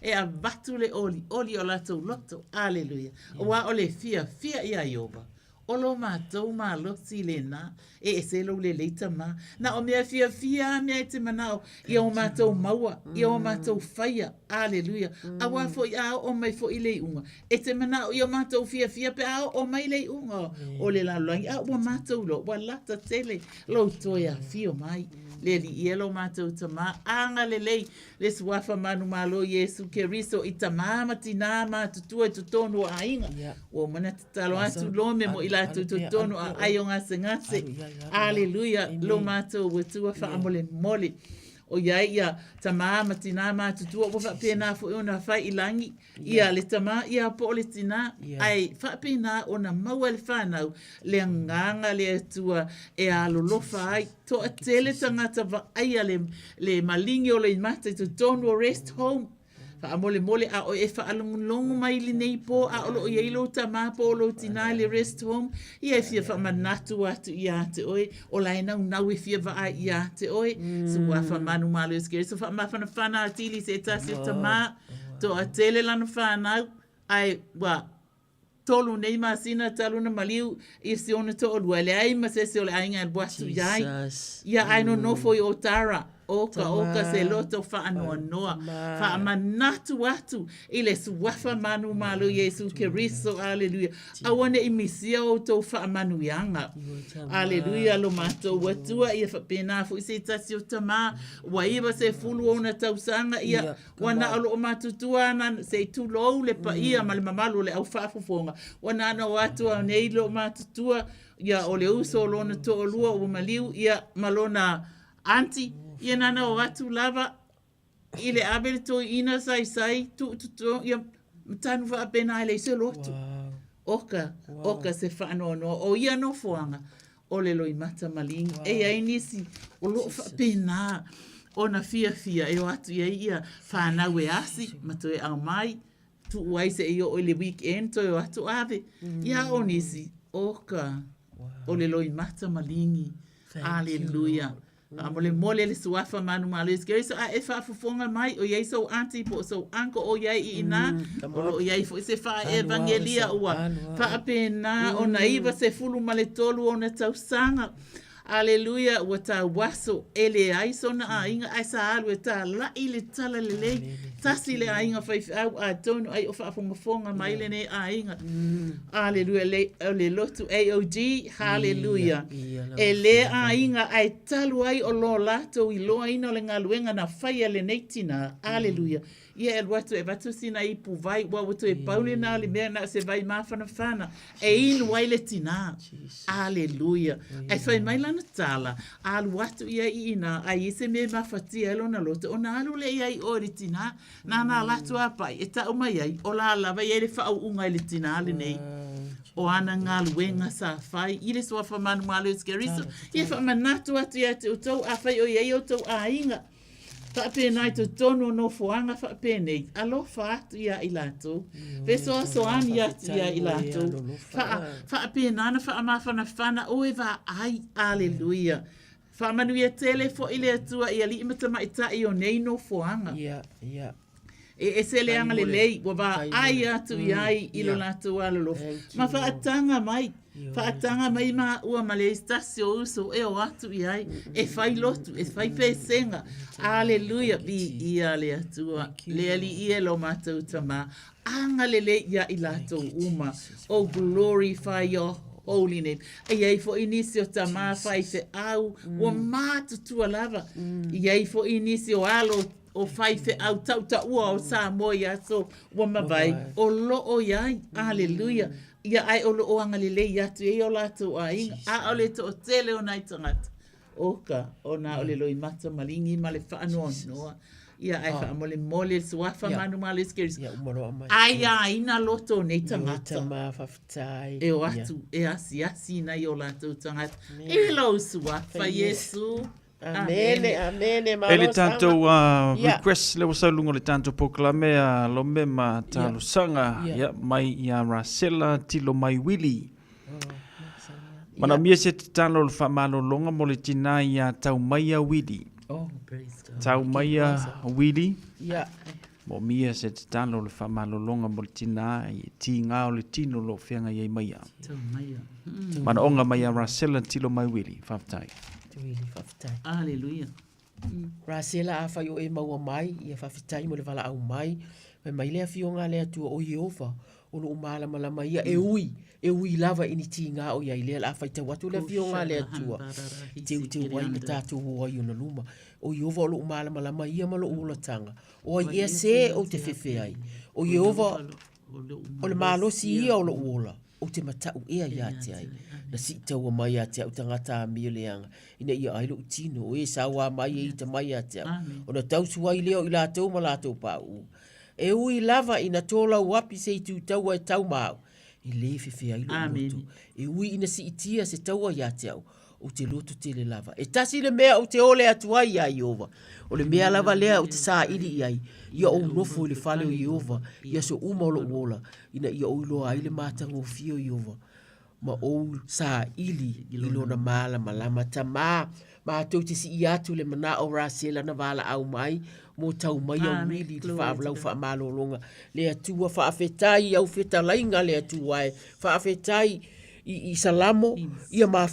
[SPEAKER 17] e a vatu le oli o lato loto. Aleluia. O wa o le fia ia Yehova. O lo mātou mālo si le nā, e se lo le leita mā. Na o mea fia, mea te manao, i o mātou maua, i o mātou whaia, aleluia. A wā fo i ao o mai fo i le unga. E te manao, i o mātou fia pe ao o mai le unga. O le laloangi, a ua mātou lo, ua lata tele, lo toia fio mai. Le li ielo mātou tamā, anga le lei, le suafa manu malo Yesu Keriso, i tamā matina mātutua i tutonu a inga. O mana tatalo atu lome mo ila tu tutonu a aionga ngase. Aleluia, lo mātou watua whaamole mole. O iai ia tamā matina mātutua o whapena fo ona whai ilangi. Ia le tamā, ia po le tina. Ai whapena ona maua le whanau. Le nganga le atua e alolofa ai. To a tele tangata wa aia le malingi o le mata to tonu rest home. Mole a o e whaalongu mai li nei po a o lo i eilo tamā po o lo tina le rest home. Ia e fia whamanatu atu i ate oe. O lai nau e fia wa i ate oe. So wa whamanu malo e skere. So whamawhana whana atili se tasi o tamā. To a tele lana whanau. Ai wa tolu nei masina taluna maliu i se ona to o luele ai ma se o le ainga al buatu iai. Ia ai no nofo i o tara. Oka se loto whaanoa. Whaamanatu atu i le suwafa manu malo Yesu Keriso. Aleluia. Awane i misia o tau whaamanu ianga. Aleluia. Lo mātou watua ia whapena fu i se tasi o tamā. Waiwa se fulu o na tausanga ia. Wana alo o mātutua ana se tulou le pa ia ma le mamalu le au whaafufonga. Wana ana o atua nei lo mātutua ia o le uso o lona to o lua o maliu ia malona anti. Ia nana o atu lava i le abele to ina sai tu ia Tanu wha apena ele se lotu. Oka se whaanono o ia no fuanga o le loi mata malingi. E ai nisi o lo wha apena o na fia e o atu ia whanau e asi mato e au mai. Tu uai se i o le weekend to e o atu ave. Ia o nisi oka o le loi mata malingi. Aleluia. Mole le suafa manu malo is geri so e fa fonga mai o yai so auntie po so anko o yai ina o yai fo se fa evangelia ua fa apena o naiva se fulu male tolu o na tausanga. Aleluia, ua ta waso ele ai so na ainga ai sa alu e ta la ile tala lele tasi le ainga fai au a tonu ai o fa fonga mai le ne ainga. Aleluia, le lotu AOG, hallelujah. Ele ainga ai talu ai o lo lato i loa ina le ngaluenga na fai le neitina. Aleluia. Ia e watu e watu sina i puvai, wa watu e paule na le mea na se vai mawhana e inu wai le tina. Aleluia. Ai fai mai lana tala, alu watu ia i ina, ai ise me mawhatia elo na lote, o na alu le ia i ori tina, na na latu apai, e ta umai ai, o la lava ia le whau unga i le tina ale nei. O ana ngā luenga sa whai, i le soa whamanu malo iskeriso, ia whamanatu atu ia te utau, a whai o iei o tau a inga. Whaapenai to tono no foanga whaapenei. Alofa atu ia i lato. Pesoa soani atu ia i lato. Whaapenana whaamawhana o e wā ai. Aleluia. Whaamanuia tele fo ile atua ia li imata maitai o nei no foanga. E se le anga le lei. Wa wā ai atu iai ilo lato alolofa. Ma whaatanga mai. Whaatanga mai ma ua male stasio uso e o atu iai. E whai lotu, e whai pesenga. Aleluia, bi ia le atua. Le ali ia lo mātou tama. Anga le le ia i lato uma. Oh, glorify your holy name. Iai fo inisio tama whai te au. Ua mātutua lava. Iai fo inisio alo o whai te au tauta ua o sa moia so. Ua mawai. O lo o iai. Aleluia. Ia ai o lo o anga le lei atu e o lato a inga. A o le to o tele o nai tangata. Oka, o na o le loi mata malingi ma le whaanoa noa. Ia ai wha mole mole suafa manu ma le skeris. Ai a ina loto nei tangata. E o atu, e asi na i o lato tangata. E lo suafa, Yesu.
[SPEAKER 16] Amene.
[SPEAKER 7] E le tanto request le wasa lungo le tanto poklame a lome ma talo sanga ya mai ya Rasela tilo mai Willy. Mana mia se tano le famalo longa mo le tina ya tau mai a Willy.
[SPEAKER 17] Oh, praise God.
[SPEAKER 7] Tau mai a Willy. Mo mia se tano le famalo longa mo le tina i tinga o le tino lo fianga ye mai a.
[SPEAKER 17] Tau mai a.
[SPEAKER 7] Mana onga mai a Rasela tilo mai Willy. Faftai.
[SPEAKER 17] Aleluia.
[SPEAKER 16] Rasela a whai o e maua mai, ia whawhitai mo le wala au mai, mai lea fionga lea tua o Iova, o lo umala malama ia e ui lava ini ti ngā o iai lea la whai tau atu lea fionga lea tua, te wai na tātou o ai una luma, o Iova o lo umala malama ia malo ula tanga, o ai ea se o te whewhe ai, o Iova o le malosi ia o lo uola, o te matau ea ia te ai, na si taua mai a te au tangata a mia leanga. Ina ia ailo utino, o e sawa mai e ita mai a te au. O na tausu ai leo i la tau ma la tau pāu. E ui lava ina tōla wapi se i tu taua e tau mau. I le fefe ailo loto. E ui ina si itia se taua ia te au. O te loto te le lava. E tasi le mea o te ole atua i a Iova. O le mea lava lea o te saa ili i ai. Ia o nofo i le fale o Iova. Ia so uma o lo uola. Ina ia o iloa ai le mātango fio Iova. Ma ou sa ili ilo na mala malama tama ma tau te si iatu le mana o Rasela na wala au mai mo tau mai au mili te whaaflau whaamalolonga le atua whaafetai au whetalainga le atua e whaafetai i salamo ia maua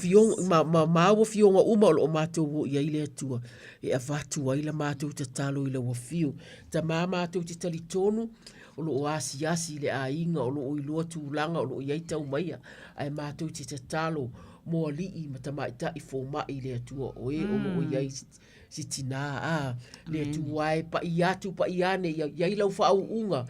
[SPEAKER 16] fionga uma o mātou o ia i le atua e a whatu ai la mātou te talo i la wafio ta mātou te talitonu o lo asi le ainga o lo iloa tūlanga o lo iai tau maia ai mātou te talo mo alii ma tamaita i fōmai le atua o e o lo iai si tina le atua e pa i atu pa i ane iai lau whau unga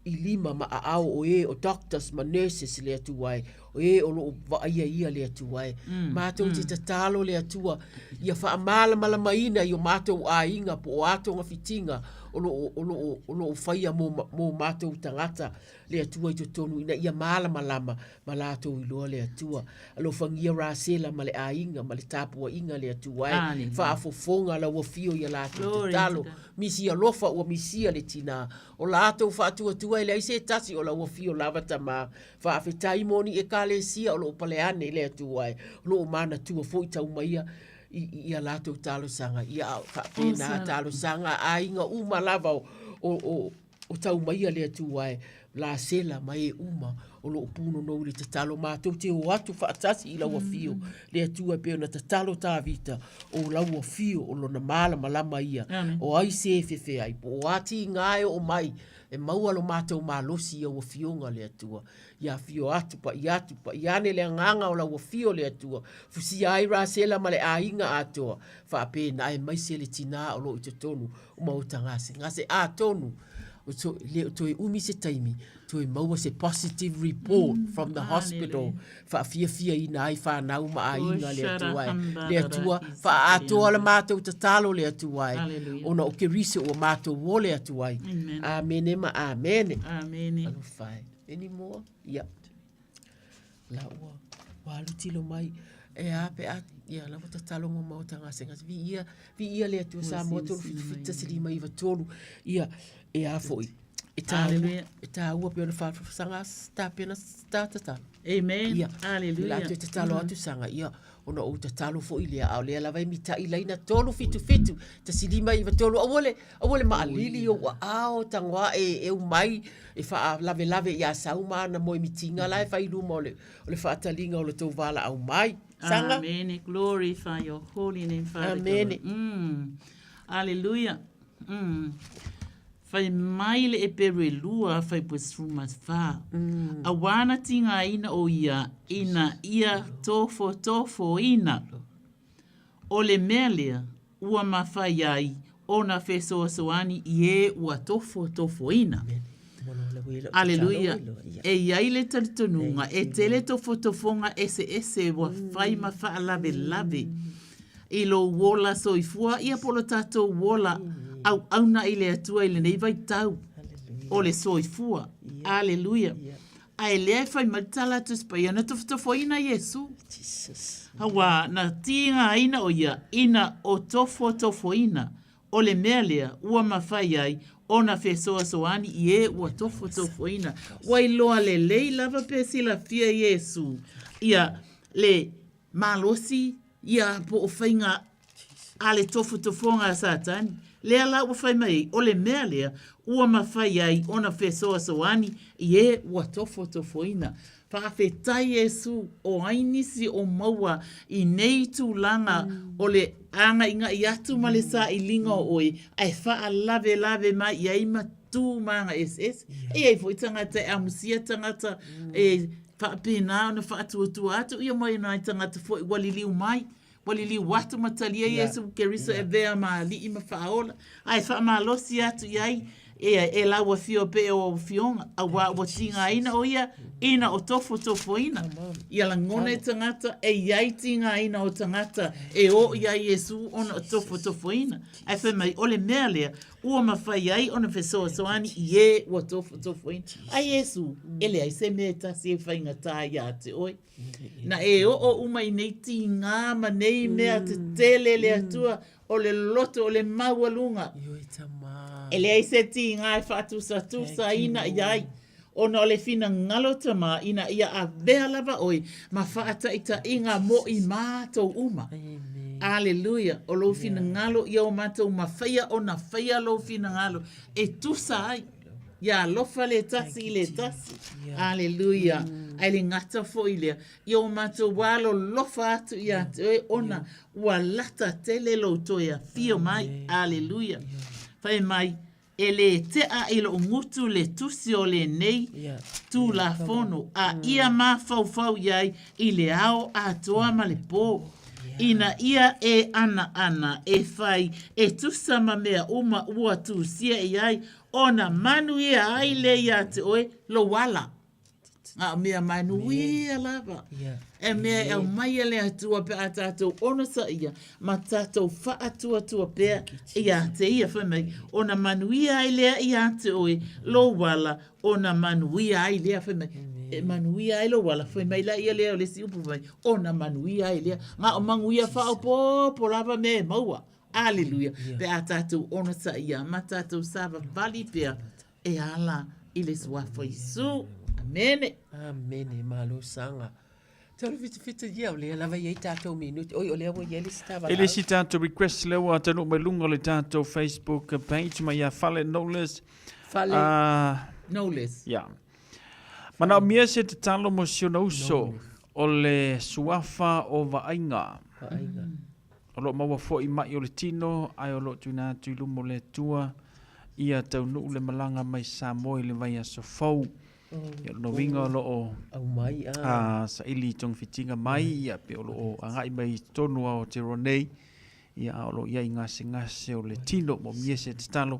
[SPEAKER 16] i lima ma a au o e o doctors ma nurses le atua e e o lo va ia le atua e mato te tatalo le atua ia fa mala mala maina io mato a inga po ato nga fitinga o lo faia mo mato tangata le atua i tonu ina ia mala malama malato i lo le atua lo fangia rasela male a inga male tapu inga le atua e fa fofonga la wo fio ia la tatalo misi a lofa o misi le tina o lato fa atua le ise tasi o la wo fio lava tama fa afetai moni e kale sia o lo paleane le atua e lo mana tua foi tau maia ia lato talo sanga ia fa pena talo sanga ainga uma lava o tau maia le atua e la sela mai uma o lo puno no le talo matou te o atu fa atasi i la wa fio le atua pe na talo ta vita o la wa fio o lo na mala malama ia o ai se fe ai po ati ngai o mai e maua lo matou malosi o fio nga le atua ia fio atu pa ia ne le nganga o la wa fio le atua fusi ai ra sela male ainga atua fa pe na e mai se le tina o lo te tonu o mau tangase ngase a tonu so le to umi se taimi to maua se positive report from the hospital fa fia ina ai fa na uma ainga le atua fa atua le matou tatalo le atua ona o ke rise o matou wo le atua amen ma amen anu fai any more yeah la wa lutilo mai e ape ia la tatalo mo mau tanga senga vi ia le atua sa mo to fita se lima iva tolu ia e a foi e ta ua pe ona fa sanga sta pena sta
[SPEAKER 17] amen hallelujah
[SPEAKER 16] la te talo atu sanga ia ona o talo foi le a le la vai mita i laina tolu fitu te silima i tolu awole ma alili o ao tangwa e mai e fa lave ia sauma na mo mitinga la fa ilu mo le fa talinga o le to vala au mai sanga
[SPEAKER 17] amen glorify your holy name Father
[SPEAKER 16] amen
[SPEAKER 17] hallelujah fai maile e pere lua fai pues rumas fa. Awana tinga ina o ia tofo ina. Ole melea ua mafai ai ona feso soani ie ua tofo ina. Aleluia. E iaile talitonunga e tele tofonga ese wa fai mafa lave. Ilo wola soifua ia polo tato wola au na ile atua ile nei vai tau o le soifua aleluia ai le fai matala tu spaiana tofo ina Yesu hawa na tinga ina o ia ina o tofo ina o le melea ua mafai ai ona fesoa soani ie ua tofo ina wai loa le lei lava pesila fia Yesu ia le malosi ia po ofainga ale tofonga satani lea la ua fai mai o le mea lea ua mawhai ai ona fesoa soani ie ua tofo ina. Whaafetai Yesu o ainisi o maua i nei tūlanga o le anga inga i atu ma le sa i linga o oi ai wha lave mai i ai matu manga SS e ai fo i tangata e amusia tangata e whaapena ona whaatuatua atu ia mai nai tangata fo i waliliu mai walili watu matalia Yesu kerisa e vea maali ima faola ai fa malosi atu yai e la wa fio pe o fionga a wa tinga ina o ia ina o tofo ina ia la ngone tangata e yai tinga ina o tangata e o ia Yesu ona tofo ina ai fa mai ole melea ua mafai ai ona fesoa soani ie wa tofo ina ai Yesu ele ai se meta se fainga ta ia te oi na e o uma i nei tinga ma nei mea te tele le atua o le loto o le maualunga ele ai se tinga e fatusa ina iai ona o le fina ngalo tama ina ia a vea lava oi ma faata ita inga mo i mātou uma aleluia o lo fina ngalo ia o mātou ma faya o na faya lo fina ngalo e tusa ai ia lofa le tasi aleluia ai le ngata fo ilea ia o mātou walo lofa atu ia te ona ua lata tele lo toia fio mai aleluia fai mai ele te a ilo ngutu le tusi o le nei tu la fono a ia ma fau iai i le ao a toa ma le po ina ia e ana e fai e tusa ma mea uma ua tu sia iai ona manu ia ai le ia te oe lo wala A mea manuia lava. E mea e mai ele atua pe a tātou ona sa ia. Ma tātou wha atua pe ia te ia whamei. Ona manuia ai lea ia te oe. Lo wala ona manuia ai lea whamei. E manuia ai lo wala whamei la ia lea o le si upu mai. Ona manuia ai lea. Ngā o manguia wha po lava me maua. Aleluia. Pe a tātou ona sa ia. Ma tātou sava vali pea. E ala i le suafa Isu. Amene.
[SPEAKER 16] Amene, malo sanga. Tolu fita ia o lea lava iei tātou minuti. Oi, o lea wa iei le sitava.
[SPEAKER 7] Ele si tātou request lewa tanu mai lunga le tātou Facebook page mai a Fale Knowles.
[SPEAKER 16] Fale Knowles.
[SPEAKER 7] Ja. Mana o mia se te talo mo sionauso o le suafa o Vaainga.
[SPEAKER 16] Vaainga.
[SPEAKER 7] O lo maua fo i mai o le tino, ai o lo tuina tuilu mo le tua, ia tau nuu le malanga mai Samoa le vai a sofau. Ia no winga o lo o
[SPEAKER 16] au mai
[SPEAKER 7] sa ili tong fitinga mai, ia pe o lo o angai mai tonu o te ronei, ia o lo ia ngase o le tino mo mia se te talo,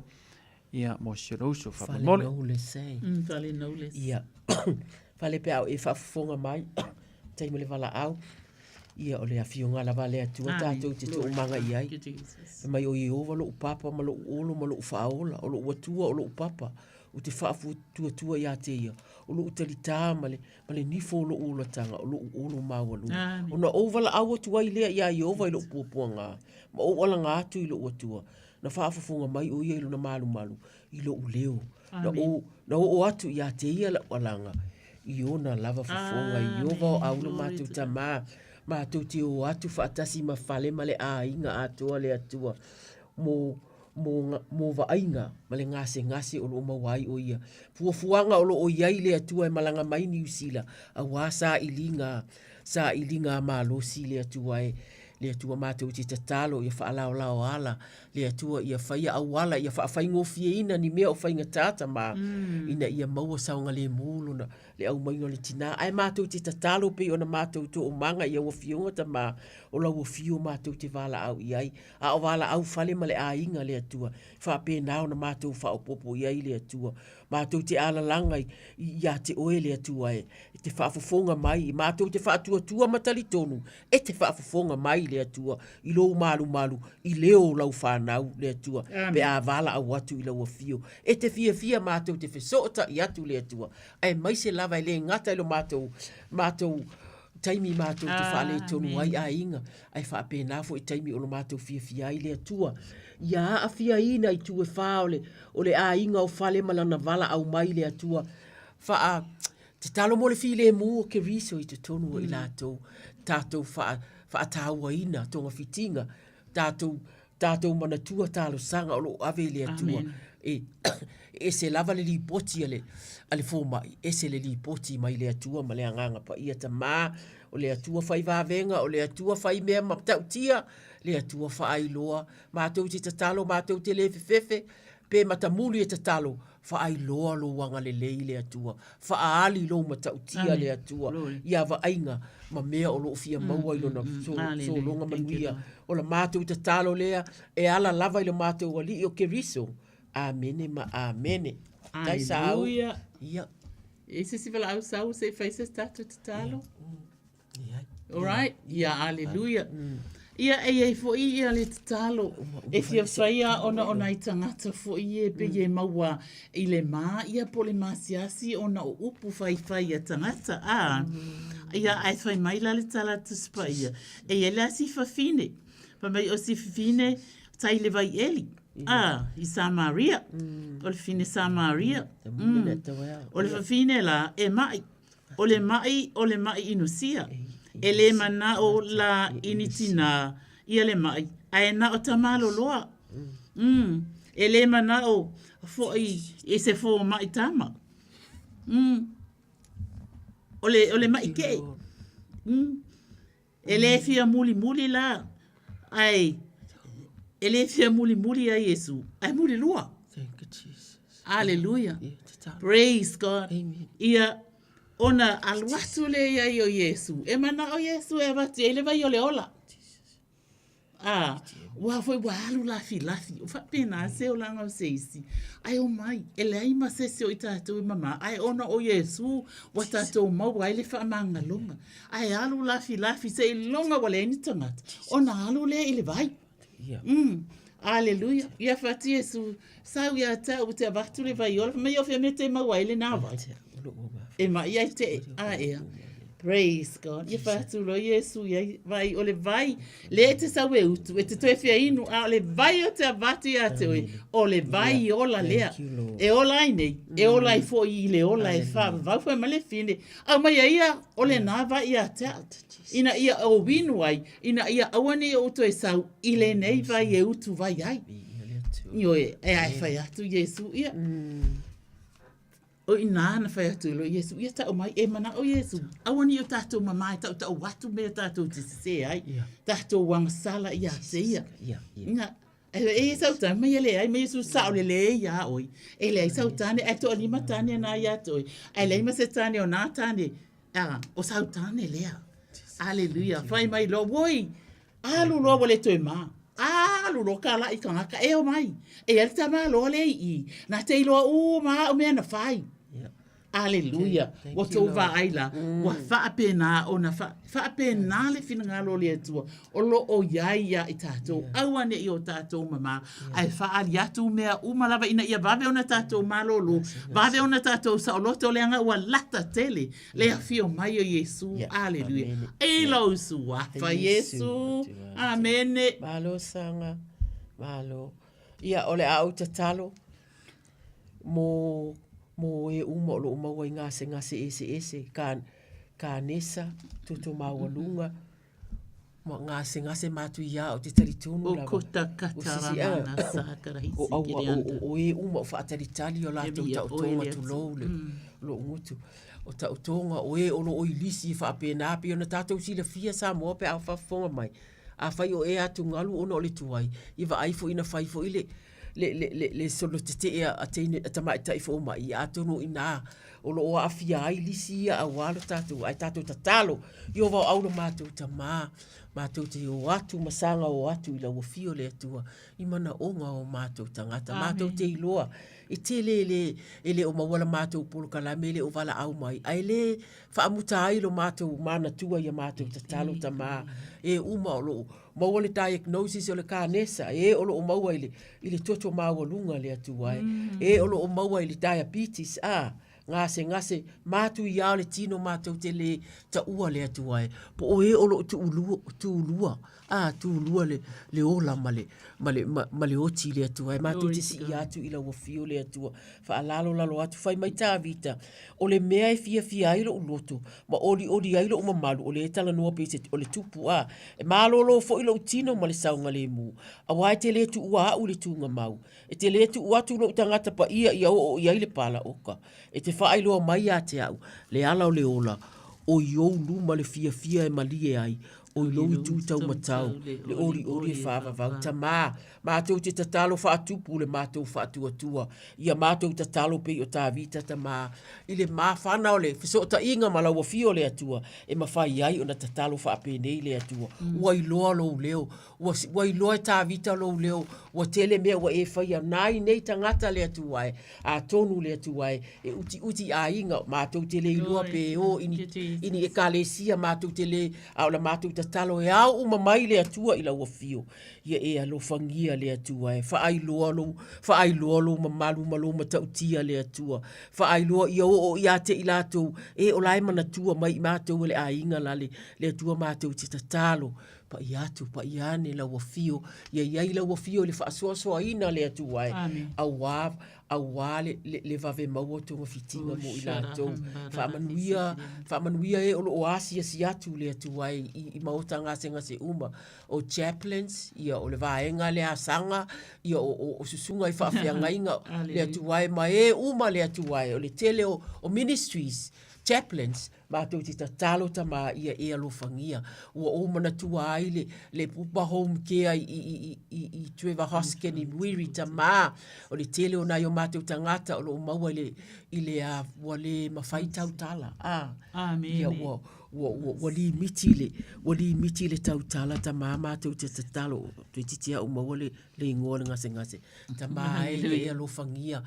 [SPEAKER 7] ia mo siroso fa mole.
[SPEAKER 16] Fale Knowles. Ia. Fale pe au e fafonga mai. Tai mo le vala au. Ia o le afionga la vale atua tātou te tō manga i ai. Mai o Iova lo upapa, ma lo olo, ma lo ufaola, o lo uatua, o lo upapa. O te whaafu tua ia te ia. O lo utalita, ma le nifo o lo olo tanga, o lo olo maua lu. O na ovala awa tua i lea ia Iova i lo puapua ngā. Ma o ala ngā atu i lo uatua. Na whaafafunga mai o ia i lo na malu, i lo uleo. Na o atu ia te ia la walanga. I ona lava fafonga, i Iova o aula mātou tamaa. Ma tau te o atu whaatasi ma whale ma le ainga atua le atua mo Vaainga ma le ngase o lo mawai o ia. Fuafuanga o lo o iai le atua e malanga mai New Zealand. A wā sa ilinga malosi le atua e le atua mātou te tatalo ia whaalao lao ala le atua ia whaia awala ia whaafai ina ni mea o whainga tāta ma ina ia maua saunga le mūlo na le au maino le tina ai mātou te tatalo pe ona mātou to o manga ia wafionga ta ma o la wafio mātou te wala au iai a o wala au whale ma le ainga le atua whaape nao na mātou whaopopo iai le atua mātou te ala langa ia te oe le atua e te whaafofonga mai mātou te whaatua matali tonu e te whaafofonga mai le atua i lo malu i leo lau whanau le atua pe a wala au atu i lau wafio e te fia mātou te whesota i atu le atua ai mai se lava i le ngata i lo mātou taimi mātou te whale tonu ai a inga ai whaape nafo i taimi o lo mātou fia i le atua ia a fia ina i tu e whaole o le a inga o whale malana wala au mai le atua wha te talo mo le file mu o ke riso i te tonu i lātou tātou whaataua ina tonga fitinga tātou manatua tālo sanga o lo ave le atua e se lava le lipoti ale fō mai e se le lipoti mai le atua ma le anganga pa ia ta mā o le atua whai vāvenga o le atua whai mea maptautia le atua whai loa mātou te tatalo mātou te le fefe pe matamuli e tatalo whaai loa lo wanga le lei le atua whaali lo matautia le atua ia Vaainga ma mea o lo fia maua ilo na so longa manuia o la mātou tatalo lea e ala lava ilo mātou wali o ke riso amene ma amene
[SPEAKER 17] Aleluia ia e se vela au sau se fai se tātou tatalo alright ia aleluia ia e fo ia le tatalo e fia faia ona i tangata fo i pe ye maua i le mā ia po le masiasi ona o upu fai a tangata ia ai fai mai la le tala tu spaia e la si fafine pa mai o si fafine tai le vai eli i Samaria o le fine Samaria o le fafine la e mai o le mai inusia e le mana o la initina ia le mai ai na o tamalo loa e le mana o foi e se fo mai tama o le mai ke e le fia muli la ai e le fia muli a Yesu ai muli loa
[SPEAKER 16] thank you Jesus
[SPEAKER 17] hallelujah praise God ia ona alwatu le ia o Yesu. E mana o Yesu e vati, ele vai o le ola. Wa foi wa alu lafi. O fa pena se o langa o seisi. Ai o mai, ele ai ma se o itato i mama. Ai ona o Yesu, wa tato mau ai le fa manga longa. Ai alu lafi se longa wale ni tangata. Ona alu le ile vai. Aleluia. Ia fati Yesu. Sau ia ta o te avatu le vai ola. Me o fe mete mau ai le na vai. E ma ia te praise God. Ia fatu lo Yesu ia vai o le vai. Le te sau e utu. E te toe fia inu. A le vai o te avatu ia te oe. O le vai ola lea. E ola ai nei. E ola i fo i le ola e fa. Vau fo e male fine. Au mai ia o le na vai ia te ina ia o winu ai. Ina ia awane o to e sau. I le nei vai e utu vai ai. Io e ai fai atu Yesu ia. O ina na fai atu lo Yesu ia ta o mai e mana o Yesu. Awani o tato mamai ta o watu me tato te se ai. Tato wang sala ia se ia. Ina e sau ta mai le ai me Yesu sa o le ia oi. E le sau tane e to lima tane na ia to. E le ma se tane o na tane. O sau tane lea. Aleluia. Fai mai lo woi. Alu lo wale to ma. Alu kala i kanga e o mai. E el tama lo le I. Na te ilo o ma o me na fai. Aleluia. Wa to va aila. Wa fa pena o na fa pena le fina ngalo le tu. O lo o ia i tato. Awane I o tato mama. Ai fa ali atu mea uma lava ina ia vave ona tato malolo. Vave ona tato sa o loto le anga ua lata tele. Le afio mai o Yesu. Aleluia. E lo su wa fa Yesu. Amen.
[SPEAKER 16] Malo sanga. Malo. Ia ole au te talo. Mo e uma lo uma wa ngase ese ka nesa tutu mawalunga mo ngase matu ia o te taritunu
[SPEAKER 17] la o kota katara na sakara hisi
[SPEAKER 16] o e uma fa taritali o la tu ta tonga tu lo ngutu o ta tonga o e o lo o ilisi fa pena pe ona tato sila fia sa mo pe afa fonga mai a fai o e atu ngalu ona o le tuai i va ai fo ina fai fo ile le solo te a teine tamai tai fo mai a tono ina o lo afia ai lisi a walo tatu ai tatu tatalo yo va au matu tama matu te o atu masanga o atu ila o fio le atua I mana onga o matu tangata matu te iloa I te ele o mawala matu polo kala mele o vala au mai ai le fa amuta ai lo matu mana tua ia matu tatalo tama e uma o lo mawale diagnosis o le kanesa e o lo maua ile toto mawalunga le atua e o lo maua ile diabetes ngase matu ia le tino matu te le ta ua le atua po o e o lo tu ulua le ola male oti le atua matu te si atu ila wo fio le atua fa lalo atu fai mai ta vita o le mea e fia ilo uloto ma odi ai lo mamalu o le tala no pe o le tupu e malo fo ilo tino ma le saunga le mu a wai te le tu ua u le tunga mau e te le tu ua tu lo tangata pa ia o ia le pala oka e te fa ilo mai ate au le ala o le ola o yo luma le fia e malie ai o lo tu tau matau le ori e fa va tama matou te tatalo fa tupu le matou fa tua ia matou tatalo pe o ta vita tama ile ma fa na ole so ta inga mala wo fio le atua e ma fa ai ona tatalo fa pe nei le atua wai lo leo wai lo ta vita lo leo wa tele me wa e fa ia nai nei tangata le atua a tonu le atua e uti a inga matou tele ilua pe o ini e kalesia matou tele a la matou tatalo e au mamai le atua ila wo fio ia e alo fangia le atua e fa ai lo malu matautia le atua fa ai lo ia te ilato e o lai mana tua mai matou le ainga lale le atua matou te tatalo pa iane la wafio ia la wafio le fa so ina le atua awa le vave mau to fitinga mo ilato fa manuia e o asia si atu le atua I mautanga senga se uma o chaplains ia o le vaenga le asanga ia o susunga I whawhianga inga le atua mai uma le atua o le tele o ministries chaplains mātou te tatalo tama ia e alofangia. Ua o mana tua ai le pupa home care I Trevor Hoskin I Mwiri tama. O le tele o nai o mātou tangata o lo maua I le wale mawhai tautala.
[SPEAKER 17] Amen.
[SPEAKER 16] Ia ua wa limiti le tautala ta mama tu te tatalo tu titia umawale le ngole ngase ta mai le alo fangia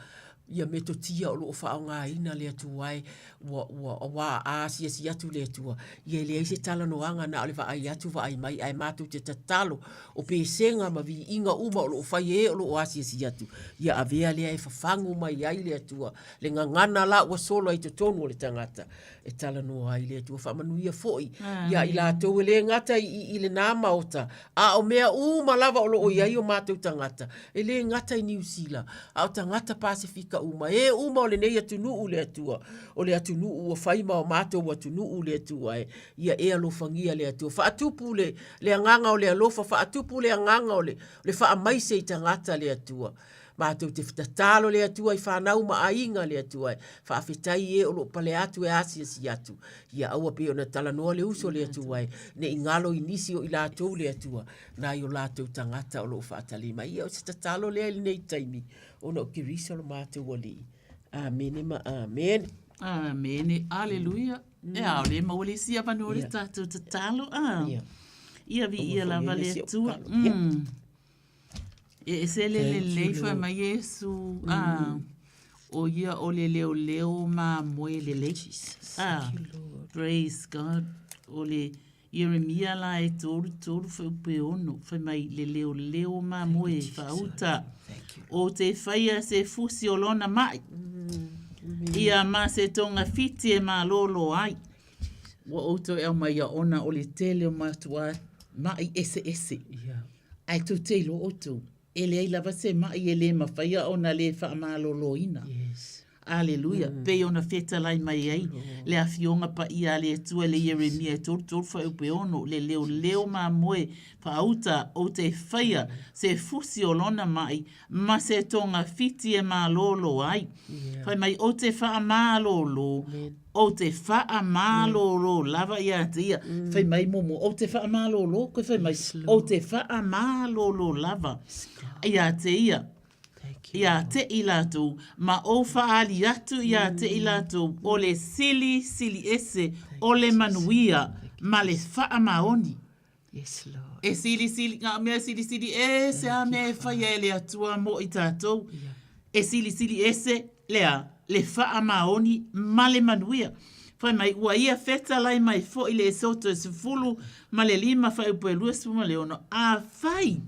[SPEAKER 16] ia me totia o lo whaonga ina le atuai wa asia si atu le atua ia le eise tala no anga na ole wa ai atu wa ai mai ai matu te tatalo o pe senga ma vi inga uma o lo whai e o lo asia si atu ia avea le ai whafangu mai ai le atua le ngangana la wa solo ai tonu o le tangata e tala no ai le atua whamanu ia foi ia ila atou le ngata i le nā maota a o mea uma lava o lo o iai o mātou tangata e le ngata i New Zealand a o tangata Pasifika uma o le nei atunu u le atua o le atunu u o whaima o mātou atunu u le atua ia e alofangia le atua whaatupu le anganga o le alofa whaatupu le anganga o le whaamaise i tangata le atua mātou te whatatalo le atua i whanau ma ainga le atua whaafetai e o lo pale atu e asia si atu ia aua pe o na talanoa le uso le atua ne ingalo inisi o i lātou le atua na i o lātou tangata o lo whaatalima ia o se tatalo le ali nei taimi o na o kirisa lo mātou wali amene ma amene
[SPEAKER 17] amene aleluia e au le mawale sia vanore tātou tatalo ia vi ia lava le atua e se le leifa ma Yesu o ia o le leo ma moe le praise God o le Jeremia la e tolu fa upe ono fa mai le leo ma moe fa uta o te faia se fusi o lona mai ia ma se tonga fiti e ma lolo ai wa oto e mai a ona o le tele o matua mai ese ai tu te lo oto ele ai lava se mai ele mawhaia ona le whaamaloloina. Aleluia. Pe ona feta lai mai ai. Le afionga pa ia le tua le Jeremia e tolu whai upe ono. Le leo ma moe pauta o te whaia se fusi o lona mai ma se tonga fiti e malolo ai. Whai mai o te whaamalolo o te whaamalolo lava ia tia. Whai mai momo o te whaamalolo koe whai mai o te whaamalolo lava. Ia te ia te ilatu ma o faali atu ia te ilatu o le sili ese o le manuia ma le faa maoni.
[SPEAKER 16] Yes, Lord.
[SPEAKER 17] E sili ngā sili ese a mea e whaia e le atua mo i tātou. E sili ese lea le faa maoni ma le manuia. Whai mai ua ia feta lai mai fo i le soto e sifulu ma le lima whai upo e luesu ma le ono. A whai.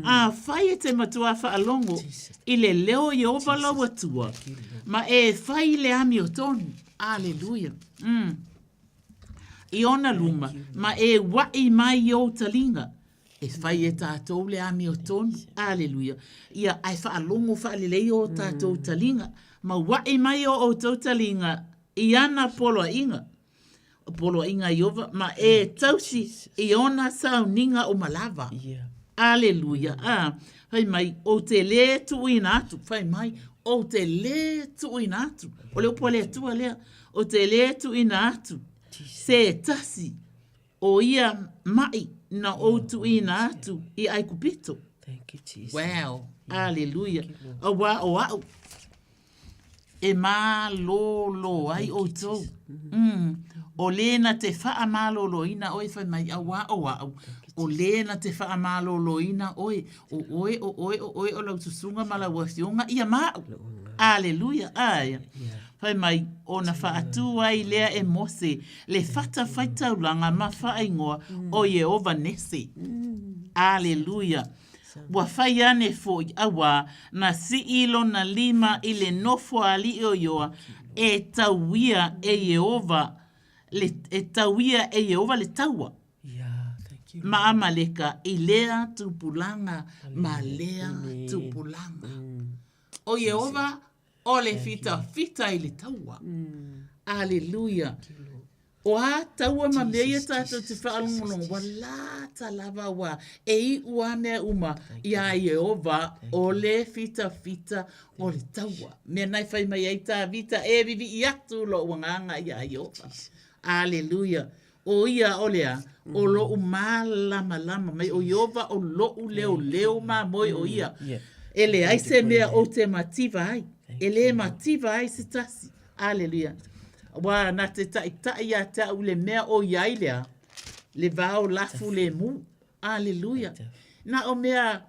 [SPEAKER 17] A whai e te matua whaalongo i le leo i ovala watua ma e whai le ami o tonu. Aleluia. I ona luma ma e wai mai o talinga e whai e tātou le ami o tonu. Aleluia. Ia ai whaalongo whaalelei o tātou talinga ma wai mai o tau talinga i ana polo inga. Polo inga i ova ma e tausi i ona sauninga o malava. Aleluia. Whai mai, o te le tu ina atu. Whai mai, o te le tu ina atu. O leo po le atua lea. O te le tu ina atu. Se tasi. O ia mai na o tu ina atu. I ai kupito.
[SPEAKER 16] Thank you, Jesus.
[SPEAKER 17] Wow. Aleluia. O wau. E ma lo ai o tau. O lena te wha malo lo ina oi whai mai au. O lena te wha malo lo ina oi. O lau tusunga mala wasionga ia mau. Aleluia. Aia. Whai mai o na wha atu ai lea e mose. Le whata whaitaulanga ma wha ingoa o Yehova nese. Aleluia. Wa whai ane fo i awa na si ilo na lima i le nofo ali o yoa e tauia e Yehova le taua. Ma amaleka i lea tupulanga ma lea tupulanga. O Yehova o le fita i le taua. Aleluia. O a taua ma mea tātou te whaalongono wa la lava wa e i ua mea uma i a Yehova o le fita o le taua. Mea nai whai mai ai tā vita e vivi i atu lo wanganga i a Yehova. Aleluia. O ia o lea o lo malama mai o Yehova o lo leo ma moi o ia. E le ai se mea o te mativa ai. E le mativa ai se tasi. Aleluia. Wa na te tai a ta u le mea o iai lea. Le vao lafu le mu. Aleluia. Na o mea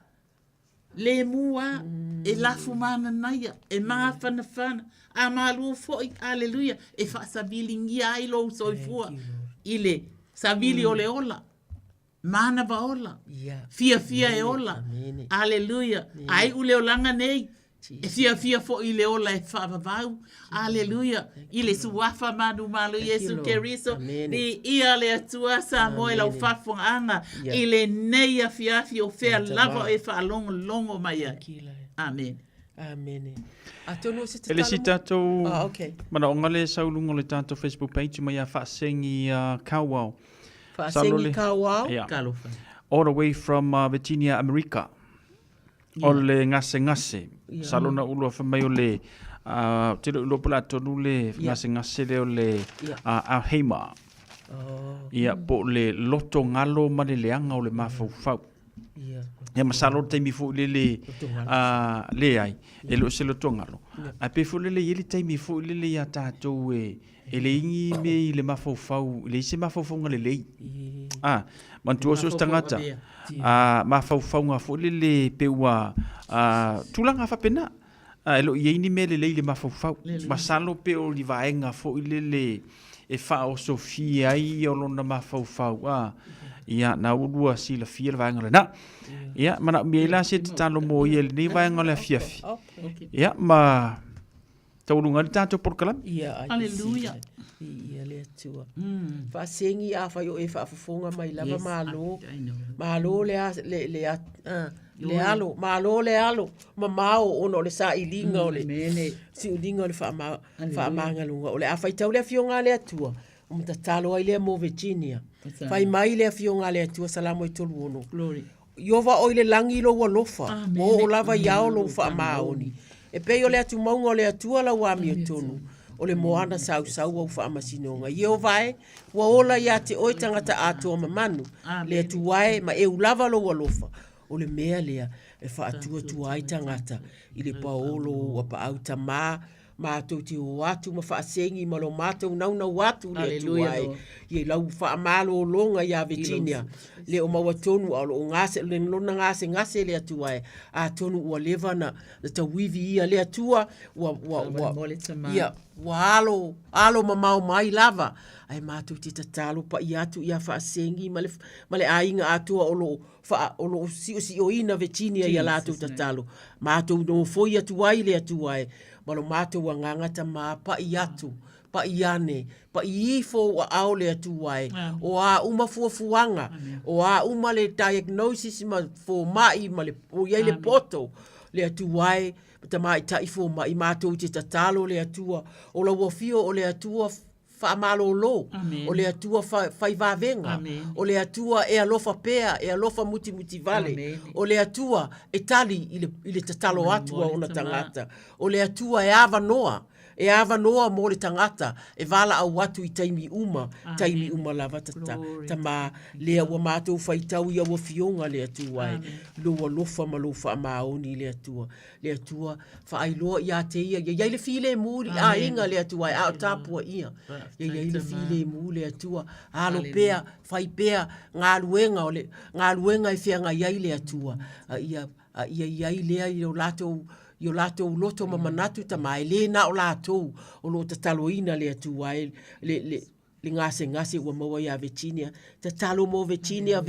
[SPEAKER 17] le mua e lafu mana naia. E maa whana. A malu foi. Aleluia. E wha sabili ngia ai lo soifua. Ile sabili ole ola. Mana va ola. Fia e ola. Aleluia. Ai ule olanga nei. E fia fo ile ola e whaavavau. Aleluia. Ile suwafa manu malu Yesu Keriso. Ni ia le atua sa moe lau whafonga anga. Ile nei a fia o fea lava e whaalongo mai ai. Amen.
[SPEAKER 16] Amen. Atono se te
[SPEAKER 7] Ele si tātou
[SPEAKER 16] okay.
[SPEAKER 7] Mana o ngale saulungo le tātou Facebook page mai a whaasengi Kauau.
[SPEAKER 16] Whaasengi Kauau?
[SPEAKER 7] Kalofa. All the way from Virginia, America. O le ngase. Salona ulo whamai o le te ulo pula tonu le ngase le o le Alheima. Ia po le loto ngalo mane leanga o le mawhauwhau. Ia masalo taimi fu le le ai. E lo se loto ngalo. A pe fu le yeli taimi fu le ya tātou e le ingi me i le mawhauwhau. Le ise mawhauwhau le lei. Mantua sos tangata. Mawhauwhau ngā fu le peua tulanga whapena. Elo ieni me le le mawhauwhau. Masalo pe o li vaenga fu le e whao Sofia ai o lona mawhauwhau. Ia na urua si la fia vaenga le na. Ia mana miela se te talo mo i le vaenga le fiafi. Ia ma taurunga le tātou porkalam.
[SPEAKER 16] Aleluia. Ia le atua. Whaasengi a whai o e whaafufonga mai lava malo. Malo le alo. Malo le alo. Ma mao ono le sa ilinga o le. Si ulinga o le whaamangalunga. O le a whai tau le fionga le atua. O mta talo ai le mo Virginia. Whai mai le fionga le atua salamo i tolu ono.
[SPEAKER 17] Glory.
[SPEAKER 16] Iova o le langi lo walofa. Mo o lava iao lo whaamaoni. E pei o le atu maunga o le atua la wami o tonu. O le moana sau au whaamasinonga. Ieo vai, wa ola ia te oi tangata atua mamanu. Le atu wae ma e ulava lo walofa. O le mea lea e whaatua tuai tangata. I le paolo wa pa au tamaa. Mātou te o atu ma whaasengi ma lo mātou nauna watu le atu wae. Ie lau whaamalo o longa ia Virginia. Le o maua tonu a lo ngase, le lona ngase le atu wae. A tonu ua lewa na ta wivi ia le atua. Ia, wa alo mamau mai lava. Ai mātou te tatalo pa i atu ia whaasengi ma le ainga atua o lo si o ina Virginia ia lātou tatalo. Mātou no foi atu wae le atu wae. Malo mātou a ngangata mā pa i atu, pa i ane, pa i ifo wa au le atu wae. O a uma fuafuanga, o a uma le diagnosis ma fo mai, ma le o iei le poto le atu wae. Ta mai ta ifo ma i mātou te tatalo le atua. O la wafio o le atua whaamalo lo. O le atua whaivavenga. O le atua e alofa pea, e alofa muti vale. O le atua e tali i le tatalo atua o na tangata. O le atua e ava noa. E ava noa mo le tangata. E vala au watu i taimi uma lava tata. Tama lea ua mātou whaitau ia ua fionga le atua e. Loa lofa ma lofa a maoni le atua. Le atua whaailoa ia te ia. Ia le file muri a inga le atua e a o tāpua ia. Ia le file mu le atua. Alo pea, whai pea, ngā luenga e whianga iai le atua. Ia iai lea i o lātou loto mamanatu ta mai le na o lātou o lo tataloina le atu ai le ngase ua maua ia Virginia. Tatalo mo Virginia,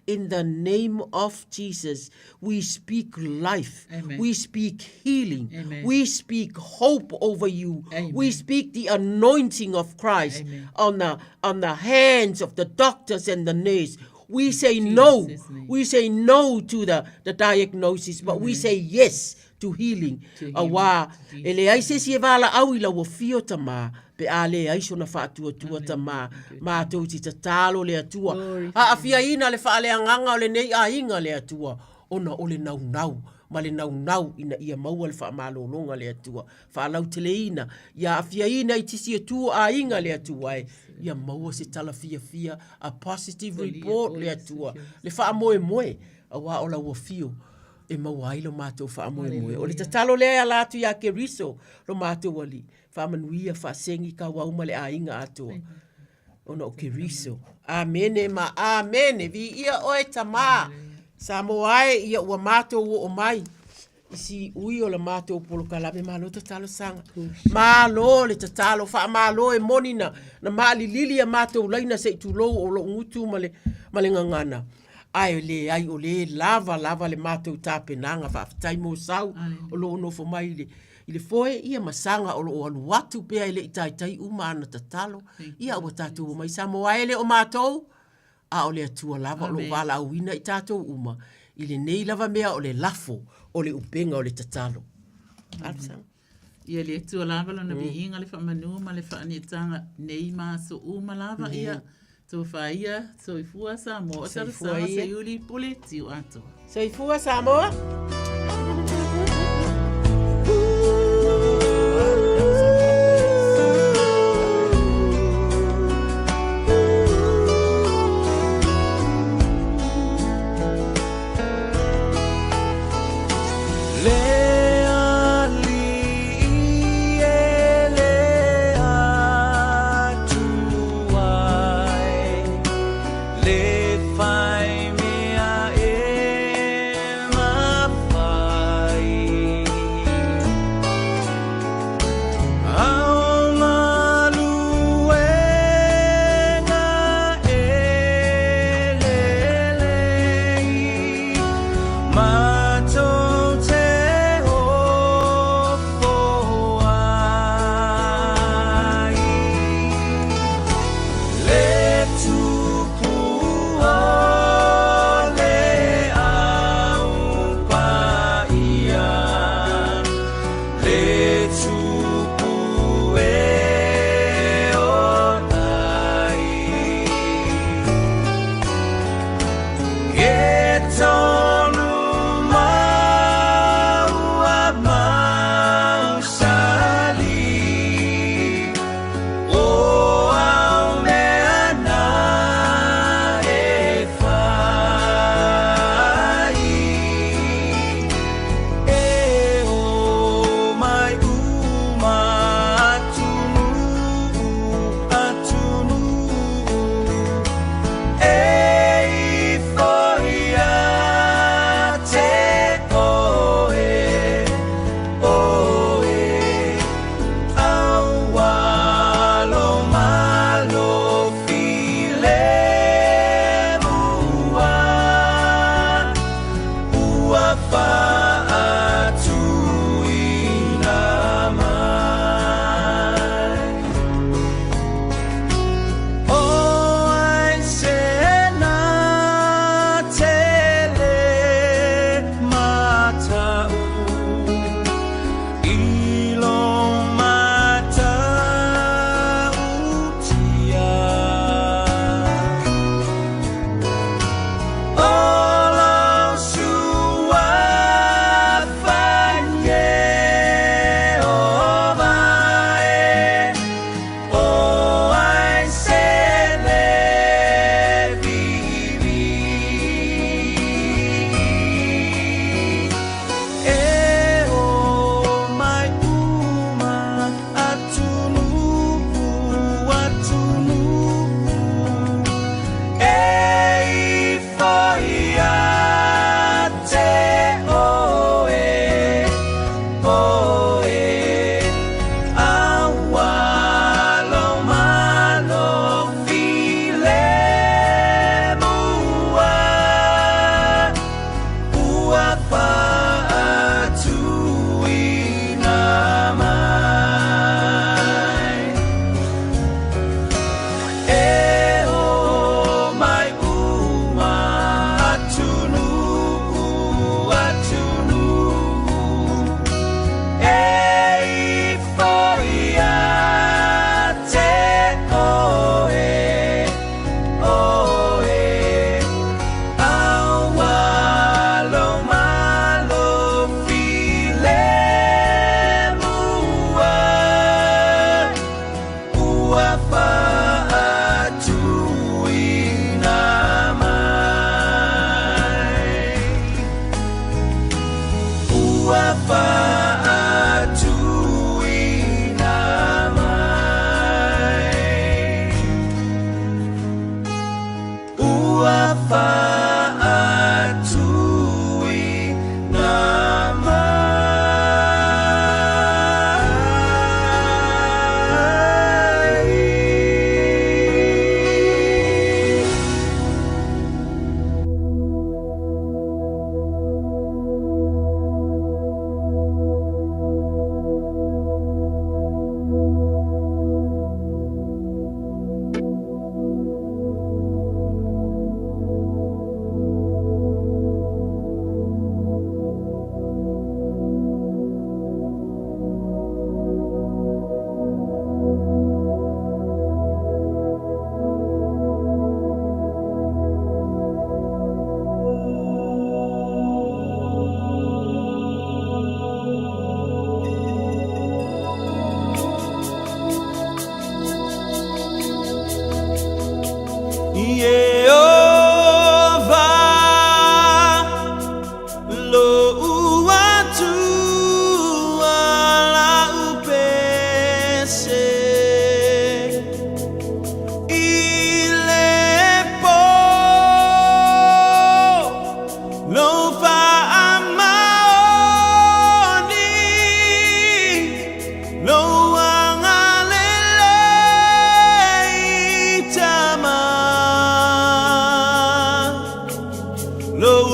[SPEAKER 16] in the name of Jesus, we speak life. Amen. We speak healing. Amen. We speak hope over you. Amen. We speak the anointing of Christ on the hands of the doctors and the nurse. We say no. We say no to the diagnosis, but we say yes to healing. Awa, ele ai se si vala au ila wo fio tama pe ale ai so na fatua tama ma to ti tatalo le atua. A fia ina le fa ale nganga le nei a inga le atua. Ona ole nau. Ma le nau ina ia maua le whaamalo longa le atua. Whaalau tele ina. Ia fia ina i tisi atua a inga le atua e. Ia maua se tala fia. A positive report le atua. Le whaamoe. Awa ola ua fio. e mawai lo mātou whaamoe. O le tatalo lea la atu ia ke riso lo mātou wali. Whaamanuia whaasengi ka wauma le ainga atua. Ona o ke riso. Amene ma amene. Vi ia oe tamā. Sa moae ia ua mātou o mai. Isi ui o le mātou polo kalame malo tatalo sanga. Malo le tatalo wha malo e monina. Na maali lili a mātou laina se itulou o lo ngutu male ngangana. Ai o le lava le mātou tāpenanga whaafitai mō sau o lo onofo mai le. I le foe ia masanga o lo alu watu pea ile itaitai uma ana tatalo. Ia ua tātou umai sa moa ele o mātou. A o le atua lava o lo wala auina i tātou uma. I le nei lava mea o le lafo o le upenga o le tatalo.
[SPEAKER 17] Ia le atua lava lana bi inga le whaamanu ma le whaanietanga nei maso uma lava ia. So whaia, so i fua Samoa. So i fua ia. Se uli pule tiu ato.
[SPEAKER 16] So i fua Samoa.
[SPEAKER 15] Le fai mea e ma
[SPEAKER 1] Te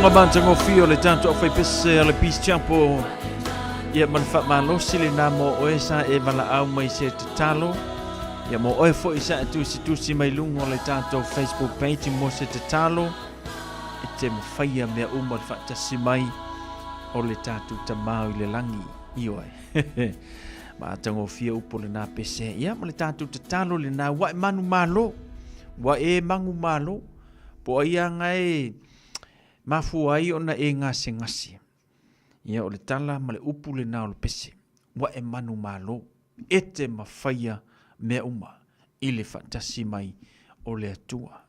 [SPEAKER 7] whanga mantango fio le tanto o fai pese le Peace Chapel. Ia man fa malosi le na mo o esa e vala au mai se te talo. Ia mo o e fo isa tusi mai lungo le tanto Facebook page mo se te talo. E te mawhaia mea umar whaatasi mai o le tatu tamau i le langi. Ioi. Ma tango fia upo le nā pese. Ia ma le tatu te talo le nā wa e manu malo. Wa e mangu malo. Po ia ngai mafu ai ona e ngasi. Ia o le tala ma le upu le nā o le pese. Wa e manu malo. E te mawhaia mea uma. I le whaatasi mai o le atua.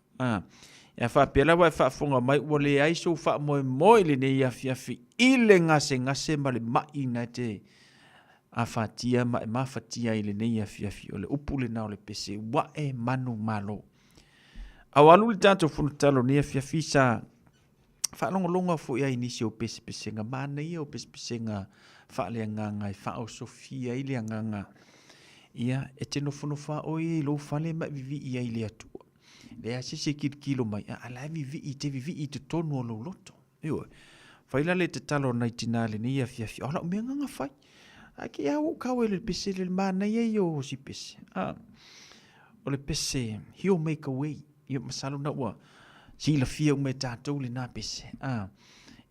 [SPEAKER 7] Ia whapela wa e whaafonga mai ua le aiso wha moe le ne ia fiafi. I le ngase ma le mai na te a whatia ma e mawhatia i le ne ia fiafi. O le upu le nā o le pese. Wa e manu malo. Awalu le tātou whunutalo ne ia fiafi sa whaalongolonga fo ia inisi o pese nga mana ia o pese nga whaalea nganga i whao Sofia i lea nganga ia e teno whunofa o i lo whale ma vivi ia i lea tua lea sese kilo mai ala vivi i te tonu o lo loto ioi whaila le te talo nai tinale ne ia fiafi ola o mea nganga whai aki au kawe le pese le mana ia i o si pese o le pese he'll make a way ia masalo na ua si la fia ume tātou le nā pese.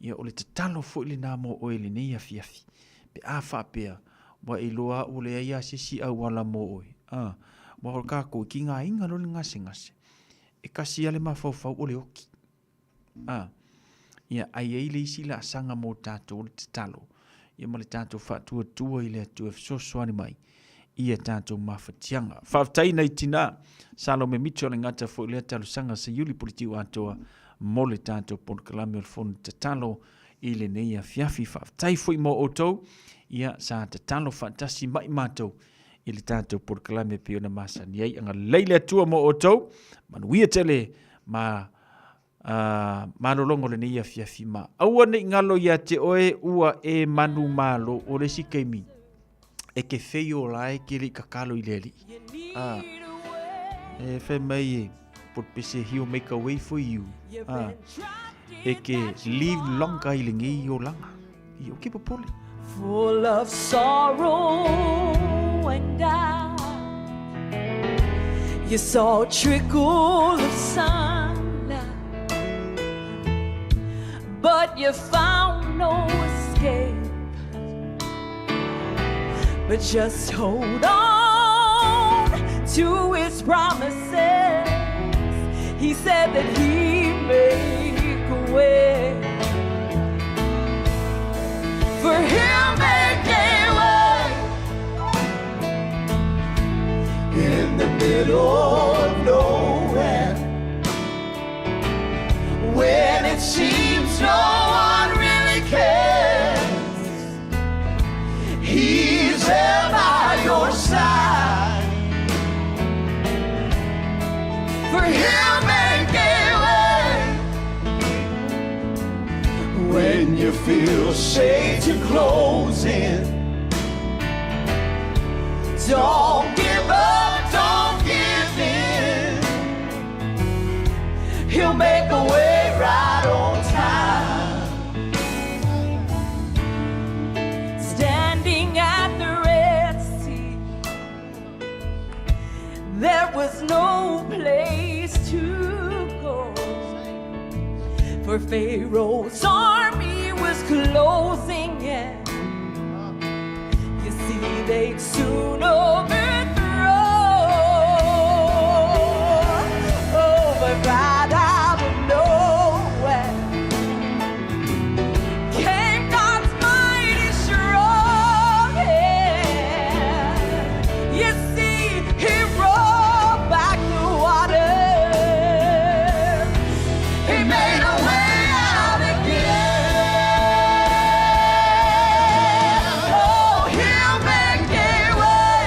[SPEAKER 7] Ia o le te talo fo le nā mo oe le nei a fiafi. Pe a whapea, wa e loa o le aia sisi au wala mo oe. Wa hor kako ki ngā inga lo le ngase. E kasi ale mawhauwhau o le oki. Ia ai ei le isi la asanga mo tātou le te talo. Ia ma le tātou whaatua i le atua soani mai. Ia tātou mawhatianga. Whaatai nei tina, Salome Mitchell le ngata fo lea talo sanga sa yuli politiu atoa mo le tātou Port Kalame o le fonu te talo i le neia fiafi whaatai fo i mo otou. Ia sa te talo whaatasi mai mātou i le tātou Port Kalame pe ona masani ai anga leile atua mo otou. Manuia tele ma malolongo le neia fiafi ma. Aua nei ngalo ia te oe ua e manu malo o le sikeimi. E ke feio lai ke li kakalo i leli. E fe mai pot pese he'll make a way for you. E ke live longa i lingi o langa. I o kipa pole.
[SPEAKER 5] Full of sorrow and doubt, you saw a trickle of sunlight, but you found no escape. But just hold on to his promises. He said that he'd make a way. For he'll make a way in the middle of nowhere, when it seems no one really cares. He's there by your side. For he'll make a way when you feel Satan closing. Don't give up, don't give in. He'll make a way right on time. There was no place to go, for Pharaoh's army was closing in. You see, they'd soon overthrow. Oh, but right out of nowhere came God's mighty strong hand. You see, He rolled back the water. He made a way out again. Oh, He'll make a way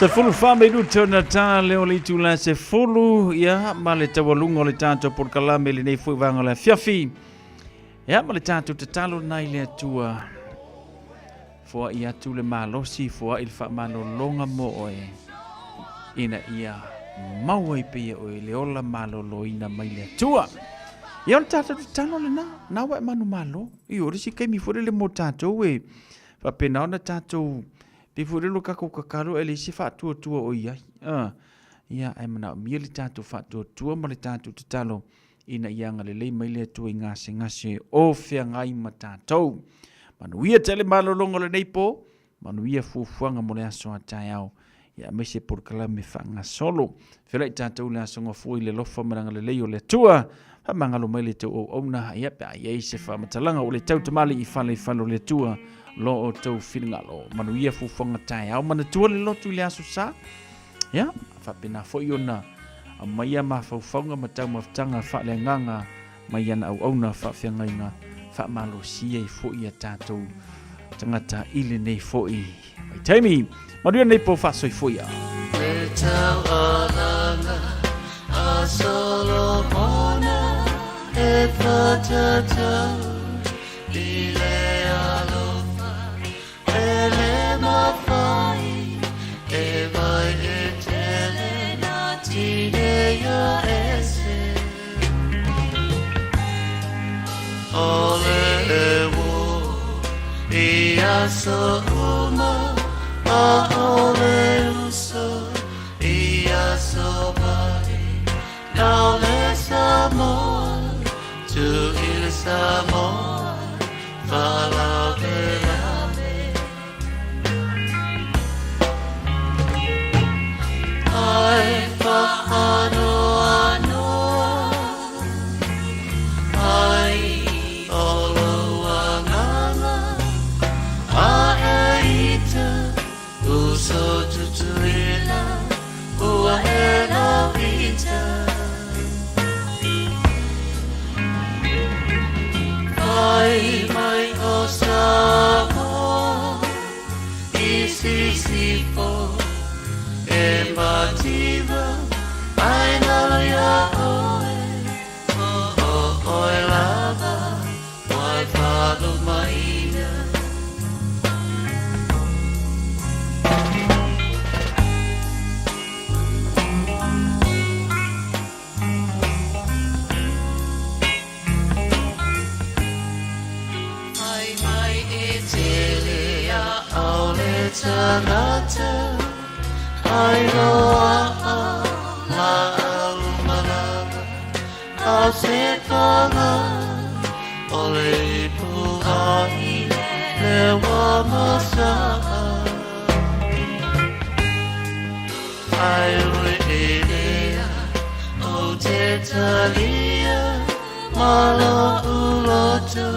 [SPEAKER 7] Se fulu whame ruto na tā leo li tūla se fulu ia ma le tawalunga o le tātou porkalame le nei fui vanga le fiafi. Ia ma le tātou te talo nai le atua. Fua ia tu le malosi fua il wha malolonga mo oe. Ina ia maua i pia oe le ola malolo ina mai le atua. Ia on tātou te talo le na wa manu malo. I ori si kai mi fure le mo tātou e. Fa pena ona tātou pe furelo kako kakaro ele se fatua tua o ia. Ia ai mana mia le tātou fatua tua ma le tātou te talo ina ianga le lei mai le tua i ngase o fea ngai ma tātou. Manuia tele malolongo le neipo, manuia fuafuanga mo le aso a tai au. Ia me se porkala me whanga solo. Whira i tātou le aso ngafui le lofa maranga le lei o le tua. Ha mangalo mai le te o auna ia pe a iei se whamatalanga o le tau tamale i whalo le tua. Lo o tau whingalo. Manuia fuafuanga tai au. Mana tua le lotu le aso sa. Ia, whapena foi ona. A maia ma faufaunga ma tau maftanga whale nganga. Maiana au auna whawhiangainga. Whamalo sia i foi a tātou. Tangata ili nei foi. Mai taimi. Manuia nei po whasoi foi a.
[SPEAKER 5] Le tau alanga. A solo mona. E whatatau. I le alo. Ele mawhai, e vai e tele na tine ia ese. Ole e wo, i aso uma, a ole uso, i aso vai. Now le Samoa, to il Samoa, follow the ai whaano anoa, ai olo anganga, a eita, uso tutuila, ua e la vita. Ai mai o Samoa, isi po. Emativa, ai nalo ya oe lava, mai fado maina. Ai mai e telea ole tanata. I know la umana a se paga ole pu ai le wa masa ai uidea o te talia malo uloto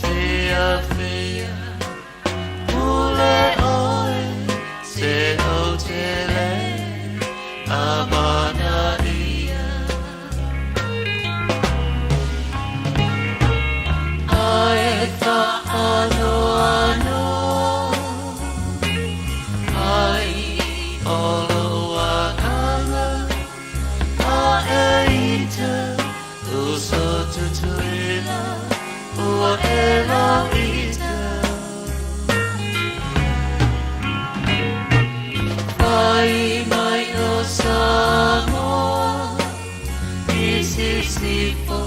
[SPEAKER 5] fia fia ule oe se o tele abana ia ai fa ano ai olo anganga a eita uso tutuila ua e la vita. Ai mai o Samoa, isi si po.